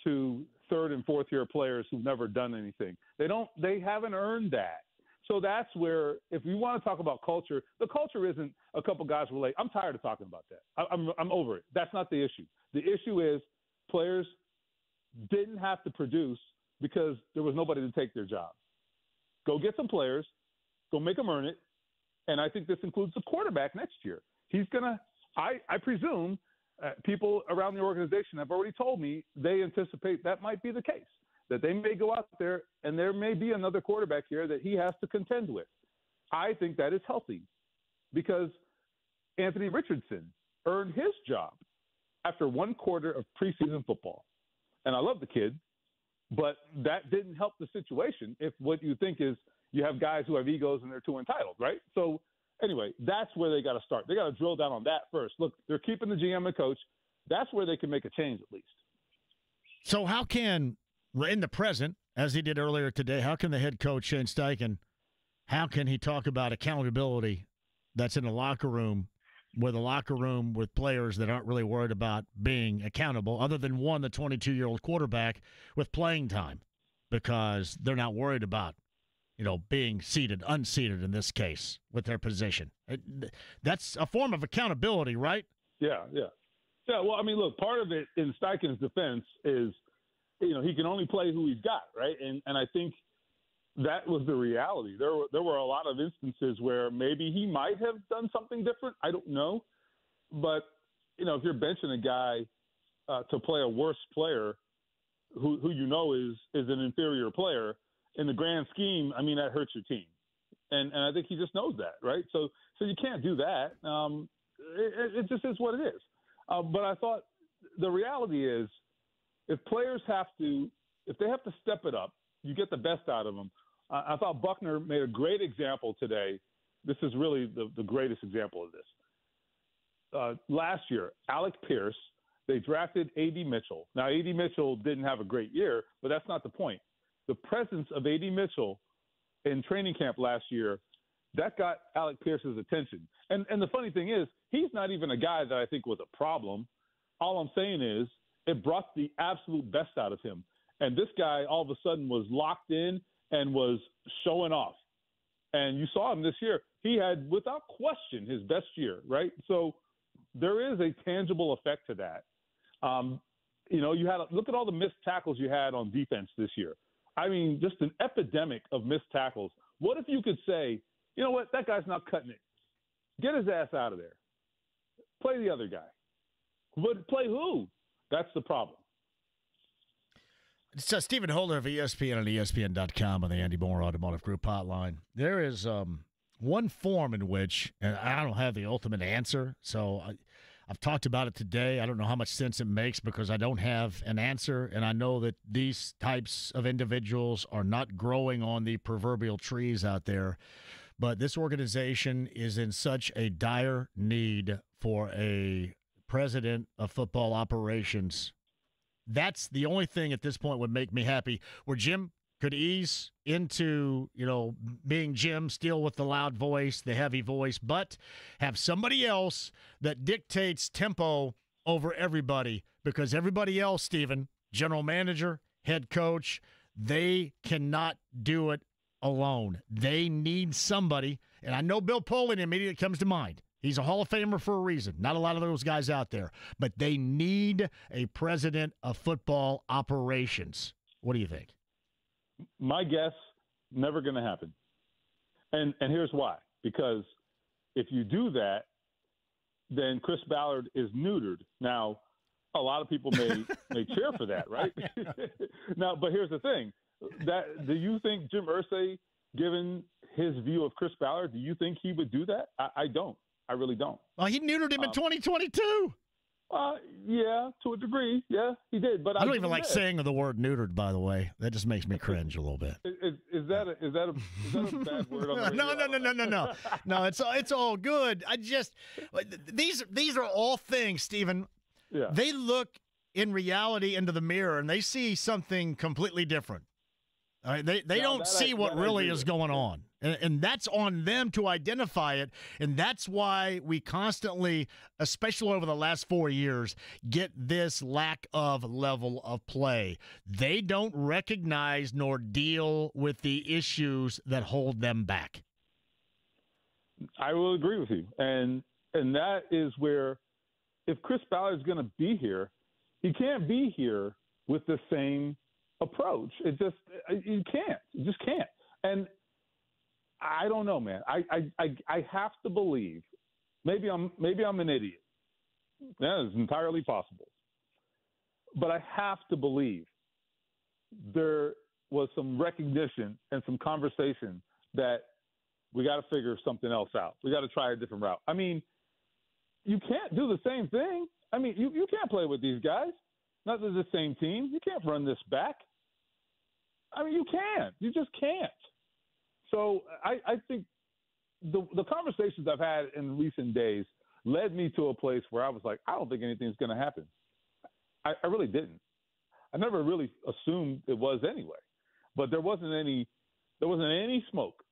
to third and fourth year players who've never done anything. They haven't earned that. So that's where, if you want to talk about culture, the culture isn't a couple guys relate. I'm tired of talking about that. I'm over it. That's not the issue. The issue is players didn't have to produce because there was nobody to take their job. Go get some players, go make them earn it, and I think this includes the quarterback next year. He's going to, I presume, people around the organization have already told me they anticipate that might be the case, that they may go out there and there may be another quarterback here that he has to contend with. I think that is healthy because Anthony Richardson earned his job after one quarter of preseason football. And I love the kid, but that didn't help the situation if what you think is you have guys who have egos and they're too entitled, right? So anyway, that's where they got to start. They got to drill down on that first. Look, they're keeping the GM and coach. That's where they can make a change at least. So how can, in the present, as he did earlier today, how can the head coach, Shane Steichen, how can he talk about accountability that's in the locker room with players that aren't really worried about being accountable, other than one, the 22-year-old quarterback with playing time, because they're not worried about, being unseated in this case with their position. That's a form of accountability, right? Yeah. Well, I mean, look, part of it in Steichen's defense is, he can only play who he's got, right? And I think that was the reality. There were a lot of instances where maybe he might have done something different. I don't know. But, if you're benching a guy to play a worse player who is an inferior player, in the grand scheme, I mean, that hurts your team. And I think he just knows that, right? So you can't do that. It just is what it is. But I thought the reality is if players have to step it up, you get the best out of them. I thought Buckner made a great example today. This is really the greatest example of this. Last year, Alec Pierce, they drafted A.D. Mitchell. Now, A.D. Mitchell didn't have a great year, but that's not the point. The presence of A.D. Mitchell in training camp last year, that got Alec Pierce's attention. And the funny thing is, he's not even a guy that I think was a problem. All I'm saying is it brought the absolute best out of him. And this guy all of a sudden was locked in and was showing off. And you saw him this year. He had, without question, his best year, right? So there is a tangible effect to that. Look at all the missed tackles you had on defense this year. I mean, just an epidemic of missed tackles. What if you could say, you know what, that guy's not cutting it. Get his ass out of there. Play the other guy. But play who? That's the problem. It's Stephen Holder of ESPN and ESPN.com on the Andy Moore Automotive Group hotline. There is one form in which, and I don't have the ultimate answer, so I've talked about it today. I don't know how much sense it makes because I don't have an answer, and I know that these types of individuals are not growing on the proverbial trees out there. But this organization is in such a dire need for a president of football operations. That's the only thing at this point would make me happy, where Jim could ease into, being Jim, still with the loud voice, the heavy voice, but have somebody else that dictates tempo over everybody, because everybody else, Stephen, general manager, head coach, they cannot do it alone. They need somebody, and I know Bill Polian immediately comes to mind. He's a Hall of Famer for a reason. Not a lot of those guys out there. But they need a president of football operations. What do you think? My guess, never going to happen. And here's why. Because if you do that, then Chris Ballard is neutered. Now, a lot of people may cheer for that, right? Now, but here's the thing. Do you think Jim Irsay, given his view of Chris Ballard, do you think he would do that? I don't. I really don't. Well, he neutered him in 2022. Yeah, to a degree. Yeah, he did. But I don't even like saying the word neutered, by the way. That just makes me cringe a little bit. Is that a bad word on the radio? No. No, it's all good. These are all things, Stephen. Yeah. They look in reality into the mirror and they see something completely different. All right, they don't see what really is going on. And that's on them to identify it. And that's why we constantly, especially over the last 4 years, get this lack of level of play. They don't recognize nor deal with the issues that hold them back. I will agree with you. And that is where, if Chris Ballard is going to be here, he can't be here with the same approach. You can't. You just can't. And I don't know, man. I have to believe. Maybe I'm an idiot. That is entirely possible. But I have to believe there was some recognition and some conversation that we got to figure something else out. We got to try a different route. I mean, you can't do the same thing. I mean, you can't play with these guys. Not the same team. You can't run this back. I mean, you can't. You just can't. So I think the conversations I've had in recent days led me to a place where I was like, I don't think anything's going to happen. I really didn't. I never really assumed it was anyway. But there wasn't any smoke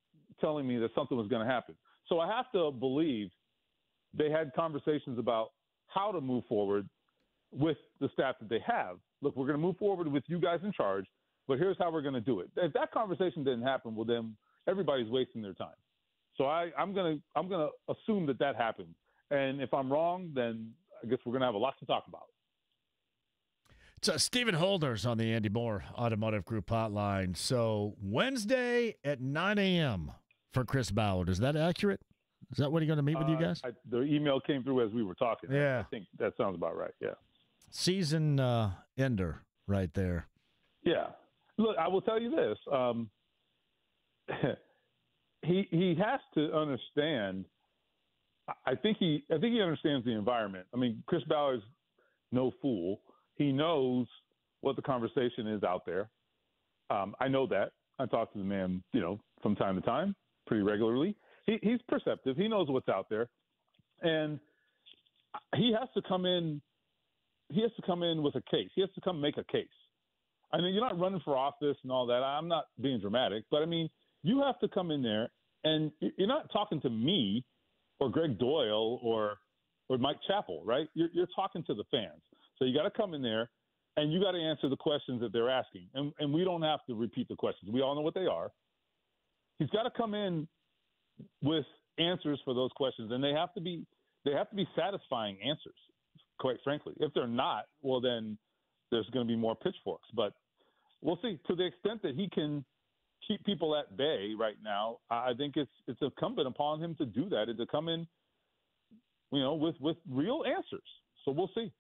telling me that something was going to happen. So I have to believe they had conversations about how to move forward with the staff that they have. Look, we're going to move forward with you guys in charge, but here's how we're going to do it. If that conversation didn't happen, well, then everybody's wasting their time. So I'm going to assume that happened. And if I'm wrong, then I guess we're going to have a lot to talk about. So Stephen Holder's on the Andy Moore Automotive Group hotline. So Wednesday at 9 a.m. for Chris Ballard. Is that accurate? Is that when he's going to meet with you guys? The email came through as we were talking. Yeah. I think that sounds about right. Yeah. Season ender right there. Yeah. Look, I will tell you this. He has to understand. I think he understands the environment. I mean, Chris Ballard's no fool. He knows what the conversation is out there. I know that. I talk to the man, from time to time, pretty regularly. He's perceptive. He knows what's out there, and he has to come in. He has to come in with a case. He has to come make a case. I mean, you're not running for office and all that. I'm not being dramatic, but I mean, you have to come in there, and you're not talking to me or Greg Doyle or Mike Chappell, right? You're talking to the fans. So you got to come in there, and you got to answer the questions that they're asking. And we don't have to repeat the questions. We all know what they are. He's got to come in with answers for those questions, and they have to be satisfying answers, quite frankly. If they're not, well, then there's going to be more pitchforks. But we'll see. To the extent that he can keep people at bay right now, I think it's incumbent upon him to do that and to come in, with real answers. So we'll see.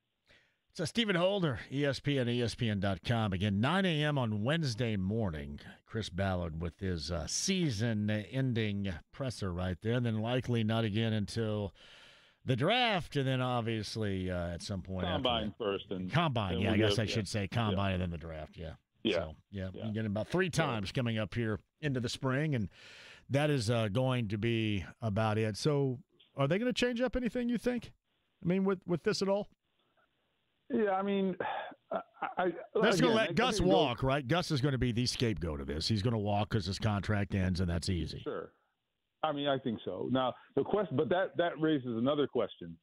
So Stephen Holder, ESPN, ESPN.com. Again, 9 a.m. on Wednesday morning. Chris Ballard with his season-ending presser right there. And then likely not again until the draft, and then obviously at some point Combine first. Combine, yeah, I guess I should say Combine and then the draft, yeah. Yeah. So, yeah. You get about 3 times coming up here into the spring, and that is going to be about it. So are they going to change up anything, you think? I mean, with this at all? Yeah, I mean, that's going to let Gus walk, right? Gus is going to be the scapegoat of this. He's going to walk because his contract ends, and that's easy. Sure. I mean, I think so. Now, the question, but that raises another question.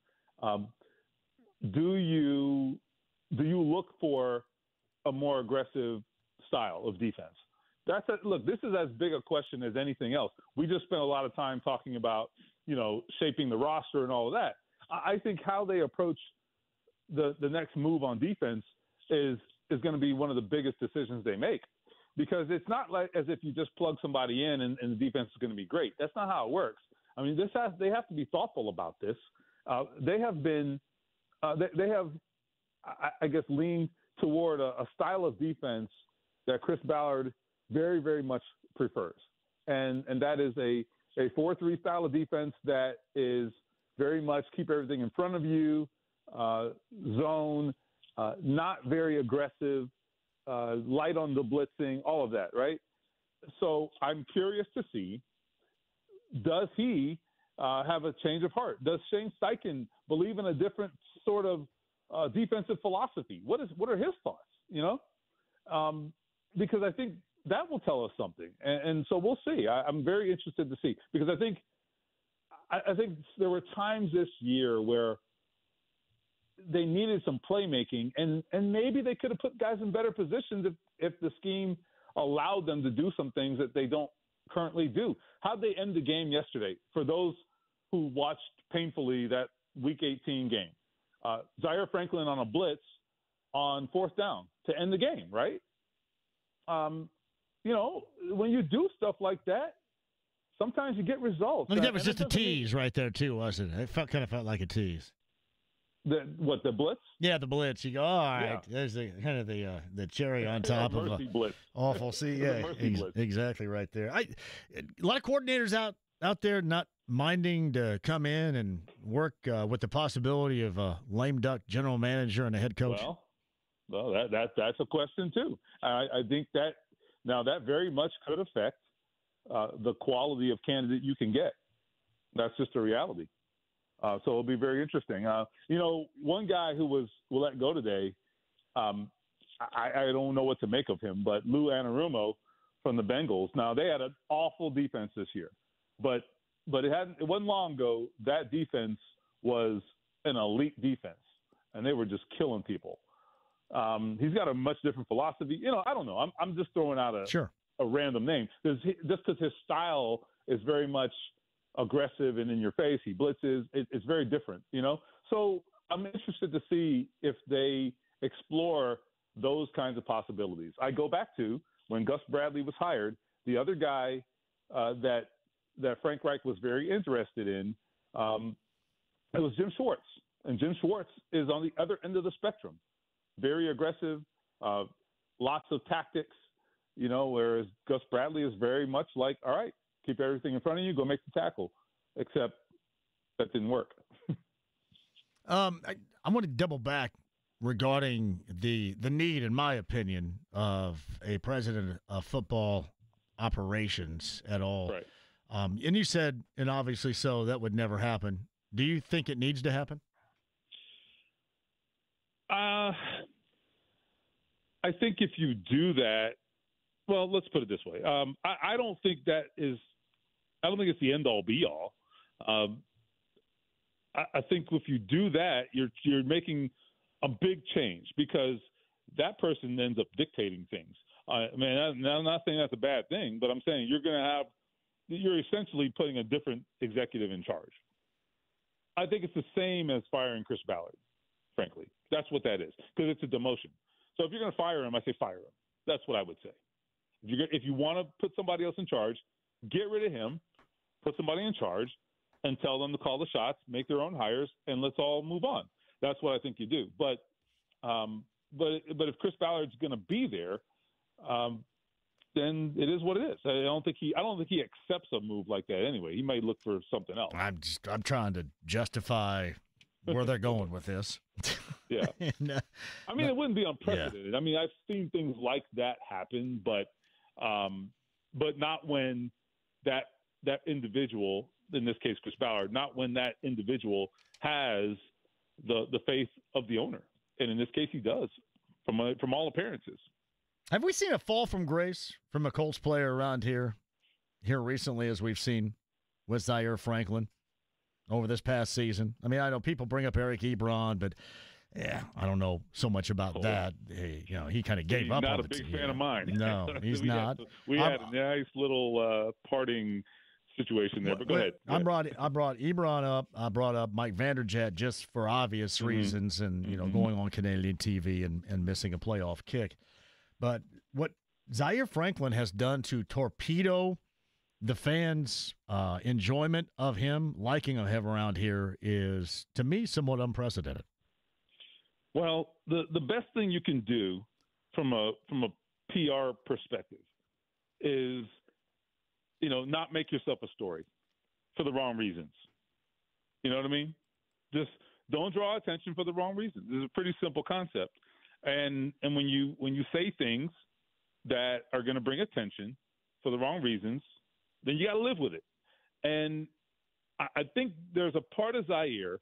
Do you look for a more aggressive style of defense? Look, this is as big a question as anything else. We just spent a lot of time talking about, shaping the roster and all of that. I think how they approach the next move on defense is going to be one of the biggest decisions they make, because it's not like as if you just plug somebody in and the defense is going to be great. That's not how it works. I mean, they have to be thoughtful about this. They have been, they have, I guess, leaned toward a style of defense that Chris Ballard very, very much prefers, and that is a 4-3 style of defense that is very much keep everything in front of you, zone, not very aggressive, light on the blitzing, all of that, right? So I'm curious to see, does he have a change of heart? Does Shane Steichen believe in a different sort of defensive philosophy? What are his thoughts, because I think that will tell us something. And so we'll see. I'm very interested to see, because I think there were times this year where they needed some playmaking, and maybe they could have put guys in better positions if the scheme allowed them to do some things that they don't currently do. How'd they end the game yesterday? For those who watched painfully that Week 18 game, Zaire Franklin on a blitz on 4th down to end the game, right? When you do stuff like that, sometimes you get results. I think that was just a tease right there, too, wasn't it? It kind of felt like a tease. The blitz? Yeah, the blitz. You go, all right. Yeah. There's the cherry on top of a blitz. Awful. See, yeah, exactly right there. A lot of coordinators out there not minding to come in and work with the possibility of a lame duck general manager and a head coach. Well, that's a question too. I think that now that very much could affect the quality of candidate you can get. That's just a reality. So it'll be very interesting. One guy who was let go today, I don't know what to make of him, but Lou Anarumo from the Bengals. Now, they had an awful defense this year, but it wasn't long ago that defense was an elite defense, and they were just killing people. He's got a much different philosophy. I don't know. I'm just throwing out a random name. Just because his style is very much aggressive and in your face, he blitzes. It's very different, So I'm interested to see if they explore those kinds of possibilities. I go back to when Gus Bradley was hired. The other guy that Frank Reich was very interested in, it was Jim Schwartz, and Jim Schwartz is on the other end of the spectrum. Very aggressive, lots of tactics, whereas Gus Bradley is very much like, all right, keep everything in front of you, go make the tackle, except that didn't work. I want to double back regarding the need, in my opinion, of a president of football operations at all. Right. And you said, and obviously so, that would never happen. Do you think it needs to happen? I think if you do that, well, let's put it this way. I don't think it's the end all be all. I think if you do that, you're making a big change, because that person ends up dictating things. I'm not saying that's a bad thing, but I'm saying you're essentially putting a different executive in charge. I think it's the same as firing Chris Ballard, frankly. That's what that is, because it's a demotion. So if you're going to fire him, I say fire him. That's what I would say. If you want to put somebody else in charge, get rid of him, put somebody in charge, and tell them to call the shots, make their own hires, and let's all move on. That's what I think you do. But if Chris Ballard's going to be there, then it is what it is. I don't think he accepts a move like that anyway. He might look for something else. I'm trying to justify where they're going with this. Yeah. And, it wouldn't be unprecedented. Yeah. I've seen things like that happen, but not when that individual, in this case Chris Ballard, not when that individual has the faith of the owner. And in this case he does, from all appearances. Have we seen a fall from grace from a Colts player around here recently, as we've seen with Zaire Franklin over this past season? I know people bring up Eric Ebron, but Yeah, I don't know so much about that. He kind of gave up on the team. He's not a big fan of mine. No, he's not. We had a nice little parting situation there, but go ahead. I brought Ebron up. I brought up Mike Vanderjagt just for obvious reasons, and going on Canadian TV and missing a playoff kick. But what Zaire Franklin has done to torpedo the fans' enjoyment of him, liking of him around here, is to me somewhat unprecedented. Well, the best thing you can do from a PR perspective is, not make yourself a story for the wrong reasons. You know what I mean? Just don't draw attention for the wrong reasons. It's a pretty simple concept. And when you say things that are going to bring attention for the wrong reasons, then you got to live with it. And I think there's a part of Zaire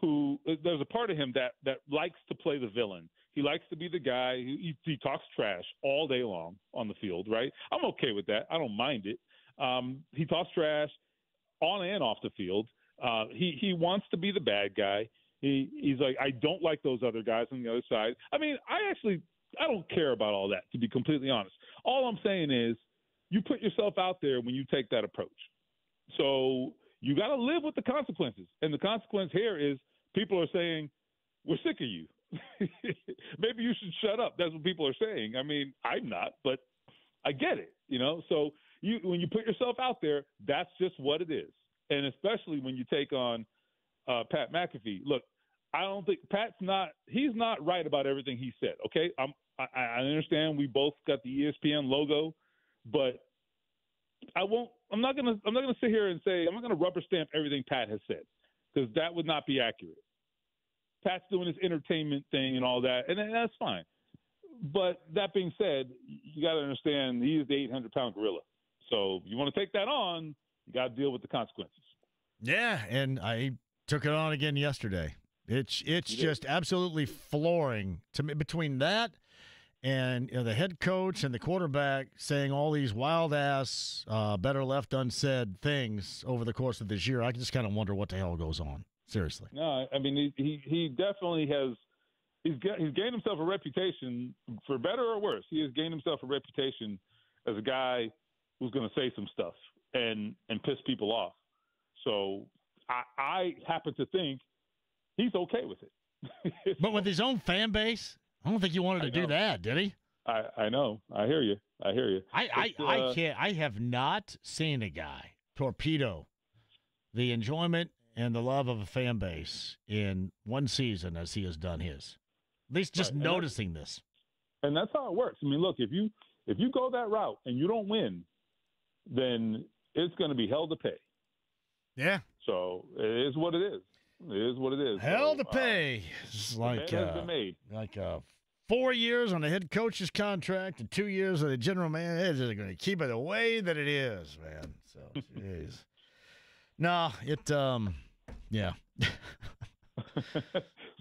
there's a part of him that likes to play the villain. He likes to be the guy he talks trash all day long on the field, right? I'm okay with that. I don't mind it. He talks trash on and off the field. He wants to be the bad guy. He's like, I don't like those other guys on the other side. I mean, I don't care about all that, to be completely honest. All I'm saying is you put yourself out there when you take that approach. So you got to live with the consequences. And the consequence here is people are saying, we're sick of you. Maybe you should shut up. That's what people are saying. I mean, I'm not, but I get it, So when you put yourself out there, that's just what it is. And especially when you take on Pat McAfee. Look, I don't think he's not right about everything he said, okay? I understand we both got the ESPN logo, but I'm not gonna sit here and say I'm not gonna rubber stamp everything Pat has said, because that would not be accurate. Pat's doing his entertainment thing and all that, and that's fine. But that being said, you got to understand he is the 800-pound gorilla. So if you want to take that on, you got to deal with the consequences. Yeah, and I took it on again yesterday. It's just absolutely flooring to me between that and the head coach and the quarterback saying all these wild-ass, better left unsaid things over the course of this year. I just kind of wonder what the hell goes on. Seriously. No, I mean, he definitely has – he's gained himself a reputation, for better or worse. He has gained himself a reputation as a guy who's going to say some stuff and piss people off. So I happen to think he's okay with it. But with his own fan base, I don't think he wanted to do that, did he? I know. I hear you. I have not seen a guy torpedo the enjoyment and the love of a fan base in one season as he has done his. At least just noticing this. And that's how it works. I mean, look, if you go that route and you don't win, then it's going to be hell to pay. Yeah. So it is what it is. It is what it is. Hell to pay. It's like, has been made. 4 years on the head coach's contract and 2 years on the general manager. They're going to keep it the way that it is, man. So, jeez. No, yeah.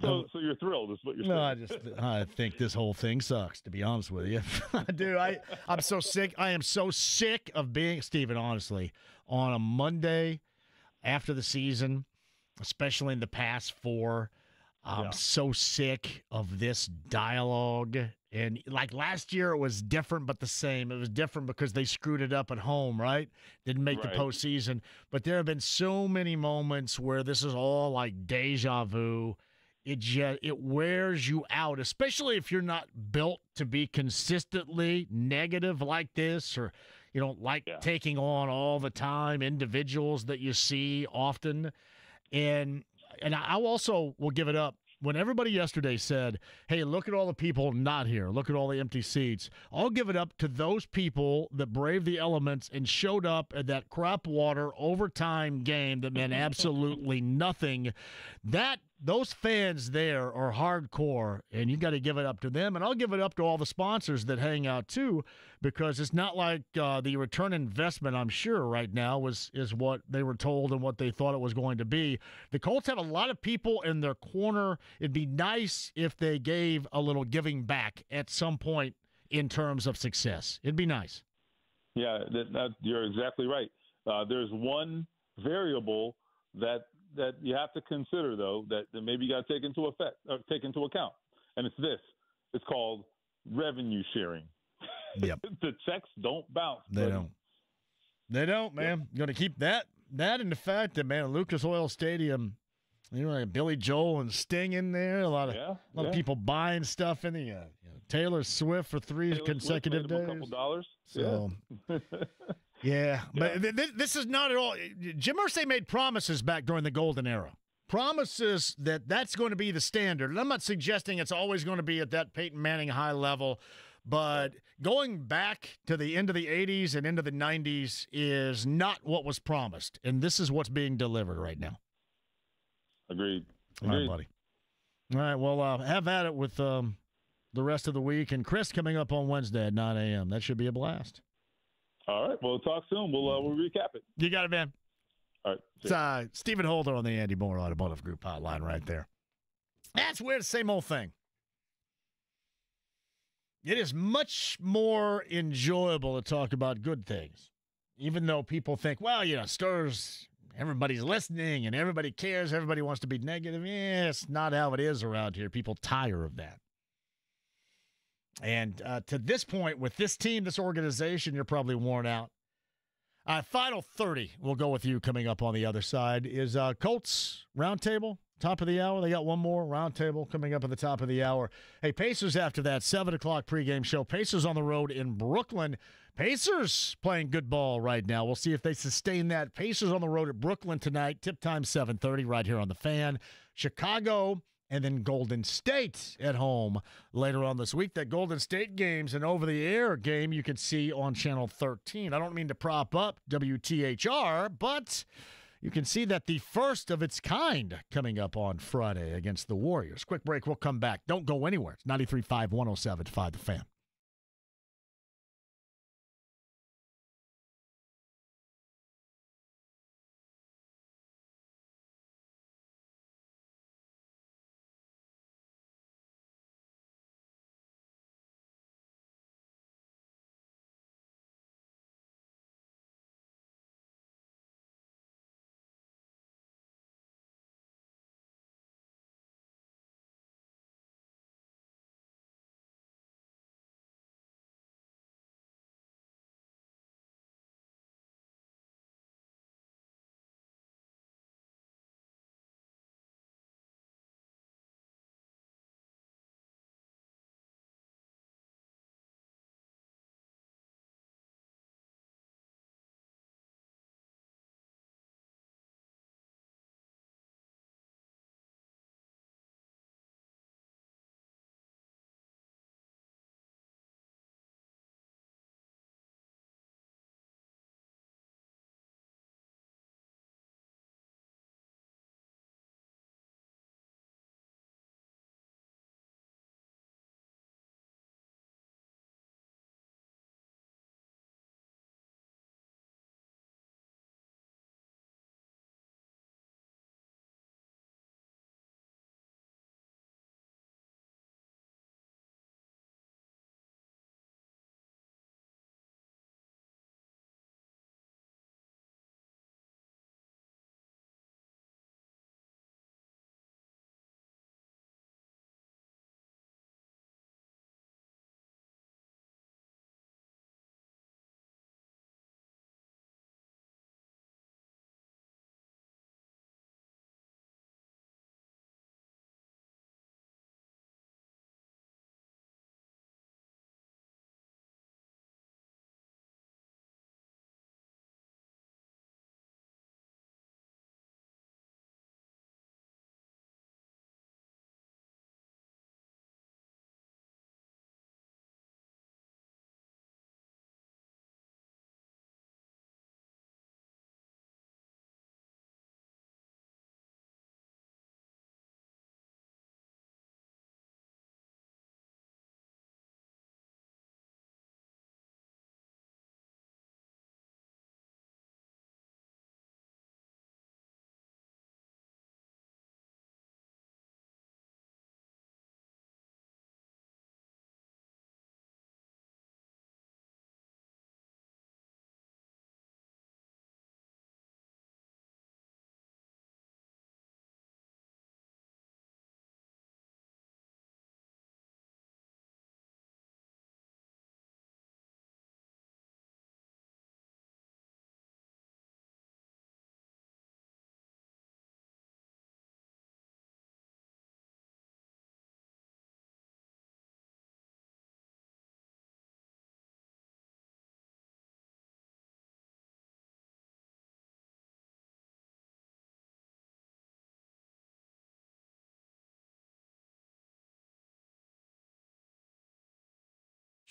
So you're thrilled, is what you're saying. No, I think this whole thing sucks, to be honest with you. Dude, I'm so sick. I am so sick of being, Steven, honestly, on a Monday after the season, especially in the past four. I'm so sick of this dialogue. And like last year, it was different but the same. It was different because they screwed it up at home, right? Didn't make the postseason. But there have been so many moments where this is all like deja vu. It wears you out, especially if you're not built to be consistently negative like this, or you don't like taking on all the time individuals that you see often. And I also will give it up. When everybody yesterday said, hey, look at all the people not here, look at all the empty seats, I'll give it up to those people that braved the elements and showed up at that crap water overtime game that meant absolutely nothing. Those fans there are hardcore, and you got to give it up to them. And I'll give it up to all the sponsors that hang out too, because it's not like the return investment, I'm sure, right now is what they were told and what they thought it was going to be. The Colts have a lot of people in their corner. It'd be nice if they gave a little giving back at some point in terms of success. It'd be nice. Yeah, you're exactly right. There's one variable that that you have to consider, though, that maybe you got to take into account, and it's this. It's called revenue sharing. Yep. The checks don't bounce. They don't. They don't, man. Going to keep that and the fact that, man, Lucas Oil Stadium, like Billy Joel and Sting in there. A lot of people buying stuff in the Taylor Swift for three consecutive days. A couple dollars. So, yeah. But this is not at all. Jim Irsay made promises back during the golden era. Promises that's going to be the standard. And I'm not suggesting it's always going to be at that Peyton Manning high level, but going back to the end of the 80s and into the 90s is not what was promised. And this is what's being delivered right now. Agreed. All right, buddy. All right, well, have at it with the rest of the week. And Chris coming up on Wednesday at 9 a.m. That should be a blast. All right, well, talk soon. We'll recap it. You got it, man. All right. It's Stephen Holder on the Andy Moore Automotive Group hotline right there. That's weird. Same old thing. It is much more enjoyable to talk about good things, even though people think, well, Sturs, everybody's listening and everybody cares. Everybody wants to be negative. Yeah, it's not how it is around here. People tire of that. And to this point, with this team, this organization, you're probably worn out. Final 30, we'll go with you coming up on the other side, is Colts Roundtable, top of the hour. They got one more Roundtable coming up at the top of the hour. Hey, Pacers after that, 7 o'clock pregame show. Pacers on the road in Brooklyn. Pacers playing good ball right now. We'll see if they sustain that. Pacers on the road at Brooklyn tonight. Tip time 7:30 right here on the Fan. Chicago and then Golden State at home later on this week. That Golden State game's an over-the-air game you can see on Channel 13. I don't mean to prop up WTHR, but you can see that the first of its kind coming up on Friday against the Warriors. Quick break, we'll come back. Don't go anywhere. It's 93.5, 107.5 The Fan.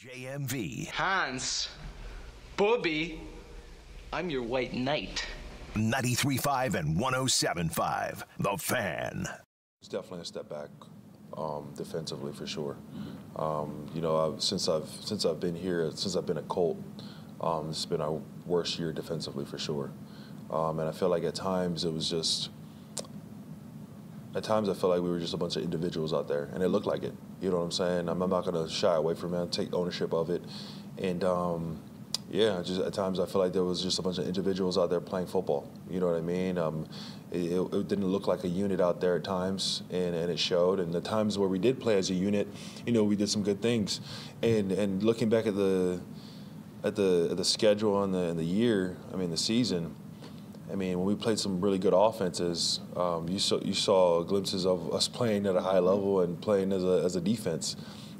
JMV. Hans, Bobby, I'm your white knight. 93.5 and 107.5. The Fan. It's definitely a step back defensively for sure. Since I've been here, since I've been a Colt, it's been our worst year defensively for sure. And I feel like at times I felt like we were just a bunch of individuals out there, and it looked like it. You know what I'm saying? I'm not going to shy away from it, take ownership of it. And, just at times I feel like there was just a bunch of individuals out there playing football. You know what I mean? It didn't look like a unit out there at times, and it showed. And the times where we did play as a unit, we did some good things. And looking back at the schedule and the year, the season, when we played some really good offenses, you saw glimpses of us playing at a high level and playing as a defense.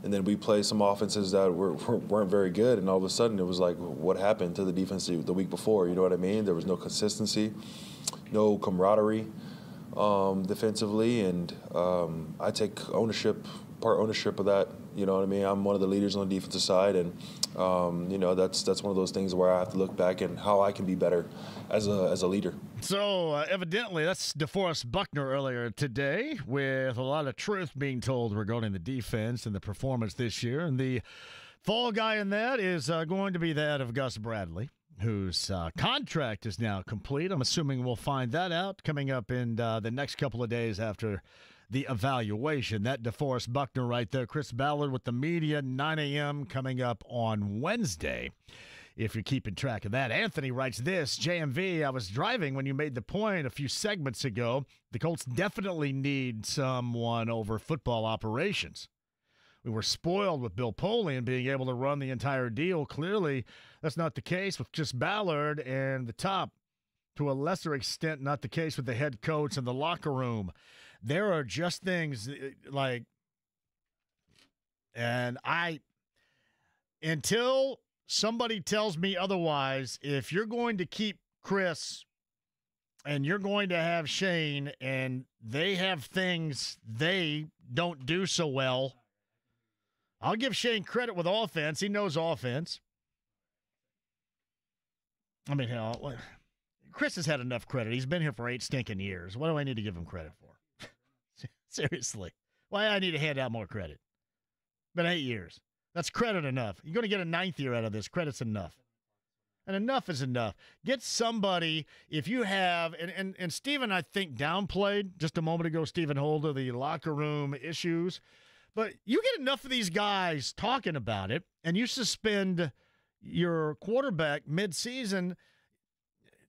And then we played some offenses that weren't very good, and all of a sudden it was like, what happened to the defense the week before? You know what I mean? There was no consistency, no camaraderie defensively, and I take part ownership of that. You know what I mean? I'm one of the leaders on the defensive side, and that's one of those things where I have to look back and how I can be better as a leader. So evidently, that's DeForest Buckner earlier today, with a lot of truth being told regarding the defense and the performance this year. And the fall guy in that is going to be that of Gus Bradley, whose contract is now complete. I'm assuming we'll find that out coming up in the next couple of days after the evaluation. That DeForest Buckner right there. Chris Ballard with the media, 9 a.m. coming up on Wednesday, if you're keeping track of that. Anthony writes this, JMV, I was driving when you made the point a few segments ago. The Colts definitely need someone over football operations. We were spoiled with Bill Polian being able to run the entire deal. Clearly, that's not the case with just Ballard and the top. To a lesser extent, not the case with the head coach and the locker room. There are just things like, and until somebody tells me otherwise, if you're going to keep Chris and you're going to have Shane and they have things they don't do so well, I'll give Shane credit with offense. He knows offense. Hell, Chris has had enough credit. He's been here for 8 stinking years. What do I need to give him credit for? Seriously. Why do I need to hand out more credit? Been 8 years. That's credit enough. You're going to get a 9th year out of this. Credit's enough. And enough is enough. Get somebody, if you have, and Stephen, I think, downplayed just a moment ago, Stephen Holder, the locker room issues. But you get enough of these guys talking about it, and you suspend your quarterback midseason.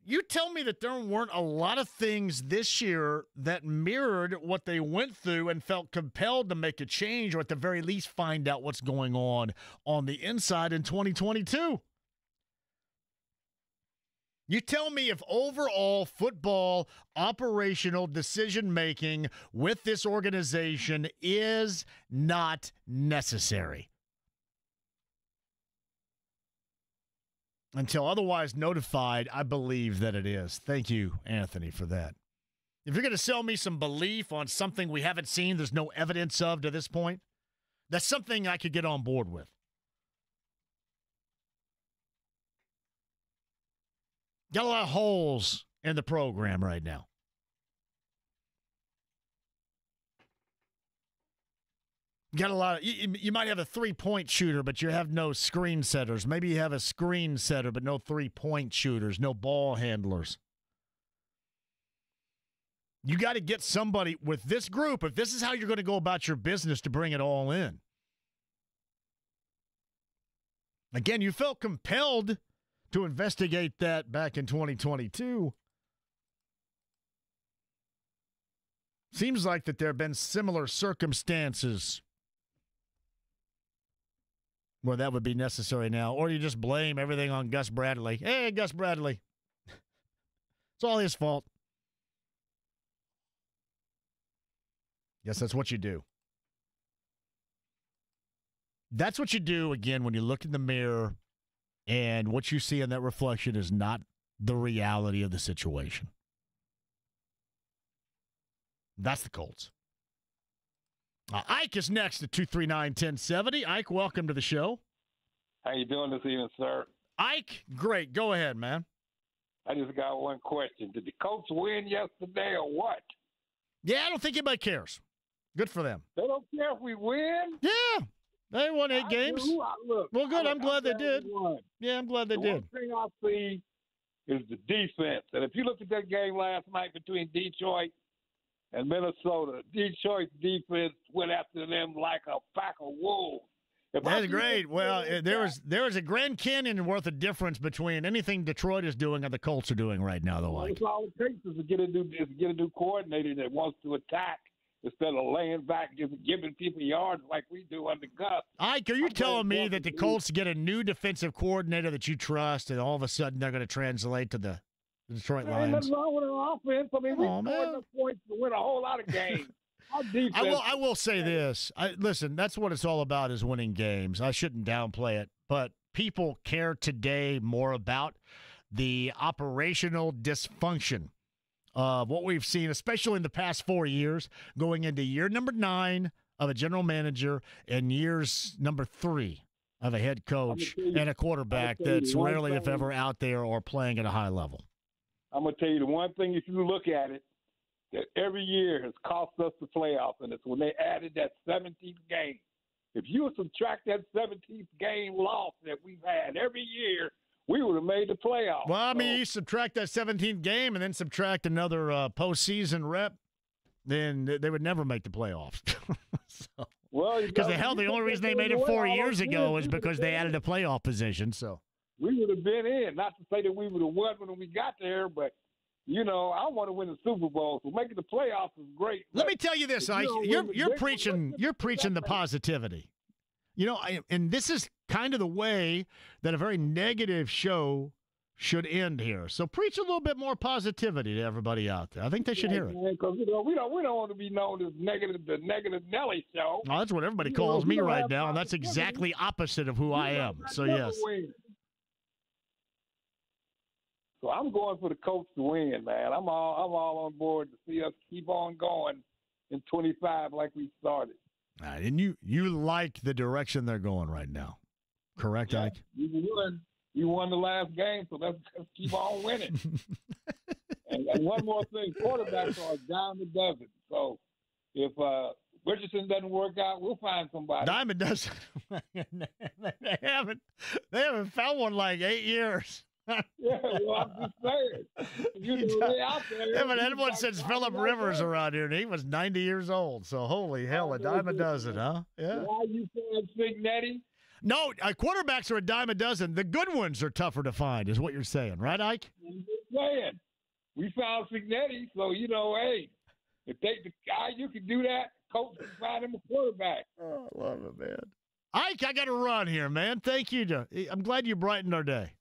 You tell me that there weren't a lot of things this year that mirrored what they went through and felt compelled to make a change, or at the very least find out what's going on the inside in 2022. You tell me if overall football operational decision-making with this organization is not necessary. Until otherwise notified, I believe that it is. Thank you, Anthony, for that. If you're going to sell me some belief on something we haven't seen, there's no evidence of to this point, that's something I could get on board with. Got a lot of holes in the program right now. Got a lot of, you might have a 3-point shooter, but you have no screen setters. Maybe you have a screen setter, but no 3-point shooters, no ball handlers. You got to get somebody with this group, if this is how you're going to go about your business, to bring it all in. Again, you felt compelled to investigate that back in 2022. Seems like that there have been similar circumstances where that would be necessary now. Or you just blame everything on Gus Bradley. Hey, Gus Bradley. It's all his fault. Guess that's what you do. That's what you do, again, when you look in the mirror and what you see in that reflection is not the reality of the situation. That's the Colts. Ike is next at 239-1070. Ike, welcome to the show. How you doing this evening, sir? Ike, great. Go ahead, man. I just got one question. Did the Colts win yesterday or what? Yeah, I don't think anybody cares. Good for them. They don't care if we win? Yeah. They won 8 games. Well, good. I'm glad they did. Yeah, I'm glad they did. One thing I see is the defense. And if you look at that game last night between Detroit and Minnesota, Detroit's defense went after them like a pack of wolves. That's great. Well, there was a Grand Canyon worth of difference between anything Detroit is doing and the Colts are doing right now, though. That's all it takes is to get a new coordinator that wants to attack instead of laying back, giving people yards like we do under Gus. Ike, are you telling me that the Colts get a new defensive coordinator that you trust, and all of a sudden they're going to translate to the Detroit Lions? Ain't nothing wrong with our offense. I mean, we scored enough points to win a whole lot of games. I will say this. Listen, that's what it's all about, is winning games. I shouldn't downplay it, but people care today more about the operational dysfunction of what we've seen, especially in the past 4 years, going into year number 9 of a general manager and years number 3 of a head coach and a quarterback that's rarely, if ever, out there or playing at a high level. I'm going to tell you the one thing, if you look at it, that every year has cost us the playoffs, and it's when they added that 17th game. If you subtract that 17th game loss that we've had every year, we would have made the playoffs. Well, I mean, you subtract that 17th game and then subtract another postseason rep, then they would never make the playoffs. Because the only reason they made it 4 years ago is because they added a playoff position. So we would have been in. Not to say that we would have won when we got there, but you know, I want to win the Super Bowl, so making the playoffs is great. Let me tell you this, Ike. You're preaching the positivity. You know, and this is kind of the way that a very negative show should end here. So preach a little bit more positivity to everybody out there. I think they should hear it. Because we don't want to be known as the negative Nelly show. Well, that's what everybody calls me right now, and that's exactly opposite of who I am. So yes. So I'm going for the Colts to win, man. I'm all on board to see us keep on going in 25 like we started. All right, and you like the direction they're going right now, correct, yeah, Ike? You won the last game, so let's keep on winning. and one more thing, quarterbacks are a dime a dozen. So if Richardson doesn't work out, we'll find somebody. Dime a dozen. they haven't found one like 8 years. Yeah, well, I'm just saying. You know, out there. Yeah, but anyone since Phillip Rivers around here, and he was 90 years old. So holy hell, a dime a dozen, huh? Yeah. Why you saying Signetti? No, quarterbacks are a dime a dozen. The good ones are tougher to find, is what you're saying, right, Ike? I'm just saying. We found Signetti, so you know, hey, if the guy you can do that, coach can find him a quarterback. Oh, I love it, man. Ike, I got to run here, man. Thank you. I'm glad you brightened our day.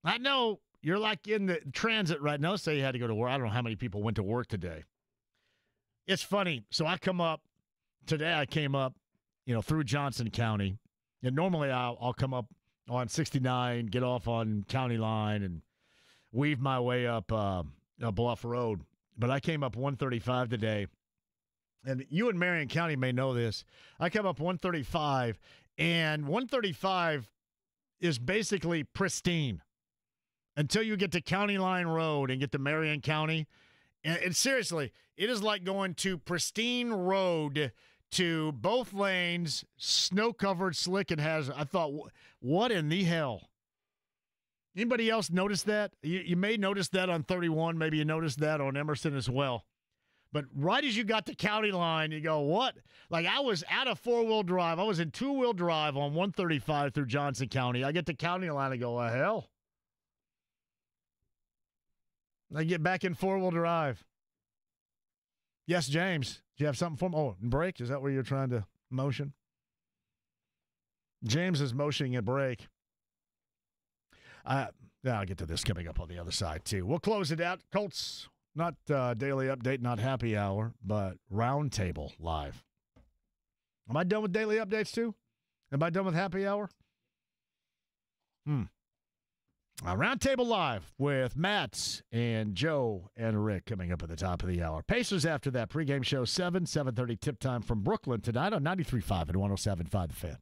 I know you're like in the transit right now. Say you had to go to work. I don't know how many people went to work today. It's funny. So I came up, through Johnson County. And normally I'll come up on 69, get off on County Line, and weave my way up Bluff Road. But I came up 135 today. And you in Marion County may know this. I come up 135, and 135 is basically pristine until you get to County Line Road and get to Marion County. And seriously, it is like going to pristine road to both lanes, snow-covered, slick, and hazard. I thought, what in the hell? Anybody else notice that? You may notice that on 31. Maybe you noticed that on Emerson as well. But right as you got to County Line, you go, what? Like, I was out of four-wheel drive. I was in two-wheel drive on 135 through Johnson County. I get to County Line and go, what the hell? I get back in four-wheel drive. Yes, James. Do you have something for me? Oh, brake? Is that where you're trying to motion? James is motioning a brake. I'll get to this coming up on the other side, too. We'll close it out. Colts, not daily update, not happy hour, but roundtable live. Am I done with daily updates, too? Am I done with happy hour? Roundtable Live with Matt and Joe and Rick coming up at the top of the hour. Pacers after that. Pregame show 7:30 tip time from Brooklyn tonight on 93.5 and 107.5 The Fan.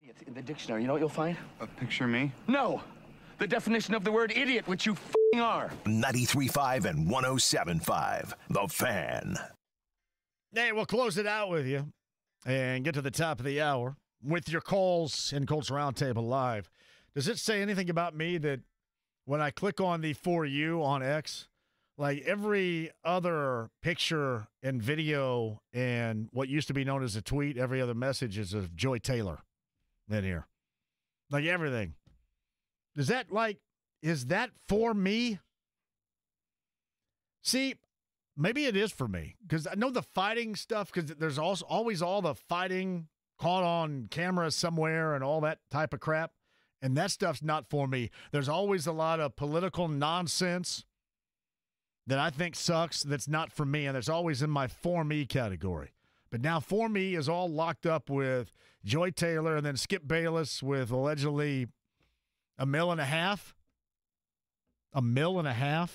In the dictionary, you know what you'll find? Picture me? No! The definition of the word idiot, which you f***ing are. 93.5 and 107.5. The Fan. Hey, we'll close it out with you and get to the top of the hour with your calls in Colts Roundtable Live. Does it say anything about me that when I click on the For You on X, like every other picture and video and what used to be known as a tweet, every other message is of Joy Taylor in here? Like everything. Is that for me? See, maybe it is for me because I know the fighting stuff, because there's also always all the fighting caught on camera somewhere and all that type of crap, and that stuff's not for me. There's always a lot of political nonsense that I think sucks that's not for me, and that's always in my for me category. But now for me is all locked up with Joy Taylor and then Skip Bayless with allegedly $1.5 million. $1.5 million?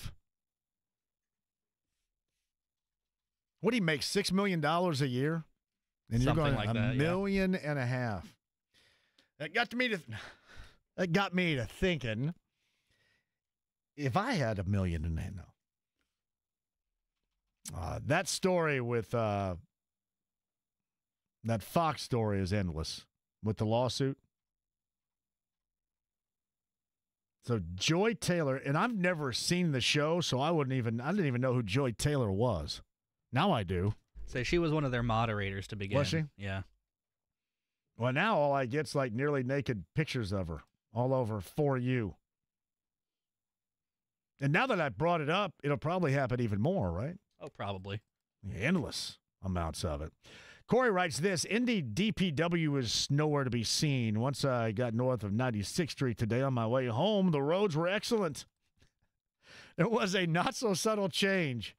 What do you make, $6 million a year? And something you're going like that, $1.5 million. That got me to thinking, if I had $1.5 million, that story with that Fox story is endless with the lawsuit. So Joy Taylor, and I've never seen the show, so I didn't even know who Joy Taylor was. Now I do. So she was one of their moderators to begin. Was she? Yeah. Well, now all I get's like nearly naked pictures of her all over For You. And now that I brought it up, it'll probably happen even more, right? Oh, probably. Endless amounts of it. Corey writes this: Indy DPW is nowhere to be seen. Once I got north of 96th Street today on my way home, the roads were excellent. There was a not-so-subtle change.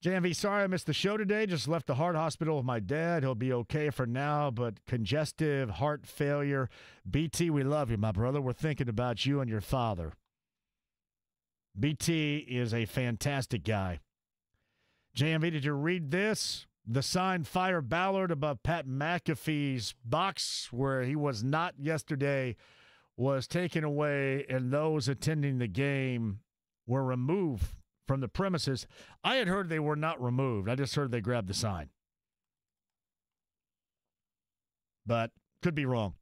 JMV, sorry I missed the show today. Just left the heart hospital with my dad. He'll be okay for now, but congestive heart failure. BT, we love you, my brother. We're thinking about you and your father. BT is a fantastic guy. JMV, did you read this? The sign "Fire Ballard" above Pat McAfee's box where he was not yesterday was taken away, and those attending the game were removed from the premises. I had heard they were not removed. I just heard they grabbed the sign. But could be wrong.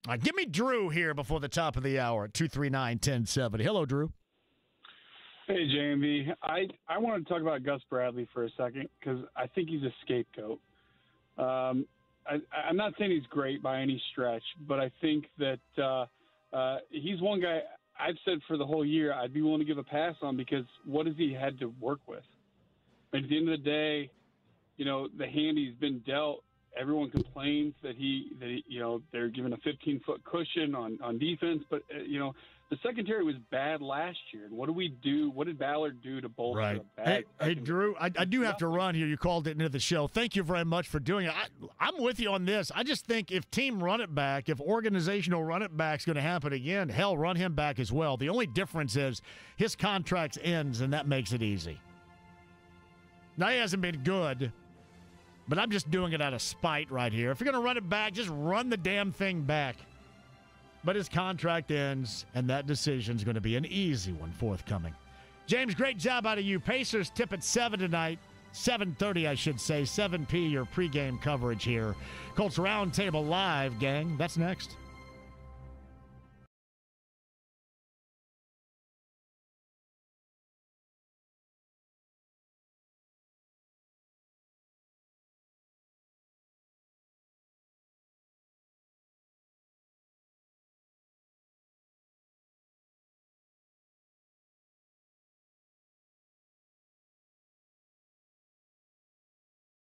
All right, give me Drew here before the top of the hour at 239-1070. Hello, Drew. Hey, JMV. I wanted to talk about Gus Bradley for a second because I think he's a scapegoat. I'm not saying he's great by any stretch, but I think that he's one guy I've said for the whole year I'd be willing to give a pass on, because what has he had to work with? But at the end of the day, the hand he's been dealt, everyone complains that they're given a 15-foot cushion on defense, but the secondary was bad last year. And what do we do? What did Ballard do to bolster a bad? Hey, Drew, I do have to run here. You called it into the show. Thank you very much for doing it. I'm with you on this. I just think if organizational run it back's going to happen again, hell, run him back as well. The only difference is his contract ends, and that makes it easy. Now, he hasn't been good, but I'm just doing it out of spite right here. If you're going to run it back, just run the damn thing back. But his contract ends, and that decision's going to be an easy one forthcoming. James, great job out of you. Pacers tip at 7 tonight. 7:30, I should say. 7 p, your pregame coverage here. Colts Roundtable Live, gang. That's next.